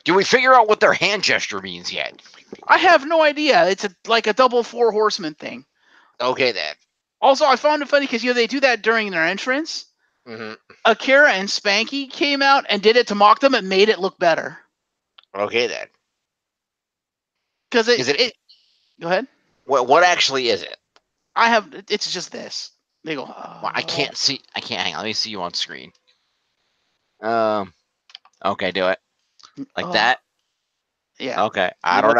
Do we figure out what their hand gesture means yet? I have no idea. It's like a double 4 horseman thing. Okay, then. Also, I found it funny because they do that during their entrance. Mm-hmm. Akira and Spanky came out and did it to mock them and made it look better. Okay, then. Because go ahead. What actually is it? It's just this. They go, Well, I can't see. Hang on. Let me see you on screen. Okay, do it. Like that? Yeah. Okay. I don't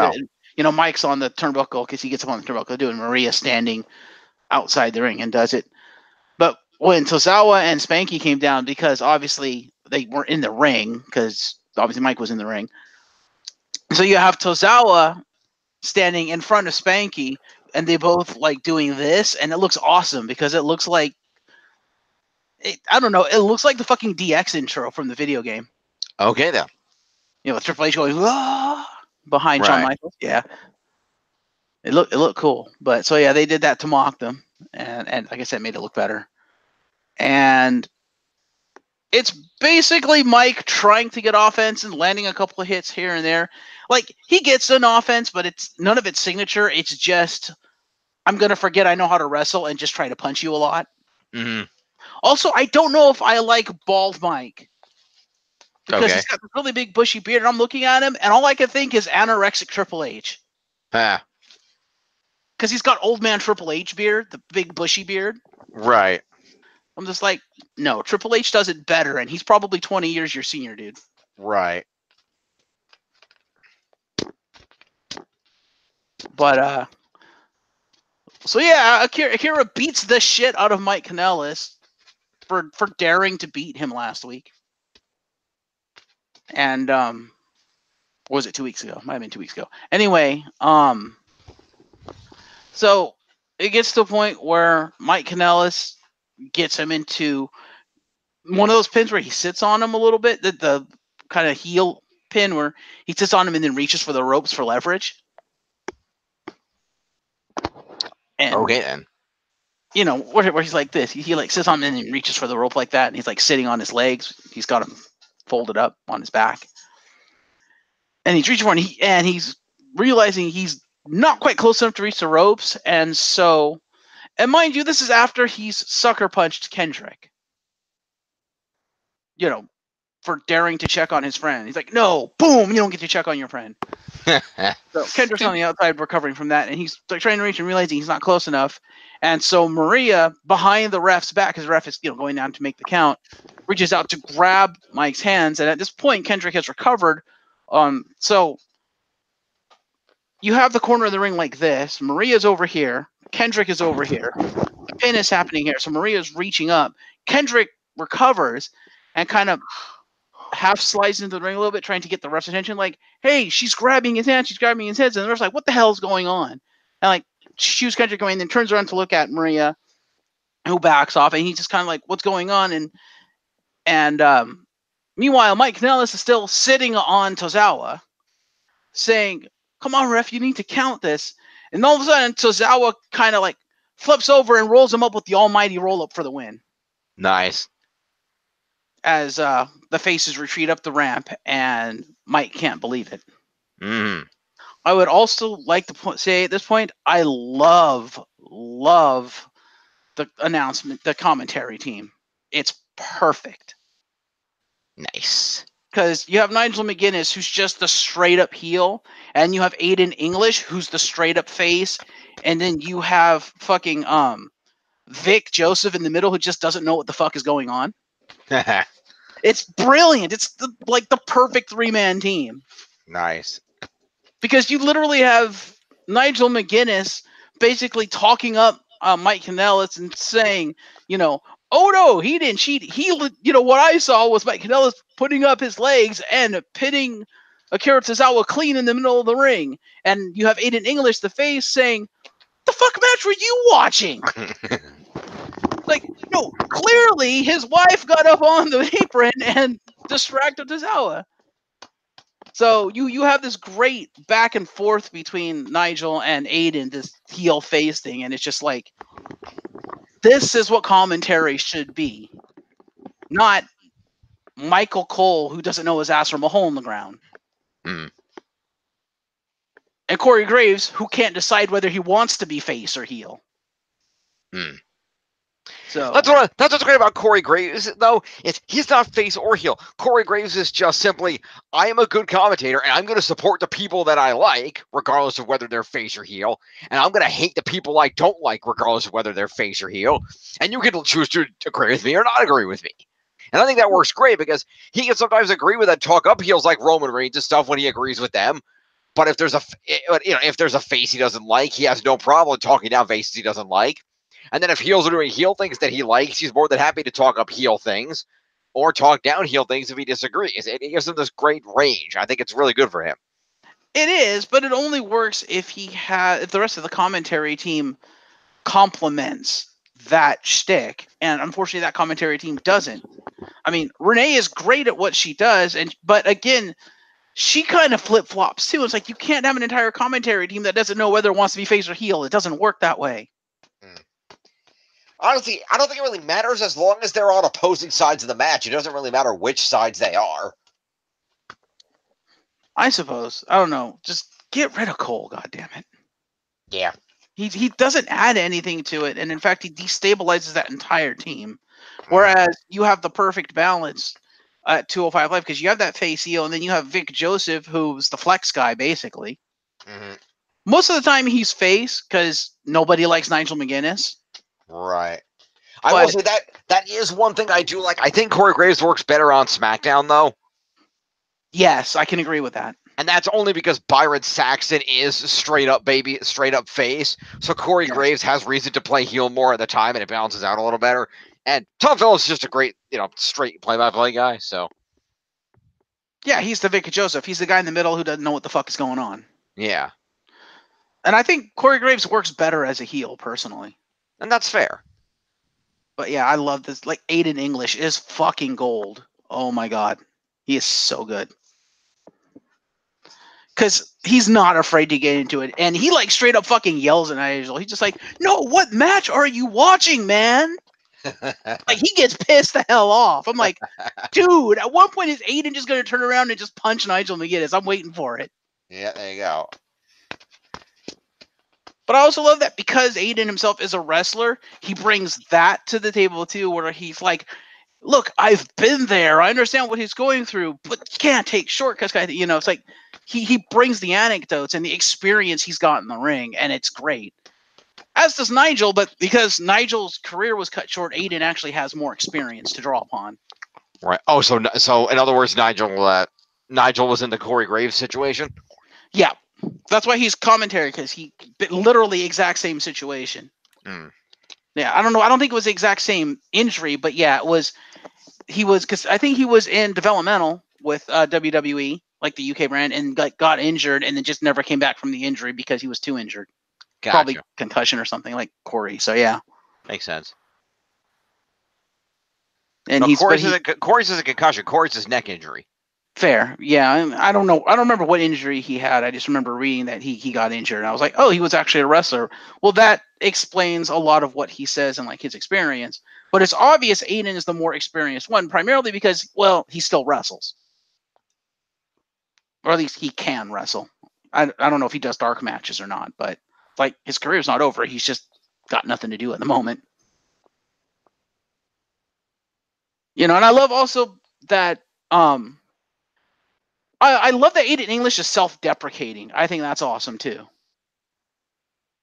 know. Mike's on the turnbuckle because he gets up on the turnbuckle doing Maria standing outside the ring and does it. But when Tozawa and Spanky came down, because obviously they weren't in the ring, because obviously Mike was in the ring. So you have Tozawa standing in front of Spanky, and they both like doing this, and it looks awesome because it looks like I don't know, it looks like the fucking DX intro from the video game. Okay, then. With Triple H going behind Shawn Michaels. Yeah. It looked cool. But so yeah, they did that to mock them. And like I said, made it look better. And it's basically Mike trying to get offense and landing a couple of hits here and there. Like, he gets an offense, but it's none of its signature. It's just, I'm going to forget I know how to wrestle and just try to punch you a lot. Mm-hmm. Also, I don't know if I like Bald Mike. Because he's got this really big bushy beard, and I'm looking at him, and all I can think is anorexic Triple H. Because he's got old man Triple H beard, the big bushy beard. Right. I'm just like, no, Triple H does it better, and he's probably 20 years your senior, dude. Right. But, so yeah, Akira beats the shit out of Mike Kanellis for daring to beat him last week. And, what was it, 2 weeks ago? Might have been 2 weeks ago. Anyway, so it gets to a point where Mike Kanellis gets him into one of those pins where he sits on him a little bit, the kind of heel pin where he sits on him and then reaches for the ropes for leverage. And, okay, then. Where he's like this. He like sits on him and then reaches for the rope like that, and he's like sitting on his legs. He's got him folded up on his back. And he's reaching for it, and he's realizing he's not quite close enough to reach the ropes. And so, and mind you, this is after he's sucker punched Kendrick. For daring to check on his friend. He's like, no, boom, you don't get to check on your friend. So Kendrick's on the outside recovering from that, and he's trying to reach and realizing he's not close enough. And so Maria, behind the ref's back, because the ref is going down to make the count, reaches out to grab Mike's hands. And at this point, Kendrick has recovered. So you have the corner of the ring like this. Maria's over here. Kendrick is over here. The pin is happening here. So Maria's reaching up. Kendrick recovers and kind of half slides into the ring a little bit, trying to get the ref's attention. Like, hey, she's grabbing his hand. She's grabbing his head. And the ref's like, what the hell's going on? And like, shoots Kendrick away and then turns around to look at Maria, who backs off. And he's just kind of like, what's going on? And meanwhile, Mike Kanellis is still sitting on Tozawa, saying, come on, ref, you need to count this. And all of a sudden, Tozawa kind of like flips over and rolls him up with the almighty roll-up for the win. Nice. As the faces retreat up the ramp, and Mike can't believe it. Mm. I would also like to say at this point, I love the announcement, the commentary team. It's perfect. Nice. Because you have Nigel McGuinness, who's just the straight-up heel, and you have Aiden English, who's the straight-up face, and then you have fucking Vic Joseph in the middle, who just doesn't know what the fuck is going on. It's brilliant. It's the perfect three-man team. Nice. Because you literally have Nigel McGuinness basically talking up Mike Kanellis and saying, oh no, he didn't cheat. What I saw was Mike Kanellis putting up his legs and pitting Akira Tozawa clean in the middle of the ring. And you have Aiden English, the face, saying, the fuck match were you watching? Like, no, clearly his wife got up on the apron and distracted Tozawa. So you have this great back and forth between Nigel and Aiden, this heel face thing, and it's just like, this is what commentary should be. Not Michael Cole, who doesn't know his ass from a hole in the ground. Mm. And Corey Graves, who can't decide whether he wants to be face or heel. Mm. So that's what's great about Corey Graves, though. He's not face or heel. Corey Graves is just simply, I am a good commentator, and I'm going to support the people that I like, regardless of whether they're face or heel. And I'm going to hate the people I don't like, regardless of whether they're face or heel. And you can choose to agree with me or not agree with me. And I think that works great because he can sometimes agree with that talk up heels like Roman Reigns and stuff when he agrees with them. But if there's a face he doesn't like, he has no problem talking down faces he doesn't like. And then if heels are doing heel things that he likes, he's more than happy to talk up heel things or talk down heel things if he disagrees. It gives him this great range. I think it's really good for him. It is, but it only works if if the rest of the commentary team complements that shtick. And unfortunately, that commentary team doesn't. I mean, Renee is great at what she does, but again, she kind of flip-flops too. It's like you can't have an entire commentary team that doesn't know whether it wants to be face or heel. It doesn't work that way. Honestly, I don't think it really matters as long as they're on opposing sides of the match. It doesn't really matter which sides they are. I suppose. I don't know. Just get rid of Cole, goddammit. Yeah. He doesn't add anything to it, and in fact, he destabilizes that entire team. Whereas you have the perfect balance at 205 Live, because you have that face heel, and then you have Vic Joseph, who's the flex guy, basically. Mm-hmm. Most of the time, he's face, because nobody likes Nigel McGuinness. Right. I will say that is one thing I do like. I think Corey Graves works better on SmackDown, though. Yes, I can agree with that. And that's only because Byron Saxton is straight up face. So Corey Graves has reason to play heel more at the time, and it balances out a little better. And Tom Phillips is just a great, straight play-by-play guy. So yeah, he's the Vic Joseph. He's the guy in the middle who doesn't know what the fuck is going on. Yeah. And I think Corey Graves works better as a heel, personally. And that's fair. But yeah, I love this. Like, Aiden English is fucking gold. Oh my god. He is so good. Because he's not afraid to get into it. And he, straight up fucking yells at Nigel. He's just like, no, what match are you watching, man? He gets pissed the hell off. I'm like, dude, at one point is Aiden just going to turn around and just punch Nigel McGuinness? I'm waiting for it. Yeah, there you go. But I also love that because Aiden himself is a wrestler, he brings that to the table too, where he's like, look, I've been there. I understand what he's going through, but you can't take shortcuts. It's like, he brings the anecdotes and the experience he's got in the ring, and it's great. As does Nigel, but because Nigel's career was cut short, Aiden actually has more experience to draw upon. Right. Oh, so in other words, Nigel was in the Corey Graves situation. Yeah, that's why he's commentary, because he literally exact same situation. Mm. Yeah, I don't know. I don't think it was the exact same injury, but yeah, it was. He was, because I think he was in developmental with WWE, like the UK brand, and got injured, and then just never came back from the injury because he was too injured. Gotcha. Probably concussion or something like Corey. So yeah, Makes sense. and No, Corey's is a concussion. Corey's his neck injury. fair. Yeah, I don't know. I don't remember what injury he had. I just remember reading that he got injured, and I was like, oh, he was actually a wrestler. Well, that explains a lot of what he says and like his experience. But it's obvious Aiden is the more experienced one, primarily because, well, he still wrestles. Or at least he can wrestle. I don't know if he does dark matches or not, but like his career's not over. He's just got nothing to do at the moment. And I love also that I love that Aiden English is self-deprecating. I think that's awesome too.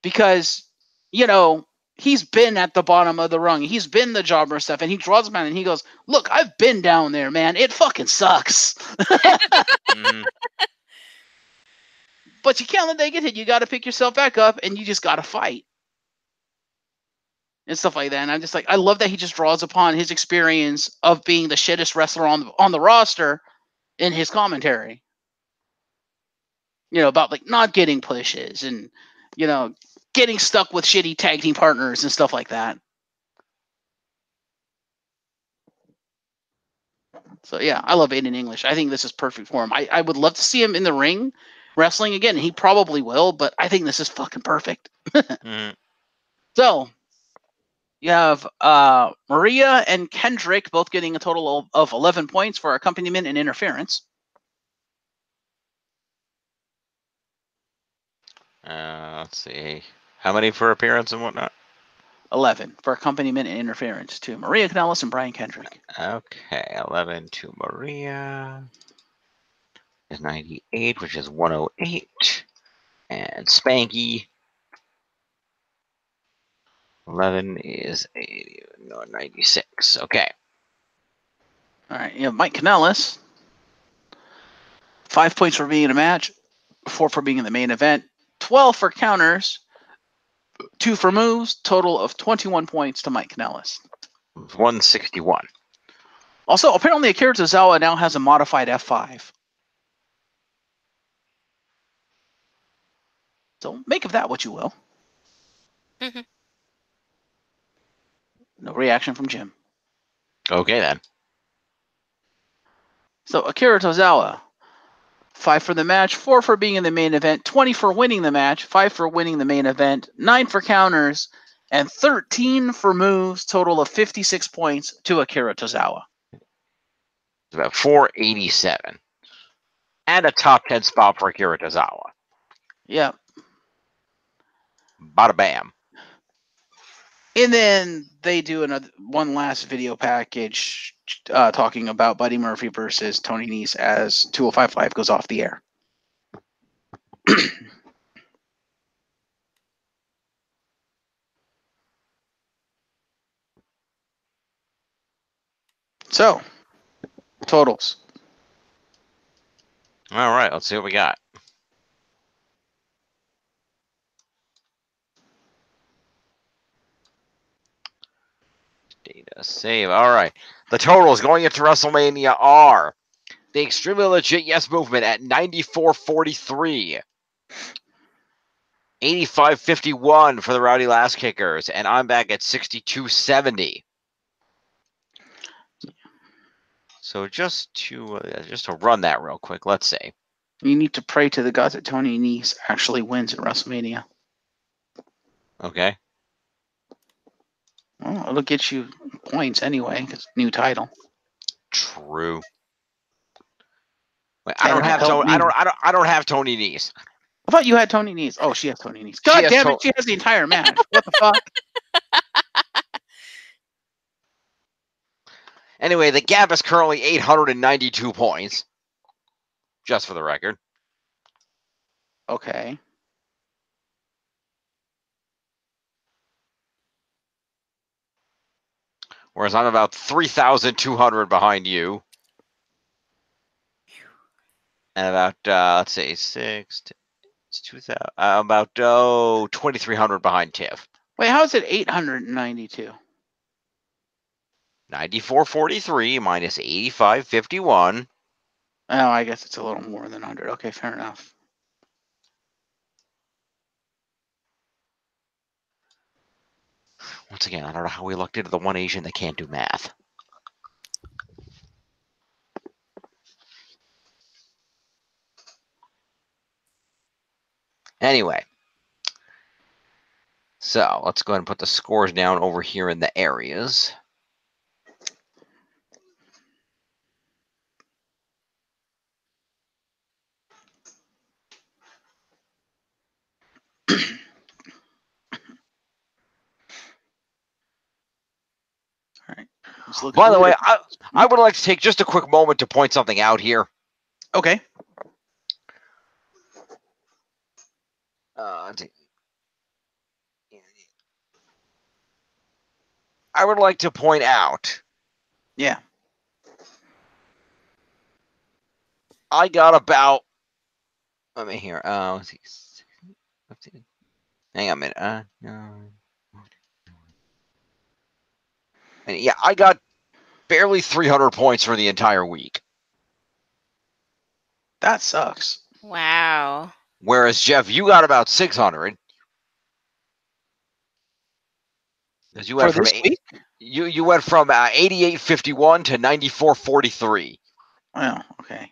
Because, he's been at the bottom of the rung. He's been the jobber stuff, and he draws him out and he goes, look, I've been down there, man. It fucking sucks. Mm-hmm. But you can't let that get hit. You got to pick yourself back up, and you just got to fight. And stuff like that. And I'm just like, I love that he just draws upon his experience of being the shittest wrestler on the roster in his commentary. About like not getting pushes and, getting stuck with shitty tag team partners and stuff like that. So yeah, I love Aiden English. I think this is perfect for him. I would love to see him in the ring wrestling again. He probably will, but I think this is fucking perfect. Mm-hmm. So you have Maria and Kendrick both getting a total of 11 points for accompaniment and interference. Let's see. How many for appearance and whatnot? 11 for accompaniment and interference to Maria Kanellis and Brian Kendrick. Okay, 11 to Maria is 98, which is 108. And Spanky, 11 is 80, no, 96. Okay. All right, you have Mike Kanellis. 5 points for being in a match, 4 for being in the main event, 12 for counters, 2 for moves, total of 21 points to Mike Kanellis. 161. Also, apparently Akira Tozawa now has a modified F5. So make of that what you will. Mhm. No reaction from Jim. Okay, then. So Akira Tozawa, 5 for the match, 4 for being in the main event, 20 for winning the match, 5 for winning the main event, 9 for counters, and 13 for moves, total of 56 points to Akira Tozawa. It's about 487. And a top 10 spot for Akira Tozawa. Yep. Bada bam. And then they do one last video package talking about Buddy Murphy versus Tony Nese as 205 Live goes off the air. So, totals. All right, let's see what we got. Data save. All right. The totals going into WrestleMania are the Extremely Legit Yes Movement at 94.43. 85.51 for the Rowdy Last Kickers, and I'm back at 62.70. So just to run that real quick, let's see. You need to pray to the gods that Tony Nese actually wins at WrestleMania. Okay. Well, it'll get you points anyway, because new title. True. Wait, I don't have Tony Nese. I thought you had Tony Nese. Oh, she has Tony Nese. God damn it, she has the entire match. What the fuck? Anyway, the gap is currently 892 points. Just for the record. Okay. Whereas I'm about 3,200 behind you. And about, let's see, 2,000, about, 2,300 behind Tiff. Wait, how is it 892? 94.43 minus 85.51. Oh, I guess it's a little more than 100. Okay, fair enough. Once again, I don't know how we looked into the one Asian that can't do math. Anyway. So let's go ahead and put the scores down over here in the areas. All right. Let's look at By the way, leaderboard. I would like to take just a quick moment to point something out here. Okay. I would like to point out. Yeah. I got about. Let me hear. Let's see. Hang on a minute. No. And yeah, I got barely 300 points for the entire week. That sucks. Wow. Whereas Jeff, you got about 600. Because you went For this week? You went from 88.51 to 94.43. Oh, okay.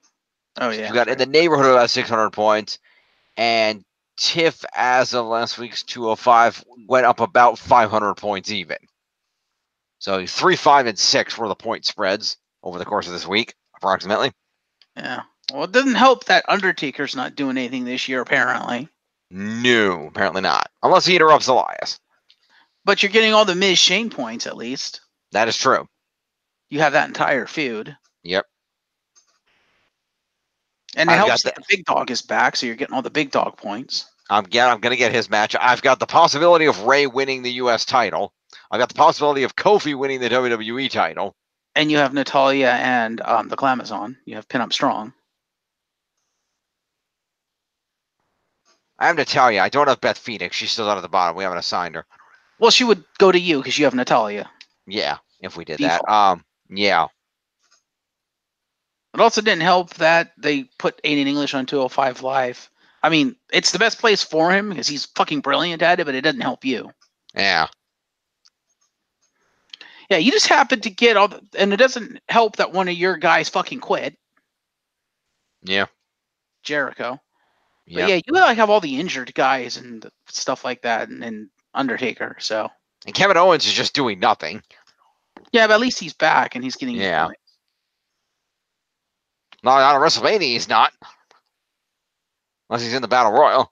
Oh, yeah. You got in the neighborhood of about 600 points, and Tiff, as of last week's 205, went up about 500 points even. So 3, 5, and 6 were the point spreads over the course of this week, approximately. Yeah. Well, it doesn't help that Undertaker's not doing anything this year, apparently. No, apparently not. Unless he interrupts Elias. But you're getting all the Miz Shane points, at least. That is true. You have that entire feud. Yep. And it helps that the big dog is back, so you're getting all the big dog points. I'm going to get his match. I've got the possibility of Ray winning the U.S. title. I've got the possibility of Kofi winning the WWE title. And you have Natalya and the Glamazon. You have Pinup Strong. I have Natalya. I don't have Beth Phoenix. She's still down at the bottom. We haven't assigned her. Well, she would go to you because you have Natalya. Yeah, if we did Default. that. Yeah. It also didn't help that they put Aiden English on 205 Live. I mean, it's the best place for him because he's fucking brilliant at it, but it doesn't help you. Yeah. Yeah, you just happen to get all the, and it doesn't help that one of your guys fucking quit. Yeah. Jericho. Yep. But yeah, you like have all the injured guys and stuff like that, and Undertaker. So. And Kevin Owens is just doing nothing. Yeah, but at least he's back and he's getting. Yeah. Not on WrestleMania, he's not. Unless he's in the Battle Royal.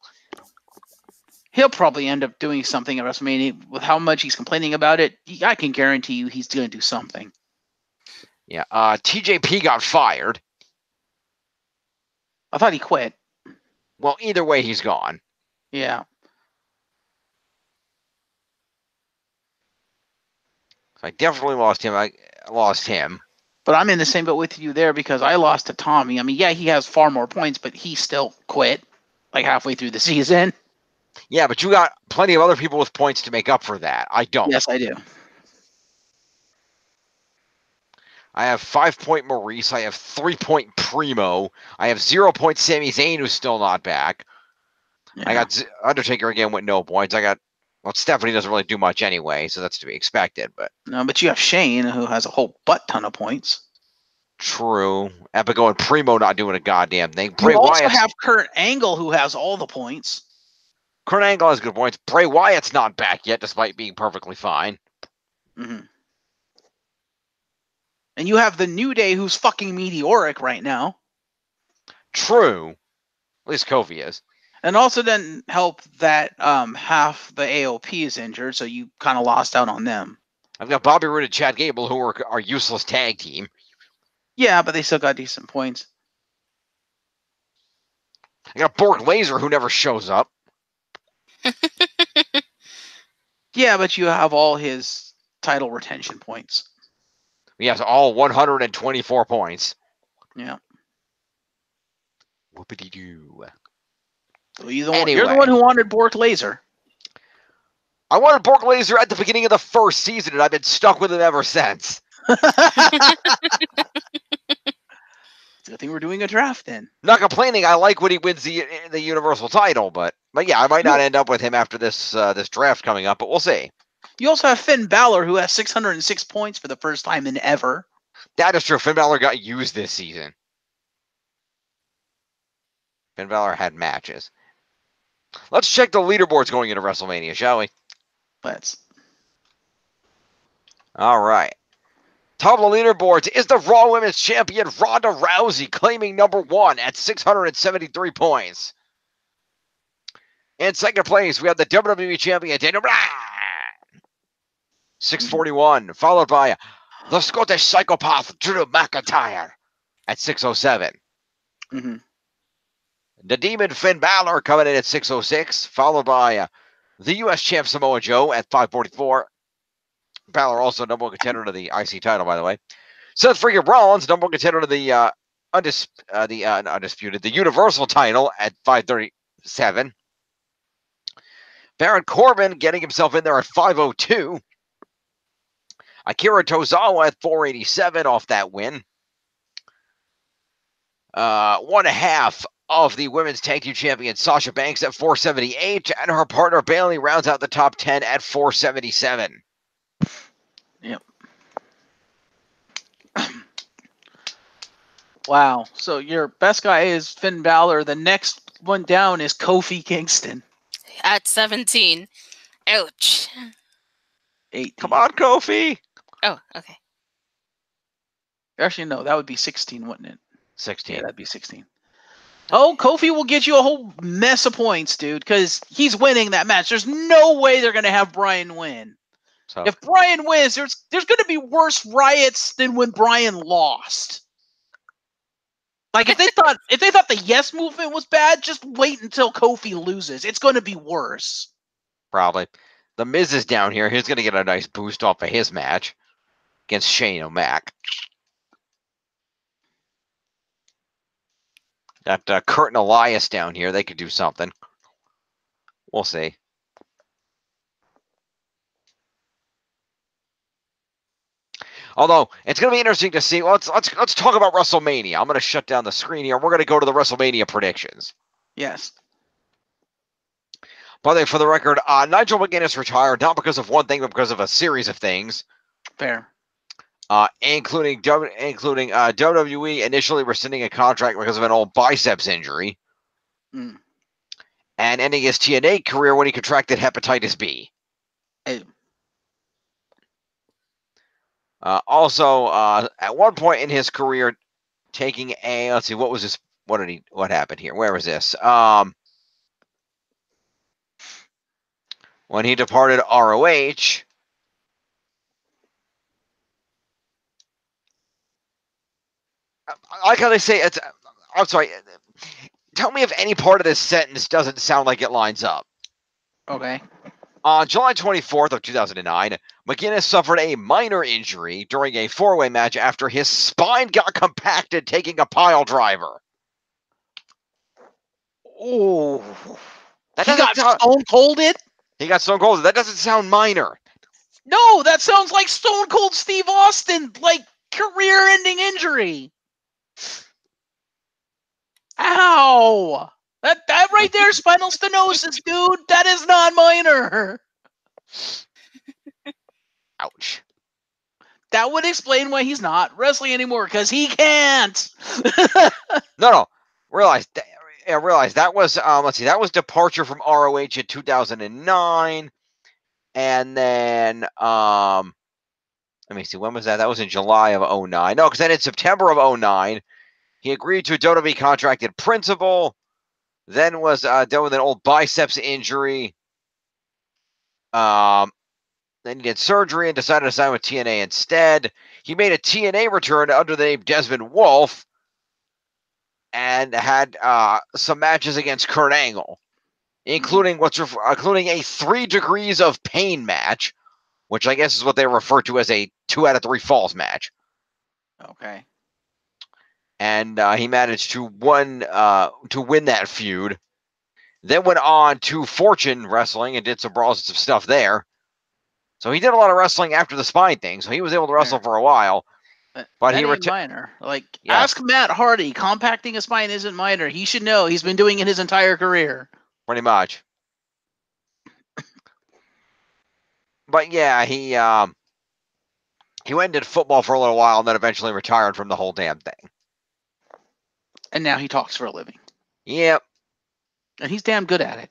He'll probably end up doing something at WrestleMania. With how much he's complaining about it, I can guarantee you he's going to do something. Yeah. TJP got fired. I thought he quit. Well, either way, he's gone. Yeah. I definitely lost him. I lost him. But I'm in the same boat with you there because I lost to Tommy. I mean, yeah, he has far more points, but he still quit like halfway through the season. Yeah, but you got plenty of other people with points to make up for that. I don't. Yes, I do. I have 5-point Maurice. I have 3-point Primo. I have 0-point Sami Zayn, who's still not back. Yeah. I got Undertaker again with no points. Well, Stephanie doesn't really do much anyway, so that's to be expected. But no, but you have Shane, who has a whole butt ton of points. True. Epico and Primo not doing a goddamn thing. You also have Kurt Angle, who has all the points. Kurt Angle has good points. Bray Wyatt's not back yet, despite being perfectly fine. Mm-hmm. And you have the New Day, who's fucking meteoric right now. True. At least Kofi is. And also didn't help that half the AOP is injured, so you kind of lost out on them. I've got Bobby Roode and Chad Gable, who are our useless tag team. Yeah, but they still got decent points. I got Borg Laser, who never shows up. Yeah, but you have all his title retention points. He has all 124 points. Yeah. Whoopity-doo. So you're the Anyway. one who wanted Bork Laser. I wanted Borg Laser at the beginning of the first season, and I've been stuck with him ever since. It's a good thing we're doing a draft then. Not complaining. I like when he wins the Universal title, but yeah, I might not end up with him after this this draft coming up, but we'll see. You also have Finn Balor, who has 606 points for the first time in ever. That is true. Finn Balor got used this season. Finn Balor had matches. Let's check the leaderboards going into WrestleMania, shall we? Let's. All right. Top of the leaderboards is the Raw Women's Champion Ronda Rousey, claiming number 1 at 673 points. In second place, we have the WWE Champion Daniel Bryan, 641, followed by the Scottish Psychopath Drew McIntyre at 607. Mm-hmm. The Demon Finn Balor coming in at 606, followed by the U.S. Champ Samoa Joe at 544. Balor also number 1 contender to the IC title, by the way. Seth freaking Rollins, number 1 contender to the undisputed, the Universal title at 537. Baron Corbin getting himself in there at 502. Akira Tozawa at 487 off that win. 1/2 of the women's tag team champion Sasha Banks at 478, and her partner Bayley rounds out the top 10 at 477. Yep. Wow. So your best guy is Finn Balor. The next one down is Kofi Kingston. At 17. Ouch. 8. Come on, Kofi. Oh, okay. Actually, no, that would be 16, wouldn't it? 16. Yeah, that'd be 16. Oh, Kofi will get you a whole mess of points, dude, because he's winning that match. There's no way they're going to have Bryan win. So If Bryan wins, there's going to be worse riots than when Bryan lost. Like if they thought the Yes Movement was bad, just wait until Kofi loses. It's going to be worse. probably. The Miz is down here. He's going to get a nice boost off of his match against Shane O'Mac. That Kurt and Elias down here, they could do something. We'll see. Although it's going to be interesting to see. Let's talk about WrestleMania. I'm going to shut down the screen here. We're going to go to the WrestleMania predictions. Yes. By the way, for the record, Nigel McGuinness retired not because of one thing, but because of a series of things. Fair. Including WWE initially rescinding a contract because of an old biceps injury, Mm. and ending his TNA career when he contracted hepatitis B. Hey. Also, at one point in his career, taking a let's see, what happened here? Where was this? When he departed ROH. I like how they say it's. I'm sorry. Tell me if any part of this sentence doesn't sound like it lines up. Okay. On July 24th of 2009, McGuinness suffered a minor injury during a four-way match after his spine got compacted taking a pile driver. Oh. That He doesn't got sound, Stone Colded? he got Stone Cold. That doesn't sound minor. No, that sounds like Stone Cold Steve Austin, like career-ending injury. Ow! That right there, spinal stenosis, dude. That is not minor. Ouch. That would explain why he's not wrestling anymore, because he can't. No. Realize that was let's see, that was departure from ROH in 2009, and then let me see, when was that? That was in July of 2009. No, because then in September of 2009, he agreed to a WWE contracted principal. Then was done with an old biceps injury. Then he did surgery and decided to sign with TNA instead. He made a TNA return under the name Desmond Wolfe. and had some matches against Kurt Angle, including including a 3 degrees of pain match, which I guess is what they refer to as a 2 out of 3 falls match. Okay. And he managed to win that feud. Then went on to Fortune Wrestling and did some brawls and some stuff there. So he did a lot of wrestling after the spine thing. So he was able to wrestle for a while. But that he ain't minor. Like, Yes. ask Matt Hardy. Compacting a spine isn't minor. He should know. He's been doing it his entire career. Pretty much. But yeah, he went and did football for a little while and then eventually retired from the whole damn thing. And now he talks for a living. Yep. And he's damn good at it.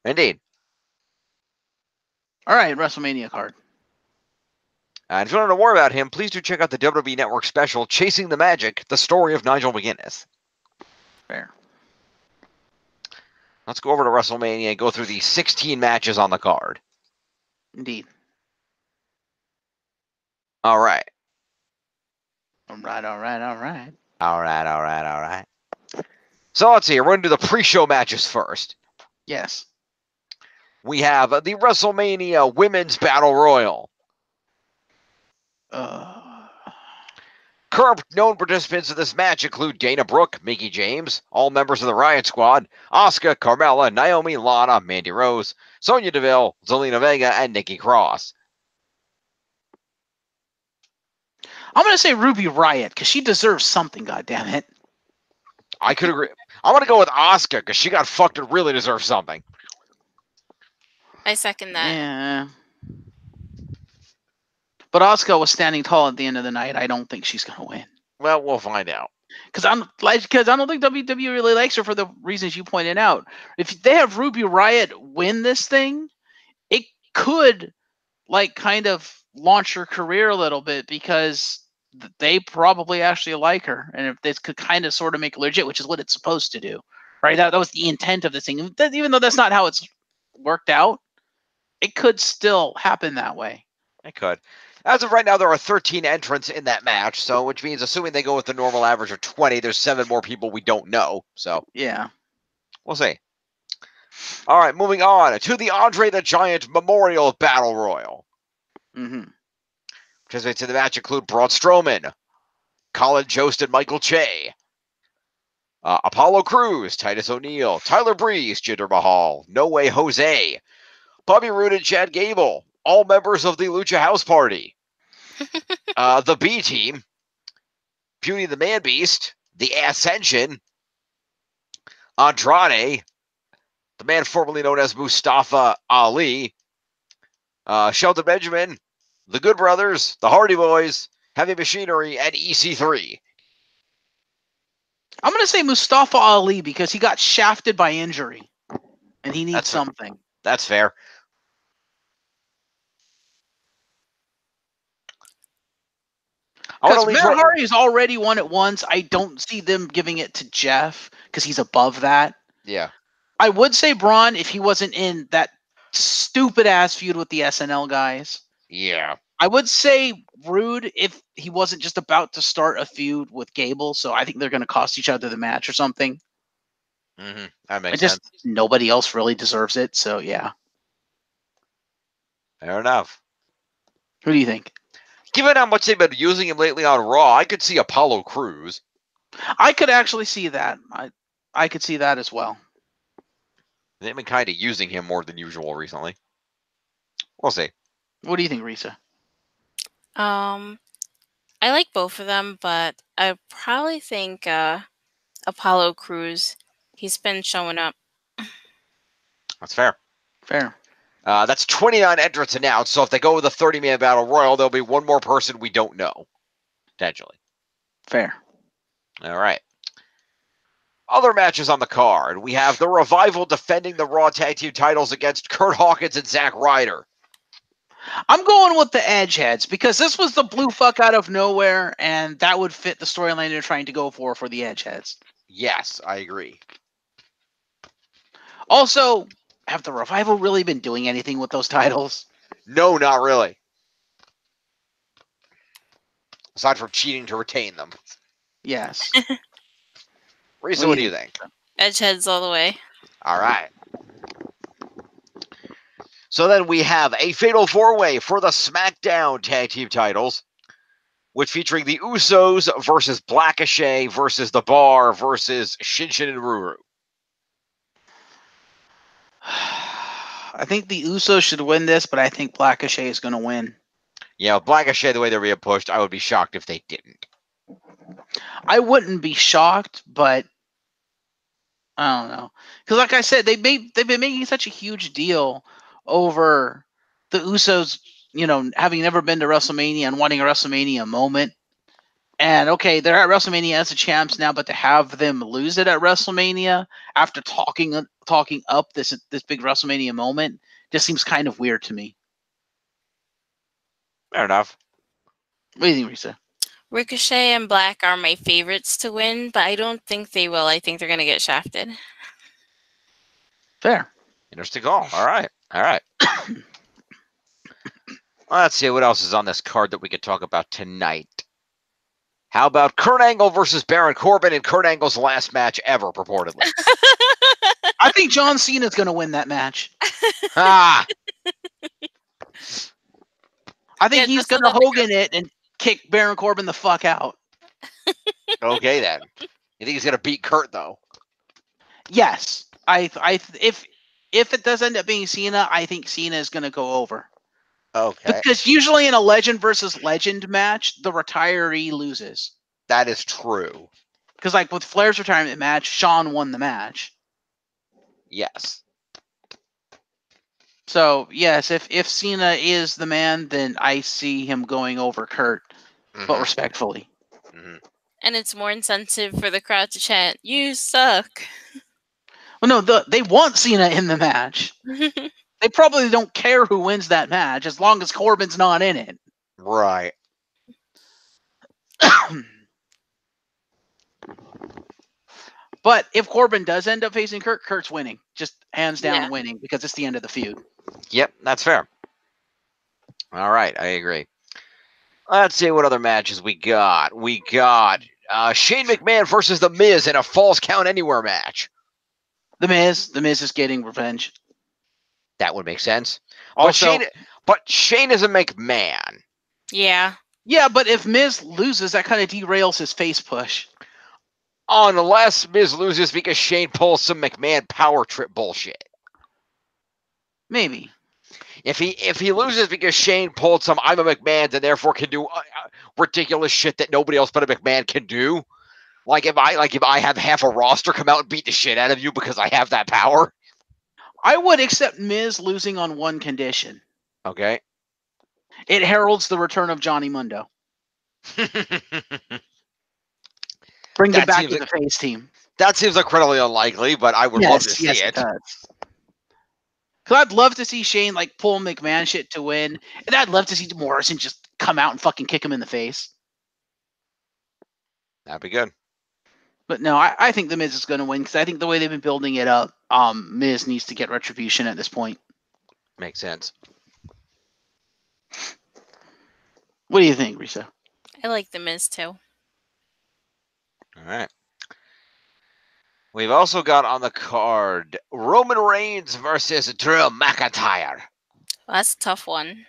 Indeed. All right, WrestleMania card. And if you want to know more about him, please do check out the WWE Network special, Chasing the Magic, the story of Nigel McGuinness. Fair. Let's go over to WrestleMania and go through the 16 matches on the card. Indeed. All right. All right. All right. So let's see. We're going to do the pre-show matches first. Yes. We have the WrestleMania Women's Battle Royal. Current known participants of this match include Dana Brooke, Mickie James, all members of the Riot Squad, Asuka, Carmella, Naomi, Lana, Mandy Rose, Sonya Deville, Zelina Vega, and Nikki Cross. I'm going to say Ruby Riott because she deserves something, goddammit. I could agree. I'm going to go with Asuka because she got fucked and really deserves something. I second that. Yeah. But Asuka was standing tall at the end of the night. I don't think she's going to win. Well, we'll find out. Because I don't think WWE really likes her for the reasons you pointed out. If they have Ruby Riott win this thing, it could kind of launch her career a little bit because they probably actually like her. And if this could kind of sort of make it legit, which is what it's supposed to do, right? That was the intent of this thing. Even though that's not how it's worked out, it could still happen that way. It could. As of right now, there are 13 entrants in that match, so which means assuming they go with the normal average of 20, there's 7 more people we don't know. So yeah, we'll see. All right, moving on to the Andre the Giant Memorial Battle Royal. Mm-hmm. Participants in the match include Braun Strowman, Colin Jost and Michael Che, Apollo Crews, Titus O'Neil, Tyler Breeze, Jinder Mahal, No Way Jose, Bobby Roode and Chad Gable, all members of the Lucha House Party. The B Team, Beauty the Man Beast, the Ascension, Andrade, the man formerly known as Mustafa Ali, Shelton Benjamin, the Good Brothers, the Hardy Boys, Heavy Machinery, and EC3. I'm going to say Mustafa Ali because he got shafted by injury, and he needs something. That's fair. Because Matt Hardy's already won it once. I don't see them giving it to Jeff because he's above that. Yeah. I would say Braun if he wasn't in that stupid-ass feud with the SNL guys. Yeah. I would say Roode if he wasn't just about to start a feud with Gable. So I think they're going to cost each other the match or something. Mm-hmm. That makes sense. Nobody else really deserves it. So, yeah. Fair enough. Who do you think? Given how much they've been using him lately on Raw, I could see Apollo Crews. I could actually see that. I could see that as well. They've been kind of using him more than usual recently. We'll see. What do you think, Risa? I like both of them, but I probably think Apollo Crews. He's been showing up. That's fair. Fair. That's 29 entrants announced, so if they go with a 30-man battle royal, there'll be one more person we don't know. Potentially. Fair. All right. Other matches on the card. We have the Revival defending the Raw Tag Team titles against Kurt Hawkins and Zack Ryder. I'm going with the Edgeheads because this was the blue fuck out of nowhere, and that would fit the storyline they're trying to go for the Edgeheads. Yes, I agree. Also, have the Revival really been doing anything with those titles? No, not really. Aside from cheating to retain them. Yes. Risa, what do you think? Edgeheads all the way. All right. So then we have a fatal four-way for the SmackDown Tag Team titles, which featuring the Usos versus Blackachet versus The Bar versus Shinshin and Ruru. I think the Usos should win this, but I think Blackachet is going to win. Yeah, Blackachet, the way they're being pushed, I would be shocked if they didn't. I wouldn't be shocked, but I don't know. Because like I said, they've been making such a huge deal over the Usos, having never been to WrestleMania and wanting a WrestleMania moment. And okay, they're at WrestleMania as the champs now, but to have them lose it at WrestleMania after talking up this big WrestleMania moment just seems kind of weird to me. Fair enough. What do you think, Risa? Ricochet and Black are my favorites to win, but I don't think they will. I think they're going to get shafted. Fair. Interesting call. All right. Let's see what else is on this card that we could talk about tonight. How about Kurt Angle versus Baron Corbin in Kurt Angle's last match ever, purportedly? I think John Cena's going to win that match. Ah! I think he's going to Hogan it and kick Baron Corbin the fuck out. Okay, then. You think he's going to beat Kurt, though? Yes. If it does end up being Cena, I think Cena is going to go over. Okay. Because usually in a legend versus legend match, the retiree loses. That is true. Because like with Flair's retirement match, Shawn won the match. Yes. So yes, if Cena is the man, then I see him going over Kurt, but respectfully. Mm-hmm. And it's more incentive for the crowd to chant, "You suck." Well, no, they want Cena in the match. They probably don't care who wins that match as long as Corbin's not in it. Right. But if Corbin does end up facing Kurt, Kurt's winning. Just hands down winning because it's the end of the feud. Yep, that's fair. All right, I agree. Let's see what other matches we got. We got Shane McMahon versus The Miz in a Falls Count Anywhere match. The Miz is getting revenge. That would make sense. Also, but Shane is a McMahon. Yeah. Yeah, but if Miz loses, that kind of derails his face push. Unless Miz loses because Shane pulls some McMahon power trip bullshit. Maybe. If he loses because Shane pulled some I'm a McMahon and therefore can do ridiculous shit that nobody else but a McMahon can do. Like if I have half a roster come out and beat the shit out of you because I have that power. I would accept Miz losing on one condition. Okay. It heralds the return of Johnny Mundo. Bring them back to the face team. That seems incredibly unlikely, but I would love to see it. Because I'd love to see Shane like pull McMahon shit to win, and I'd love to see Morrison just come out and fucking kick him in the face. That'd be good. But no, I think the Miz is going to win because I think the way they've been building it up, Miz needs to get retribution at this point. Makes sense. What do you think, Risa? I like the Miz too. All right. We've also got on the card Roman Reigns versus Drew McIntyre. Well, that's a tough one.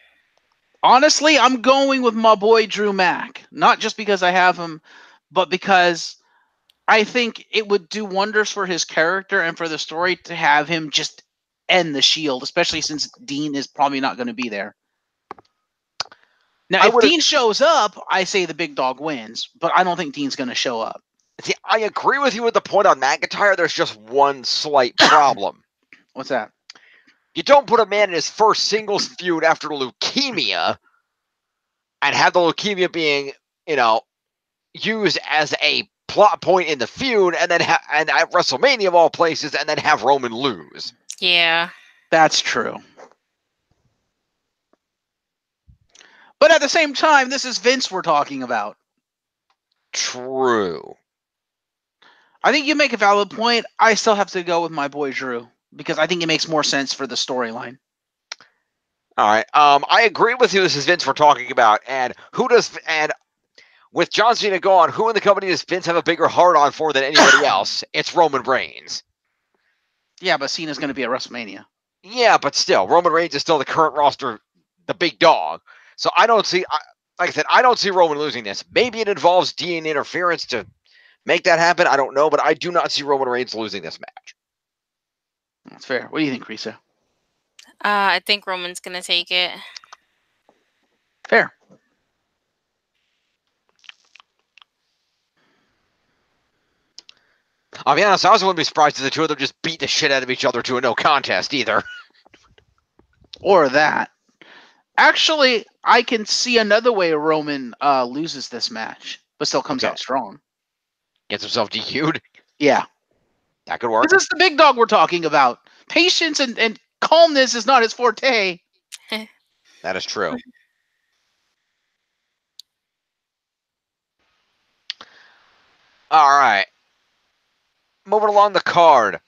Honestly, I'm going with my boy Drew Mac. Not just because I have him, but because I think it would do wonders for his character and for the story to have him just end the Shield, especially since Dean is probably not going to be there. Now, if Dean shows up, I say the big dog wins, but I don't think Dean's going to show up. See, I agree with you with the point on McIntyre. There's just one slight problem. What's that? You don't put a man in his first singles feud after leukemia and have the leukemia being, used as a plot point in the feud and then and at WrestleMania of all places and then have Roman lose. Yeah. That's true. But at the same time, this is Vince we're talking about. True. I think you make a valid point. I still have to go with my boy Drew because I think it makes more sense for the storyline. All right. I agree with you. This is Vince we're talking about, and With John Cena gone, who in the company does Vince have a bigger heart-on for than anybody else? It's Roman Reigns. Yeah, but Cena's going to be at WrestleMania. Yeah, but still, Roman Reigns is still the current roster, the big dog. So I don't see, like I said, I don't see Roman losing this. Maybe it involves DNA interference to make that happen. I don't know, but I do not see Roman Reigns losing this match. That's fair. What do you think, Risa? I think Roman's gonna take it. Fair. I'll be honest, I also wouldn't be surprised if the two of them just beat the shit out of each other to a no contest either. Or that. Actually, I can see another way Roman loses this match, but still comes out strong. Gets himself DQ'd. Yeah. That could work. This is the big dog we're talking about. Patience and calmness is not his forte. That is true. All right. Moving along the card,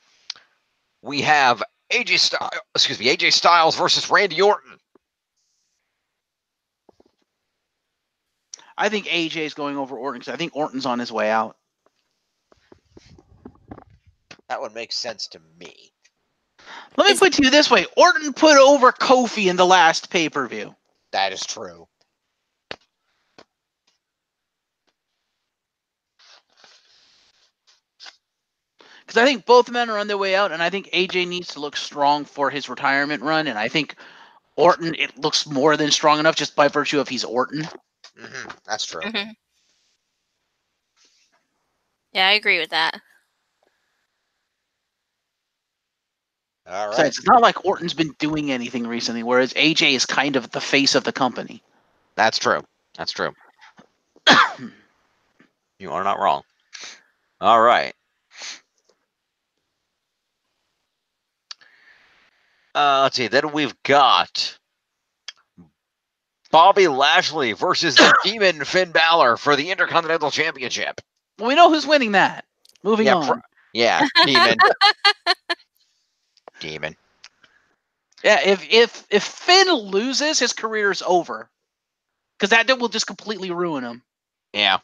we have AJ Styles versus Randy Orton. I think AJ is going over Orton because I think Orton's on his way out. That would make sense to me. Let me put it to you this way. Orton put over Kofi in the last pay-per-view. That is true. Because I think both men are on their way out, and I think AJ needs to look strong for his retirement run, and I think Orton, it looks more than strong enough just by virtue of he's Orton. Mm-hmm. That's true. Mm-hmm. Yeah, I agree with that. All right. So it's not like Orton's been doing anything recently, whereas AJ is kind of the face of the company. That's true. That's true. You are not wrong. All right. Let's see. Then we've got Bobby Lashley versus the Demon Finn Balor for the Intercontinental Championship. Well, we know who's winning that. Moving on. Demon. Demon. Yeah, if Finn loses, his career is over. Because that will just completely ruin him. Yeah.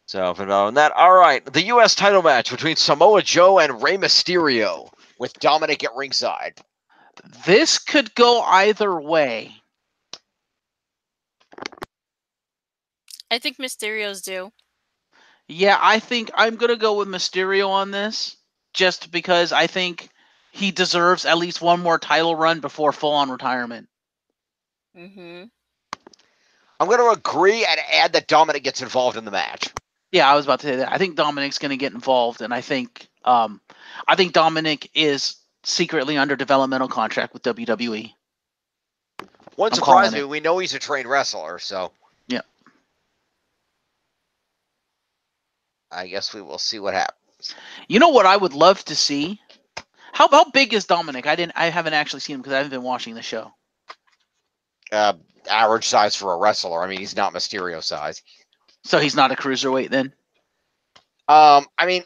So, Finn Balor and that. All right. The U.S. title match between Samoa Joe and Rey Mysterio with Dominic at ringside. This could go either way. I think Mysterio's due. Yeah, I think I'm going to go with Mysterio on this, just because I think he deserves at least one more title run before full-on retirement. Mm-hmm. I'm going to agree and add that Dominic gets involved in the match. Yeah, I was about to say that. I think Dominic's going to get involved, and I think Dominic is secretly under developmental contract with WWE. Wouldn't surprise me. We know he's a trained wrestler, so. Yeah. I guess we will see what happens. You know what I would love to see? How big is Dominic? I haven't actually seen him because I haven't been watching the show. Average size for a wrestler. I mean, he's not Mysterio size. So he's not a cruiserweight then? I mean,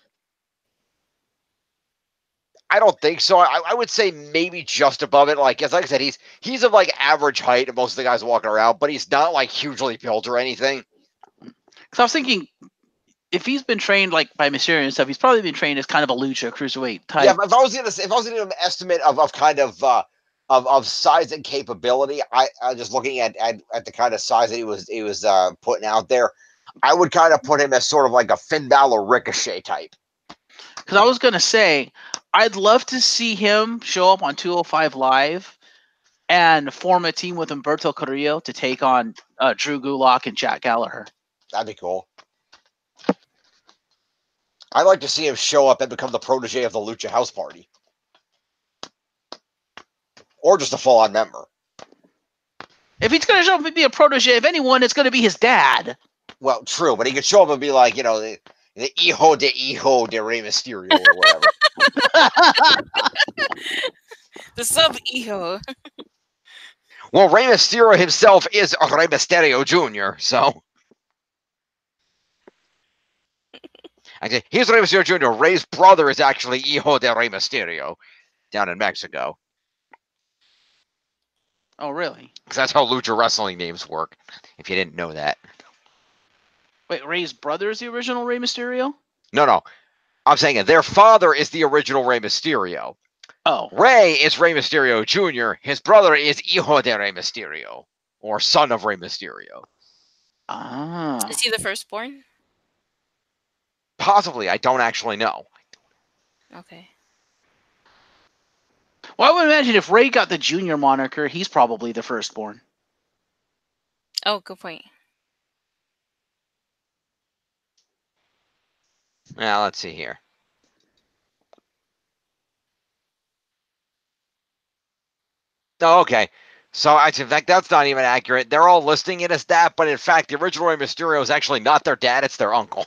I don't think so. I would say maybe just above it. Like I said, he's of like average height of most of the guys walking around, but he's not like hugely built or anything. Because I was thinking, if he's been trained like by Mysterio and stuff, he's probably been trained as kind of a lucha cruiserweight type. Yeah, if I was gonna give an estimate of kind of size and capability, I just looking at the kind of size that he was putting out there, I would kind of put him as sort of like a Finn Balor Ricochet type. Because I was gonna say, I'd love to see him show up on 205 Live and form a team with Humberto Carrillo to take on Drew Gulak and Jack Gallagher. That'd be cool. I'd like to see him show up and become the protege of the Lucha House Party. Or just a full-on member. If he's going to show up and be a protege of anyone, it's going to be his dad. Well, true, but he could show up and be like, the hijo de Rey Mysterio or whatever. The sub-hijo. Well, Rey Mysterio himself is Rey Mysterio Jr., so... Here's Rey Mysterio Jr. Rey's brother is actually Hijo de Rey Mysterio down in Mexico. Oh, really? Because that's how lucha wrestling names work, if you didn't know that. Wait, Rey's brother is the original Rey Mysterio? No. I'm saying it. Their father is the original Rey Mysterio. Oh. Rey is Rey Mysterio Jr. His brother is Hijo de Rey Mysterio, or son of Rey Mysterio. Ah. Is he the firstborn? Possibly. I don't actually know. Okay. Well, I would imagine if Rey got the junior moniker, he's probably the firstborn. Oh, good point. Now, let's see here. Oh, okay. So, in fact, that's not even accurate. They're all listing it as that, but in fact, the original Rey Mysterio is actually not their dad, it's their uncle.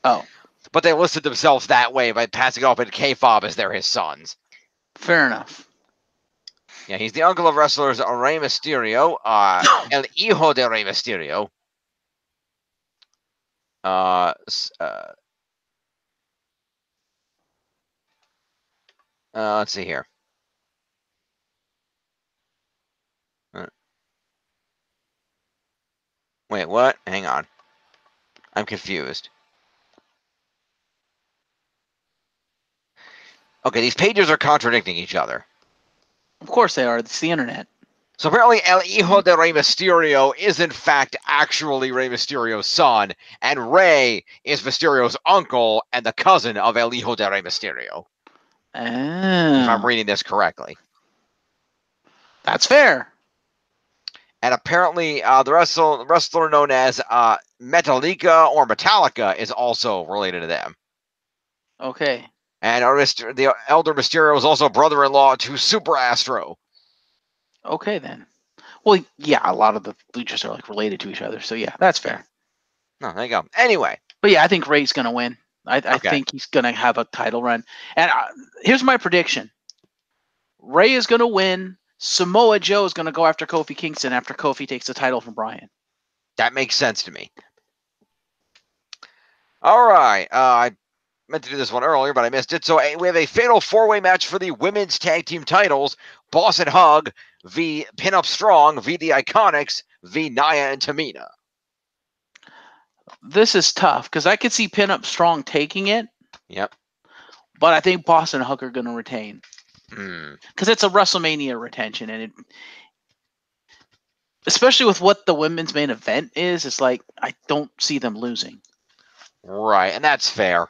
Oh. But they listed themselves that way by passing it off in K-Fob as they're his sons. Fair enough. Yeah, he's the uncle of wrestlers Rey Mysterio, El Hijo de Rey Mysterio. Let's see here. Wait, what? Hang on. I'm confused. Okay, these pages are contradicting each other. Of course they are. It's the internet. So apparently El Hijo de Rey Mysterio is in fact actually Rey Mysterio's son, and Rey is Mysterio's uncle and the cousin of El Hijo de Rey Mysterio. If I'm Oh. reading this correctly. That's fair. And apparently the wrestler known as Metallica or Metallica is also related to them. Okay. And the elder Mysterio is also brother-in-law to Super Astro. Okay, then. Well, yeah, a lot of the luchas are like related to each other, so yeah, that's fair. No, there you go. Anyway. But yeah, I think Rey's gonna win. I Okay. think he's gonna have a title run. And here's my prediction: Rey is gonna win. Samoa Joe is gonna go after Kofi Kingston after Kofi takes the title from Bryan. That makes sense to me. All right. I meant to do this one earlier, but I missed it. So we have a fatal four-way match for the women's tag team titles. Boss and Hug v. Pinup Strong v. The Iconics v. Nia and Tamina. This is tough because I could see Pinup Strong taking it. Yep. But I think Boss and Hug are going to retain. Hmm. Because it's a WrestleMania retention. And especially with what the women's main event is, it's like, I don't see them losing. Right, and that's fair.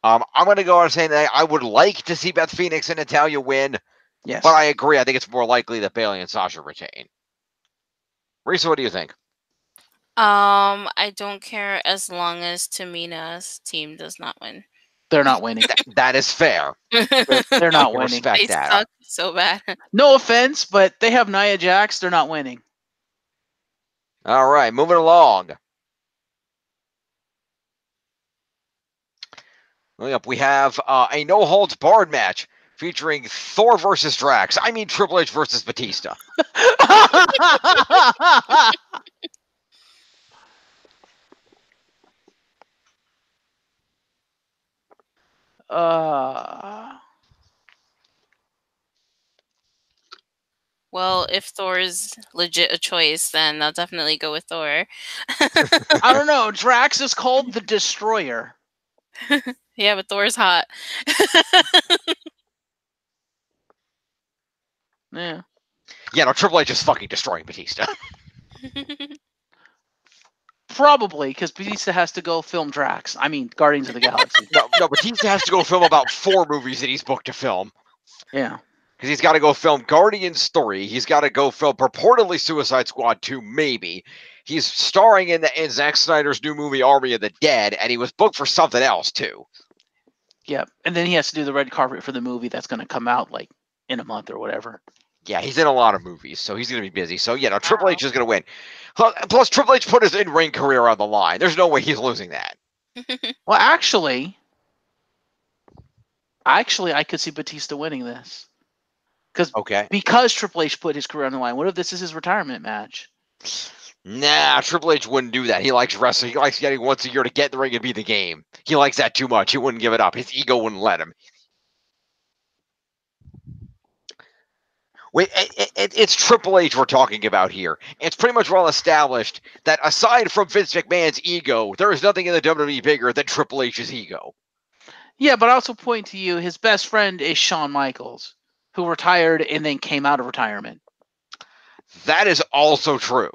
I'm going to go on saying that I would like to see Beth Phoenix and Natalya win. Yes. But I agree. I think it's more likely that Bayley and Sasha retain. Risa, what do you think? I don't care as long as Tamina's team does not win. They're not winning. That is fair. They're not winning. Respect They that. suck so bad. No offense, but they have Nia Jax. They're not winning. All right, moving along. We have a no-holds-barred match featuring Thor versus Drax. I mean Triple H versus Batista. Well, if Thor is legit a choice, then I'll definitely go with Thor. I don't know. Drax is called the Destroyer. Yeah, but Thor's hot. Yeah. Yeah, no, Triple H is fucking destroying Batista. Probably, because Batista has to go film Drax. I mean, Guardians of the Galaxy. No, Batista has to go film about 4 movies that he's booked to film. Yeah. Because he's got to go film Guardians 3. He's got to go film purportedly Suicide Squad 2, maybe. He's starring in Zack Snyder's new movie Army of the Dead, and he was booked for something else, too. Yep. And then he has to do the red carpet for the movie that's going to come out, like, in a month or whatever. Yeah, he's in a lot of movies, so he's going to be busy. So, yeah, no, Triple H is going to win. Plus, Triple H put his in-ring career on the line. There's no way he's losing that. Well, actually, I could see Batista winning this. Because Triple H put his career on the line. What if this is his retirement match? Nah, Triple H wouldn't do that. He likes wrestling. He likes getting once a year to get in the ring and be the game. He likes that too much. He wouldn't give it up. His ego wouldn't let him. It's Triple H we're talking about here. It's pretty much well established that aside from Vince McMahon's ego, there is nothing in the WWE bigger than Triple H's ego. Yeah, but I also point to you, his best friend is Shawn Michaels, who retired and then came out of retirement. That is also true.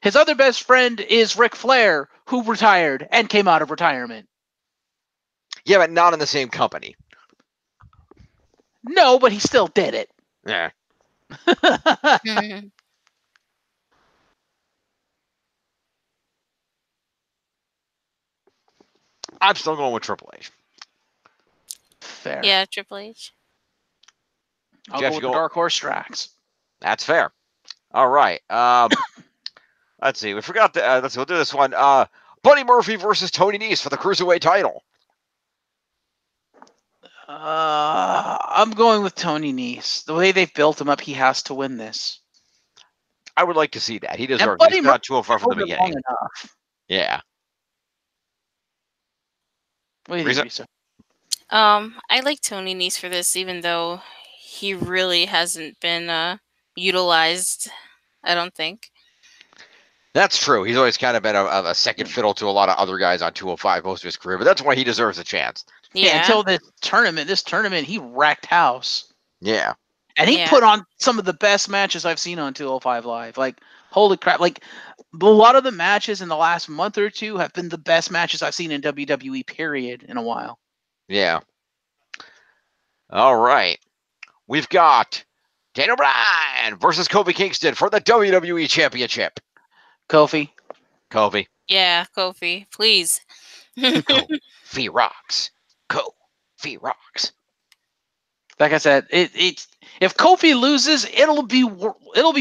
His other best friend is Ric Flair, who retired and came out of retirement. Yeah, but not in the same company. No, but he still did it. Yeah. Mhm. I'm still going with Triple H. Fair. Yeah, Triple H. I'll Jeff, go you with go- the Dark Horse Strax. That's fair. All right. Let's see. We forgot to. Let's see. We'll do this one. Buddy Murphy versus Tony Nese for the Cruiserweight title. I'm going with Tony Nese. The way they've built him up, he has to win this. I would like to see that. He And deserves it. Buddy He's been on 205 from the Murphy long beginning. enough. Yeah. What do you think, Risa? I like Tony Nese for this, even though he really hasn't been utilized. I don't think. That's true. He's always kind of been a second fiddle to a lot of other guys on 205 most of his career, but that's why he deserves a chance. Yeah, until this tournament, he wrecked house. Yeah. And he put on some of the best matches I've seen on 205 Live. Like, holy crap. Like, a lot of the matches in the last month or two have been the best matches I've seen in WWE, period, in a while. Yeah. All right. We've got Daniel Bryan versus Kofi Kingston for the WWE Championship. Kofi. Yeah, Kofi, please. Kofi rocks. Kofi rocks. Like I said, it's if Kofi loses, it'll be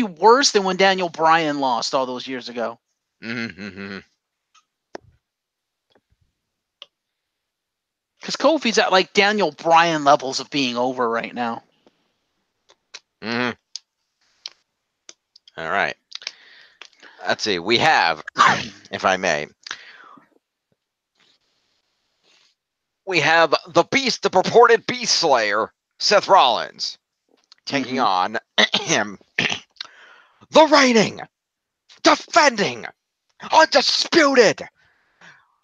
worse than when Daniel Bryan lost all those years ago. Mm-hmm. Because Kofi's at like Daniel Bryan levels of being over right now. Mm-hmm. All right. Let's see. We have, if I may, we have the Beast, the purported Beast Slayer, Seth Rollins, taking on him, the reigning, defending, undisputed,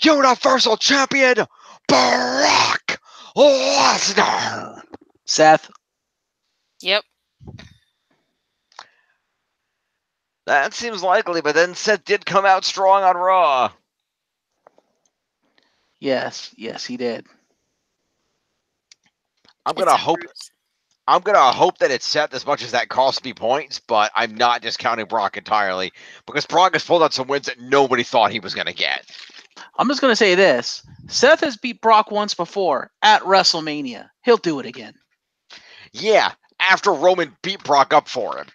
Universal Champion, Brock Lesnar. Seth. Yep. That seems likely, but then Seth did come out strong on Raw. Yes, he did. I'm gonna hope that it's Seth as much as that cost me points, but I'm not discounting Brock entirely because Brock has pulled out some wins that nobody thought he was gonna get. I'm just gonna say this: Seth has beat Brock once before at WrestleMania. He'll do it again. Yeah, after Roman beat Brock up for him,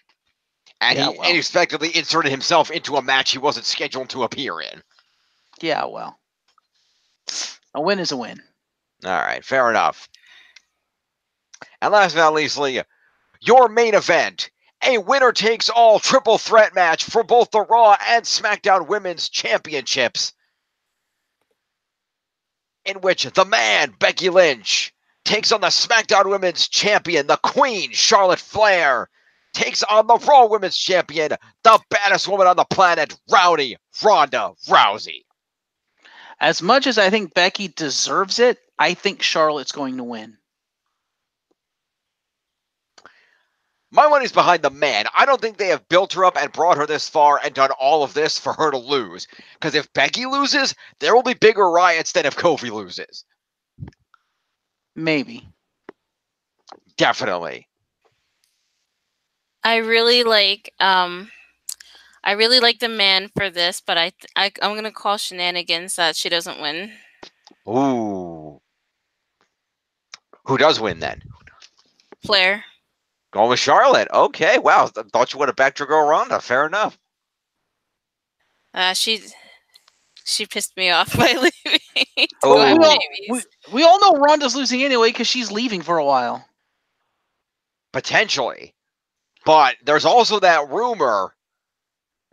and he unexpectedly inserted himself into a match he wasn't scheduled to appear in. Yeah, well, a win is a win. All right, fair enough. And last but not least, your main event, a winner-takes-all triple threat match for both the Raw and SmackDown Women's Championships, in which the man, Becky Lynch, takes on the SmackDown Women's Champion, the Queen, Charlotte Flair, takes on the Raw Women's Champion, the baddest woman on the planet, Rowdy Ronda Rousey. As much as I think Becky deserves it, I think Charlotte's going to win. My money's behind the man. I don't think they have built her up and brought her this far and done all of this for her to lose. Because if Becky loses, there will be bigger riots than if Kofi loses. Maybe. Definitely. I really like the man for this, but I'm gonna call shenanigans that she doesn't win. Ooh. Who does win then? Flair. Going with Charlotte. Okay, wow. Thought you would have backed your girl Ronda. Fair enough. She pissed me off by leaving. We all know Ronda's losing anyway because she's leaving for a while. Potentially. But there's also that rumor.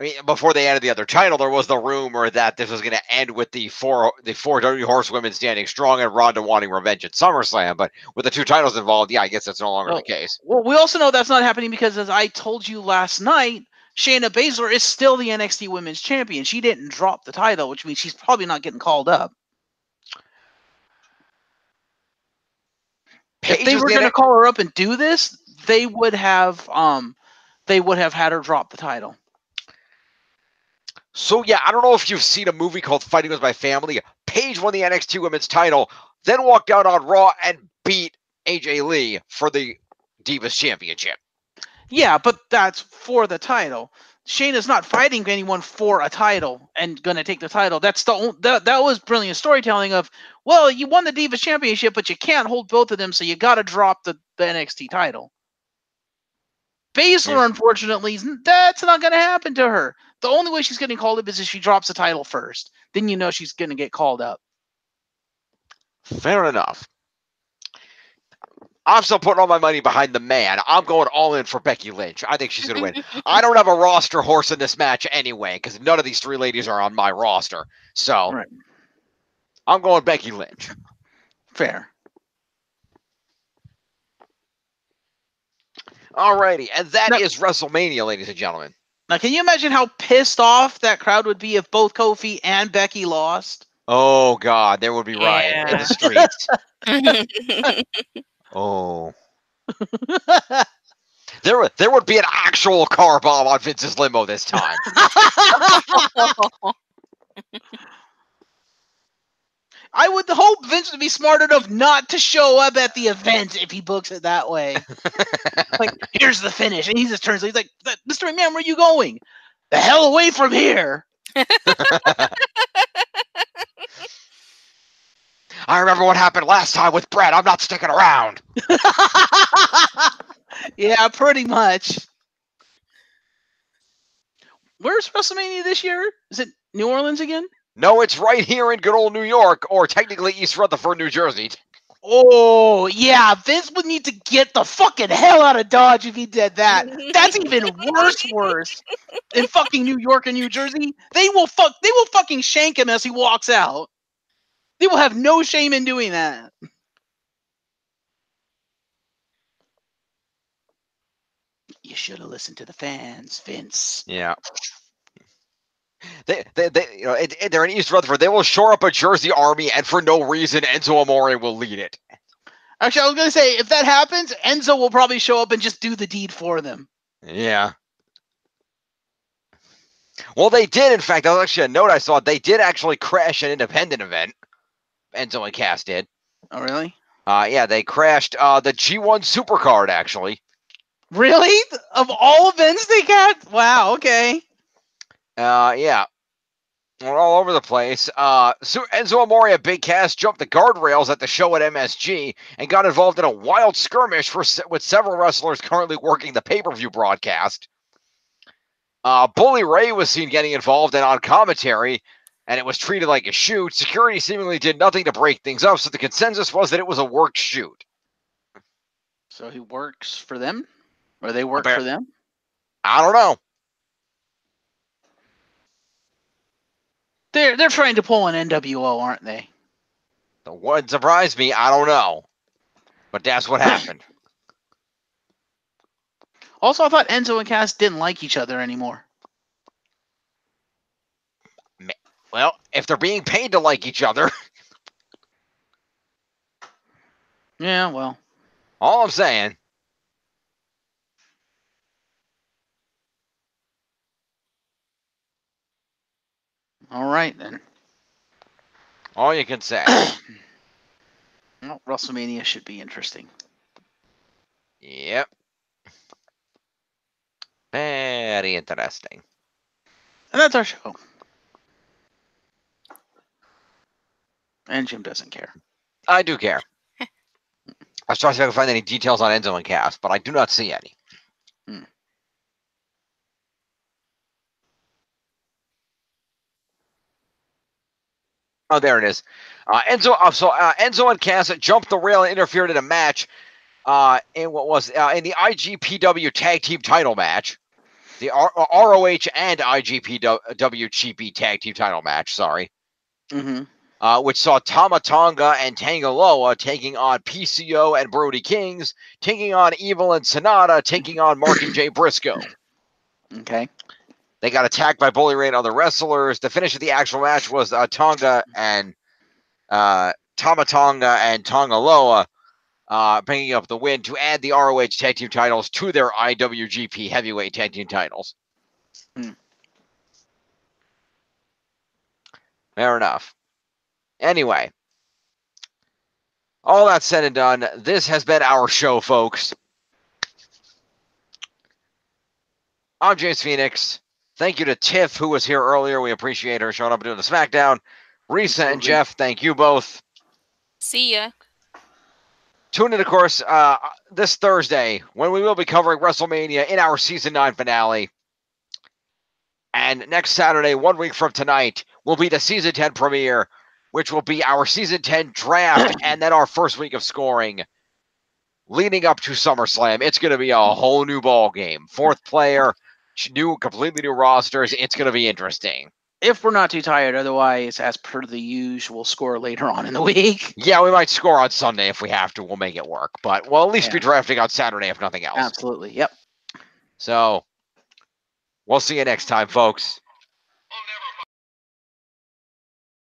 mean, before they added the other title, there was the rumor that this was going to end with the four Dirty Horsewomen standing strong and Ronda wanting revenge at SummerSlam. But with the 2 titles involved, yeah, I guess that's no longer the case. Well, we also know that's not happening because, as I told you last night, Shayna Baszler is still the NXT Women's Champion. She didn't drop the title, which means she's probably not getting called up. If they were going to call her up and do this, they would have had her drop the title. So yeah, I don't know if you've seen a movie called Fighting With My Family. Paige won the NXT Women's title, then walked out on Raw and beat AJ Lee for the Divas Championship. Yeah, but that's for the title. Shayna's not fighting anyone for a title and going to take the title. That was brilliant storytelling of, well, you won the Divas Championship, but you can't hold both of them, so you got to drop the NXT title. Baszler, unfortunately, that's not going to happen to her. The only way she's getting called up is if she drops the title first. Then you know she's going to get called up. Fair enough. I'm still putting all my money behind the man. I'm going all in for Becky Lynch. I think she's going to win. I don't have a roster horse in this match anyway, because none of these 3 ladies are on my roster. So right. I'm going Becky Lynch. Fair. Alrighty, and that is WrestleMania, ladies and gentlemen. Now, can you imagine how pissed off that crowd would be if both Kofi and Becky lost? Oh, God, there would be riot in the streets. Oh. There would be an actual car bomb on Vince's limo this time. I would hope Vince would be smart enough not to show up at the event if he books it that way. Like, here's the finish. And he just turns, he's like, Mr. McMahon, where are you going? The hell away from here. I remember what happened last time with Brett. I'm not sticking around. Yeah, pretty much. Where's WrestleMania this year? Is it New Orleans again? No, it's right here in good old New York, or technically East Rutherford, New Jersey. Oh, yeah. Vince would need to get the fucking hell out of Dodge if he did that. That's even worse than fucking New York and New Jersey. They will fucking shank him as he walks out. They will have no shame in doing that. You should have listened to the fans, Vince. Yeah. They're in East Rutherford. They will shore up a Jersey army, and for no reason, Enzo Amore will lead it. Actually, I was going to say, if that happens, Enzo will probably show up and just do the deed for them. Yeah. Well, they did, in fact. That was actually a note I saw. They did actually crash an independent event. Enzo and Cass did. Oh, really? Yeah, they crashed the G1 Supercard, actually. Really? Of all events they got? Wow, okay. Yeah. We're all over the place. Enzo Amore and Big Cass jumped the guardrails at the show at MSG and got involved in a wild skirmish with several wrestlers currently working the pay-per-view broadcast. Bully Ray was seen getting involved and on commentary, and it was treated like a shoot. Security seemingly did nothing to break things up, so the consensus was that it was a worked shoot. So he works for them? Or they work for them? I don't know. They're trying to pull an NWO, aren't they? The wouldn't surprise me. I don't know. But that's what happened. Also, I thought Enzo and Cass didn't like each other anymore. Well, if they're being paid to like each other. Yeah, well. All I'm saying. All right, then. All you can say. Well, WrestleMania should be interesting. Yep. Very interesting. And that's our show. And Jim doesn't care. I do care. I was trying to see if I can find any details on Enzo and Cass, but I do not see any. Oh, there it is. Enzo and Cass jumped the rail and interfered in a match in the IGPW Tag Team Title match. the ROH and IGPW Tag Team title match, sorry, which saw Tama Tonga and Tangaloa taking on PCO and Brody Kings, taking on Evil and Sonata, taking on Mark and Jay Briscoe. Okay. They got attacked by Bully Ray and other wrestlers. The finish of the actual match was Tonga and Tama Tonga and Tongaloa picking up the win to add the ROH Tag Team titles to their IWGP Heavyweight Tag Team titles. Fair enough. Anyway, all that said and done, this has been our show, folks. I'm James Phoenix. Thank you to Tiff, who was here earlier. We appreciate her showing up and doing the SmackDown. Risa and Jeff, thank you both. See ya. Tune in, of course, this Thursday when we will be covering WrestleMania in our Season 9 finale. And next Saturday, 1 week from tonight, will be the Season 10 premiere, which will be our Season 10 draft and then our first week of scoring leading up to SummerSlam. It's going to be a whole new ball game. Fourth player, completely new rosters. It's going to be interesting. If we're not too tired, otherwise, as per the usual, score later on in the week. Yeah, we might score on Sunday if we have to. We'll make it work. But we'll at least be drafting on Saturday if nothing else. Absolutely. Yep. So we'll see you next time, folks.